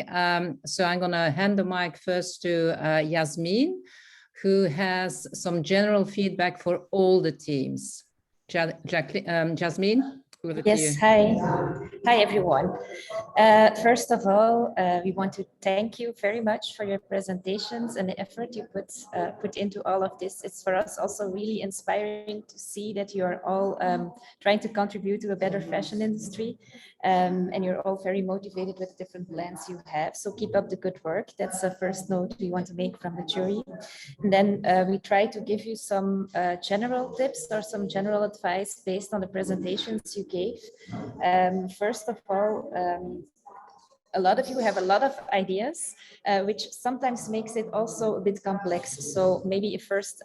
So I'm gonna hand the mic first to Yasmin, who has some general feedback for all the teams. Jasmine, over to you. Yes, hi everyone. First of all, we want to thank you very much for your presentations and the effort you put into all of this. It's for us also really inspiring to see that you are all trying to contribute to a better fashion industry, and you're all very motivated with different plans you have. So keep up the good work. That's the first note we want to make from the jury. And then we try to give you some general tips or some general advice based on the presentations you gave. First of all, a lot of you have a lot of ideas, which sometimes makes it also a bit complex. So maybe a first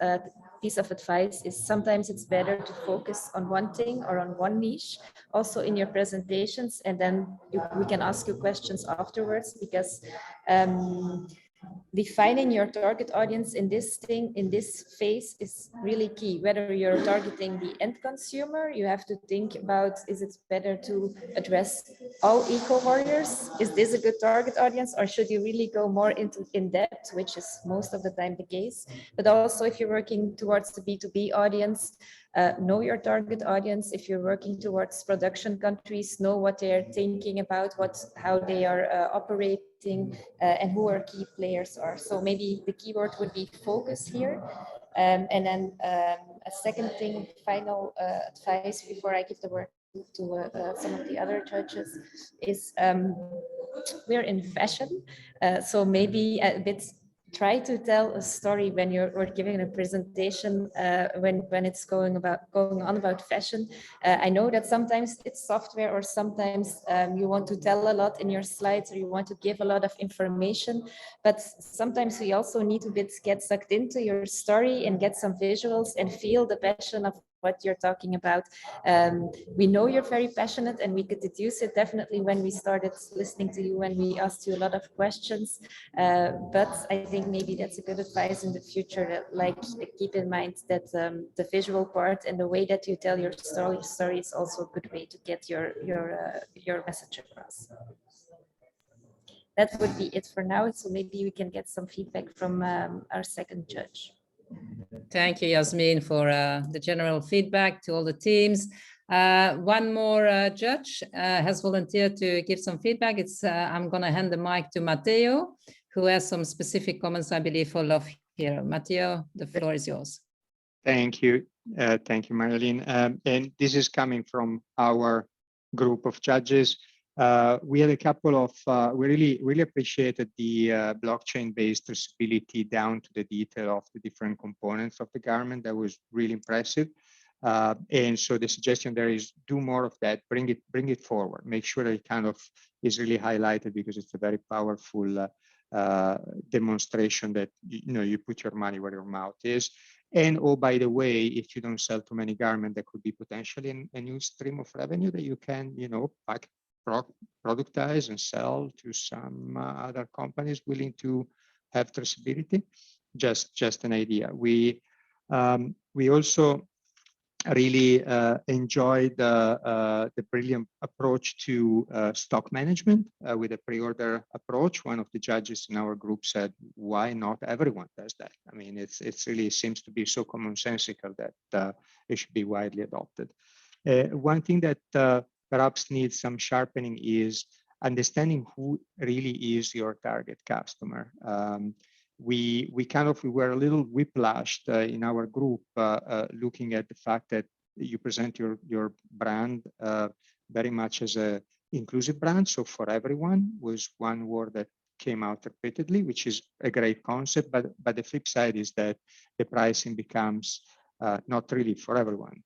piece of advice is sometimes it's better to focus on one thing or on one niche also in your presentations, and then we can ask you questions afterwards, because defining your target audience in this phase is really key. Whether you're targeting the end consumer, you have to think about, is it better to address all eco warriors? Is this a good target audience, or should you really go more in depth, which is most of the time the case? But also if you're working towards the B2B audience, know your target audience. If you're working towards production countries, know what they're thinking about, how they are operating, and who our key players are. So maybe the keyword would be focus here. And then a second thing, final advice before I give the word to some of the other judges is we're in fashion, so maybe a bit try to tell a story when you're giving a presentation when it's going on about fashion. I know that sometimes it's software, or sometimes you want to tell a lot in your slides, or you want to give a lot of information, but sometimes we also need to get sucked into your story and get some visuals and feel the passion of what you're talking about. We know you're very passionate, and we could deduce it definitely when we started listening to you, when we asked you a lot of questions. But I think maybe that's a good advice in the future, that, like, keep in mind that the visual part and the way that you tell your story is also a good way to get your message across. That would be it for now. So maybe we can get some feedback from our second judge. Thank you, Yasmin, for the general feedback to all the teams. One more judge has volunteered to give some feedback. I'm going to hand the mic to Matteo, who has some specific comments, I believe, for Love Hero. Matteo, the floor is yours. Thank you. Thank you, Marilyn. And this is coming from our group of judges. We had a couple of, we really appreciated the blockchain-based traceability down to the detail of the different components of the garment. That was really impressive. And so the suggestion there is do more of that, bring it forward, make sure that it kind of is really highlighted, because it's a very powerful demonstration that, you put your money where your mouth is. And oh, by the way, if you don't sell too many garments, there could be potentially a new stream of revenue that you can, pack, productize and sell to some other companies willing to have traceability. Just an idea. We also really enjoyed the brilliant approach to stock management with a pre-order approach. One of the judges in our group said, why not everyone does that? I mean, it's really seems to be so commonsensical that it should be widely adopted. One thing that perhaps needs some sharpening is understanding who really is your target customer. We were a little whiplashed in our group looking at the fact that you present your brand very much as an inclusive brand. So for everyone was one word that came out repeatedly, which is a great concept. But the flip side is that the pricing becomes not really for everyone.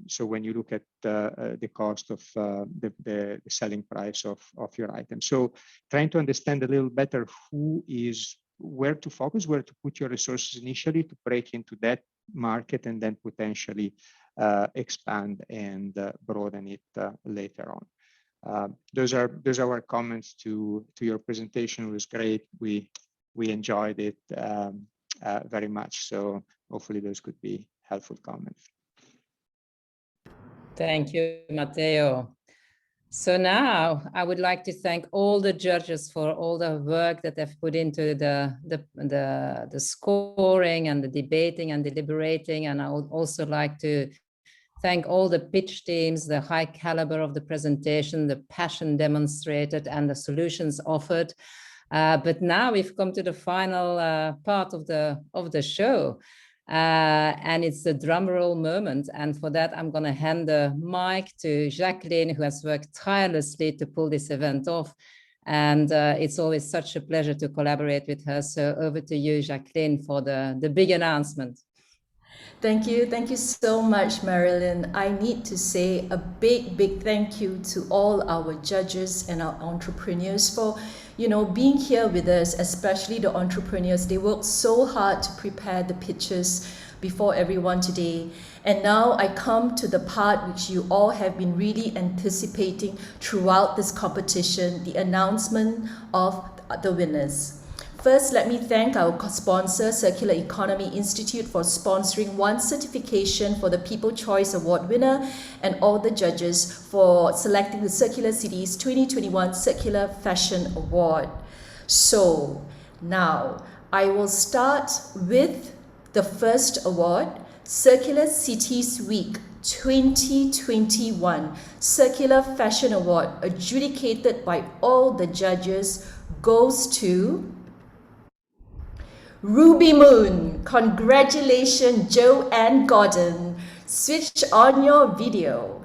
So when you look at the cost of the selling price of your item. So trying to understand a little better where to focus, where to put your resources initially to break into that market, and then potentially expand and broaden it later on. Those are our comments to your presentation. It was great. We enjoyed it very much. So hopefully those could be helpful comments. Thank you, Matteo. So now I would like to thank all the judges for all the work that they've put into the scoring and the debating and deliberating. And I would also like to thank all the pitch teams, the high caliber of the presentation, the passion demonstrated, and the solutions offered. But now we've come to the final part of the show. And it's the drum roll moment. And for that, I'm going to hand the mic to Jacqueline, who has worked tirelessly to pull this event off. And it's always such a pleasure to collaborate with her. So over to you, Jacqueline, for the big announcement. Thank you so much, Marilyn. I need to say a big thank you to all our judges and our entrepreneurs for being here with us, especially the entrepreneurs. They worked so hard to prepare the pitches before everyone today. And now I come to the part which you all have been really anticipating throughout this competition, the announcement of the winners. First, let me thank our sponsor, Circular Economy Institute, for sponsoring one certification for the People Choice Award winner, and all the judges for selecting the Circular Cities 2021 Circular Fashion Award. So now I will start with the first award, Circular Cities Week 2021 Circular Fashion Award adjudicated by all the judges goes to Ruby Moon. Congratulations, Joe and Gordon. Switch on your video.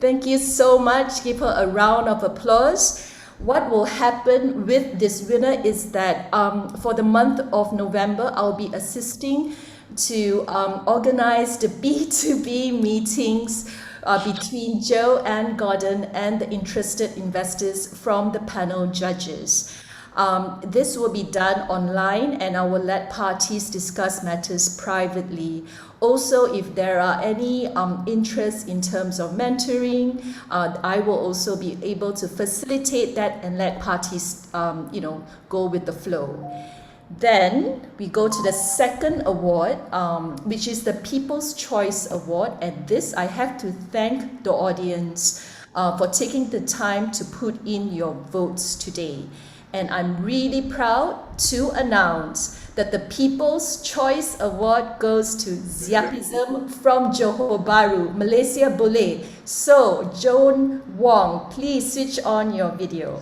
Thank you so much. Give her a round of applause. What will happen with this winner is that for the month of November, I'll be assisting to organize the B2B meetings between Joe and Gordon and the interested investors from the panel judges. This will be done online, and I will let parties discuss matters privately. Also, if there are any interests in terms of mentoring, I will also be able to facilitate that and let parties, go with the flow. Then we go to the second award, which is the People's Choice Award. And this, I have to thank the audience for taking the time to put in your votes today. And I'm really proud to announce that the People's Choice Award goes to Ziapism from Johor Bahru, Malaysia Boleh. So, Joan Wong, please switch on your video.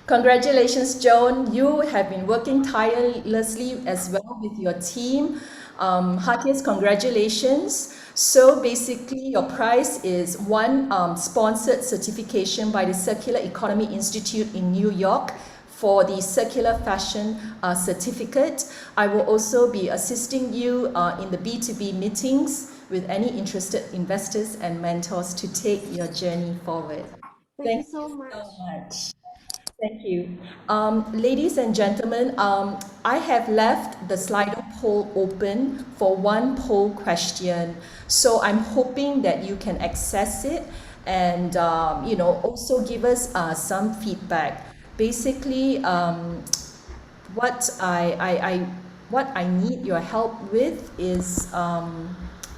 Congratulations, Joan. You have been working tirelessly as well with your team. Heartiest congratulations. So basically, your prize is one sponsored certification by the Circular Economy Institute in New York for the Circular Fashion Certificate. I will also be assisting you in the B2B meetings with any interested investors and mentors to take your journey forward. Thank you so much. Thank you. Ladies and gentlemen, I have left the Slido poll open for one poll question. So I'm hoping that you can access it and, also give us some feedback. Basically, what I need your help with is,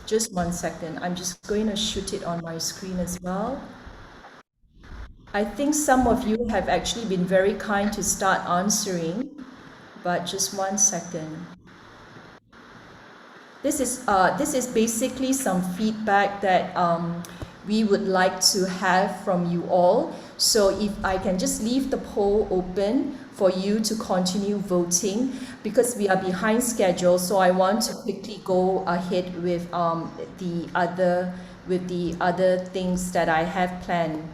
just one second. I'm just going to shoot it on my screen as well. I think some of you have actually been very kind to start answering, but just one second. This is basically some feedback that we would like to have from you all. So if I can just leave the poll open for you to continue voting, because we are behind schedule, so I want to quickly go ahead with the other things that I have planned.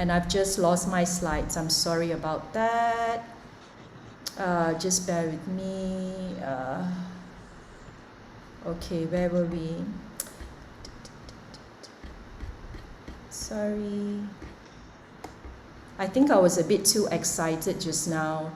And I've just lost my slides. I'm sorry about that. Just bear with me. Okay, where were we? Sorry. I think I was a bit too excited just now.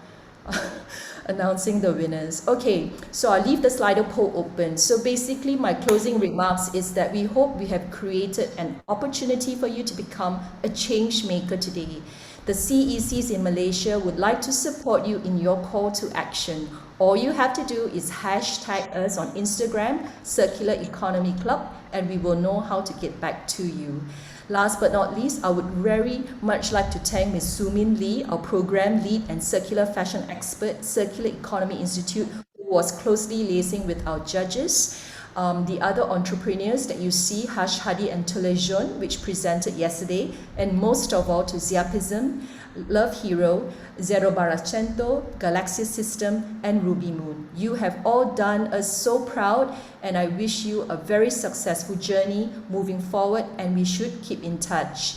Announcing the winners. Okay, so I'll leave the Slido poll open. So basically my closing remarks is that we hope we have created an opportunity for you to become a change maker today. The CECs in Malaysia would like to support you in your call to action. All you have to do is hashtag us on Instagram, Circular Economy Club, and we will know how to get back to you. Last but not least, I would very much like to thank Ms. Sumin Lee, our program lead and circular fashion expert, Circular Economy Institute, who was closely liaising with our judges. The other entrepreneurs that you see, Hash Hadi and Tulejon, which presented yesterday, and most of all to Ziapism, Love Hero, Zero Baracento, Galaxy System, and Ruby Moon. You have all done us so proud, and I wish you a very successful journey moving forward, and we should keep in touch.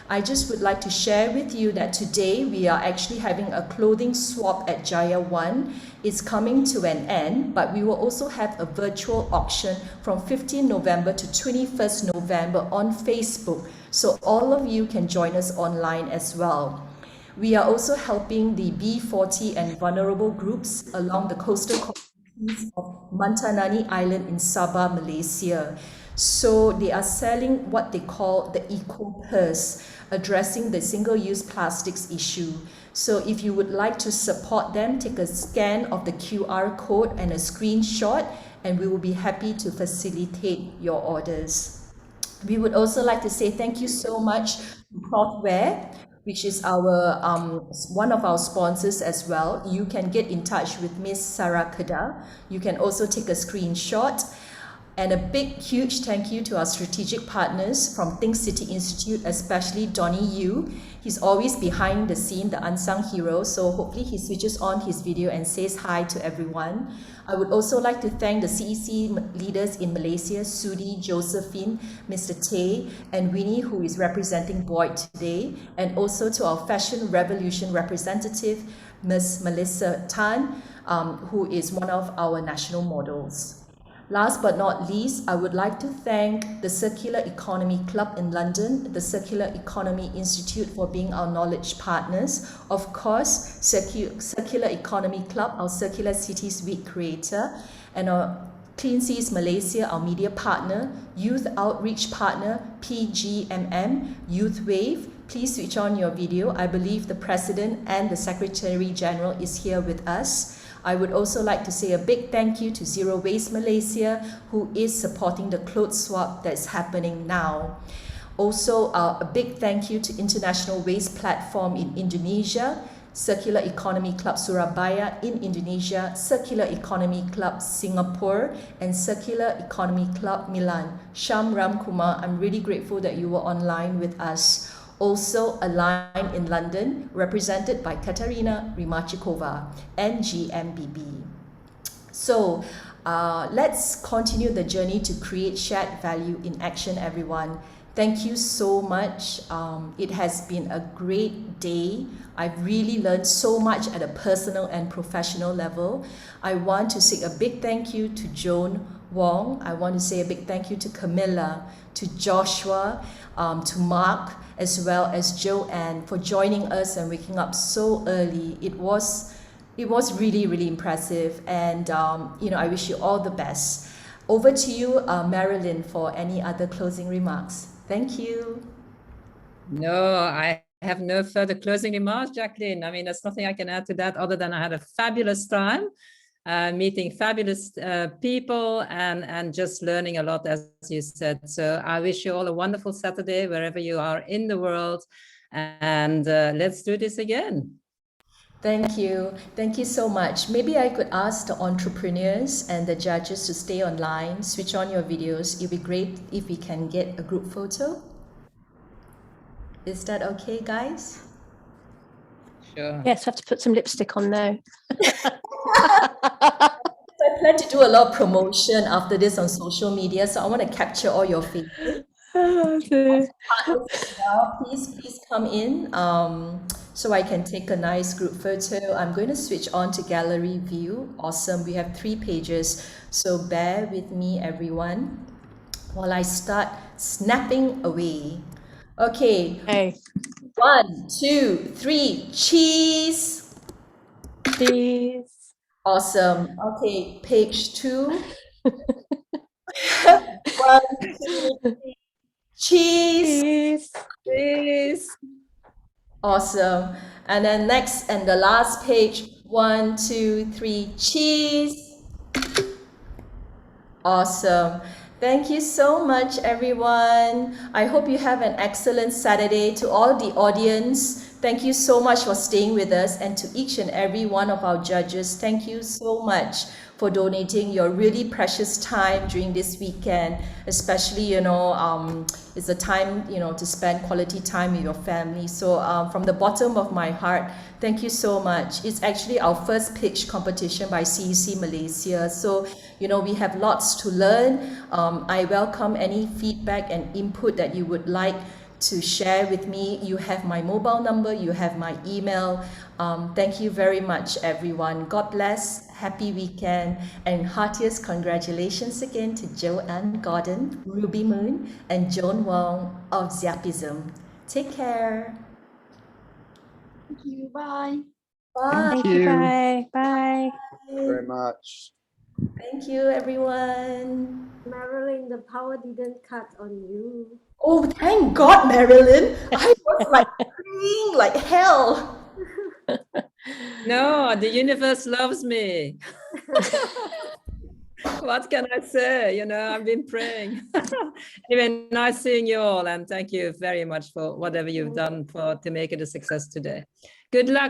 I just would like to share with you that today we are actually having a clothing swap at Jaya 1. It's coming to an end, but we will also have a virtual auction from 15 November to 21st November on Facebook. So all of you can join us online as well. We are also helping the B40 and vulnerable groups along the coastal communities of Mantanani Island in Sabah, Malaysia. So they are selling what they call the Eco Purse, addressing the single-use plastics issue. So if you would like to support them, take a scan of the QR code and a screenshot, and we will be happy to facilitate your orders. We would also like to say thank you so much to Clothwear which is our one of our sponsors as well, you can get in touch with Miss Sarah Kedah. You can also take a screenshot. And a big, huge thank you to our strategic partners from Think City Institute, especially Donnie Yu. He's always behind the scene, the unsung hero. So hopefully he switches on his video and says hi to everyone. I would also like to thank the CEC leaders in Malaysia, Sudi, Josephine, Mr. Tay, and Winnie, who is representing Boyd today. And also to our Fashion Revolution representative, Ms. Melissa Tan, who is one of our national models. Last but not least, I would like to thank the Circular Economy Club in London, the Circular Economy Institute for being our knowledge partners. Of course, Circular Economy Club, our Circular Cities Week creator, and our Clean Seas Malaysia, our media partner, Youth Outreach Partner, PGMM, Youth Wave. Please switch on your video. I believe the President and the Secretary General is here with us. I would also like to say a big thank you to Zero Waste Malaysia, who is supporting the clothes swap that's happening now. Also, a big thank you to International Waste Platform in Indonesia, Circular Economy Club Surabaya in Indonesia, Circular Economy Club Singapore, and Circular Economy Club Milan. Sham Ram Kumar, I'm really grateful that you were online with us. Also, Align in London, represented by Katarina Rimachikova and GMBB. So, let's continue the journey to create shared value in action, everyone. Thank you so much. It has been a great day. I've really learned so much at a personal and professional level. I want to say a big thank you to Joan Wong. I want to say a big thank you to Camilla, to Joshua, to Mark, as well as Joanne for joining us and waking up so early. It was really, really impressive. And, I wish you all the best. Over to you, Marilyn, for any other closing remarks. Thank you. No, I have no further closing remarks, Jacqueline. I mean, there's nothing I can add to that other than I had a fabulous time meeting fabulous people and just learning a lot, as you said. So I wish you all a wonderful Saturday wherever you are in the world, and let's do this again. Thank you. Thank you so much. Maybe I could ask the entrepreneurs and the judges to stay online, switch on your videos. It'd be great if we can get a group photo. Is that okay, guys? Sure. Yes, I have to put some lipstick on though. I plan to do a lot of promotion after this on social media, so I want to capture all your faces. Please come in so I can take a nice group photo. I'm going to switch on to gallery view. Awesome. We have 3 pages, so bear with me, everyone, while I start snapping away. Okay. Hey. 1, 2, 3, cheese. Cheese. Awesome. Okay, page 2. 1, 2, 3. Cheese. Cheese. Awesome. And then next and the last page. 1, 2, 3. Cheese. Awesome. Thank you so much, everyone. I hope you have an excellent Saturday. To all the audience, thank you so much for staying with us, and to each and every one of our judges, thank you so much for donating your really precious time during this weekend, especially, it's a time, to spend quality time with your family. So from the bottom of my heart, thank you so much. It's actually our first pitch competition by CEC Malaysia. So, we have lots to learn. I welcome any feedback and input that you would like to share with me. You have my mobile number, you have my email. Thank you very much, everyone. God bless, happy weekend, and heartiest congratulations again to Joanne Gordon, Ruby Moon, and Joan Wong of Ziapism. Take care. Thank you. Bye. Bye. Thank you. Bye. Bye. Thank you very much. Thank you, everyone. Marilyn, the power didn't cut on you. Oh, thank God, Marilyn. I was like praying like hell. No, the universe loves me. What can I say? You know, I've been praying. Anyway, nice seeing you all, and thank you very much for whatever you've done to make it a success today. Good luck.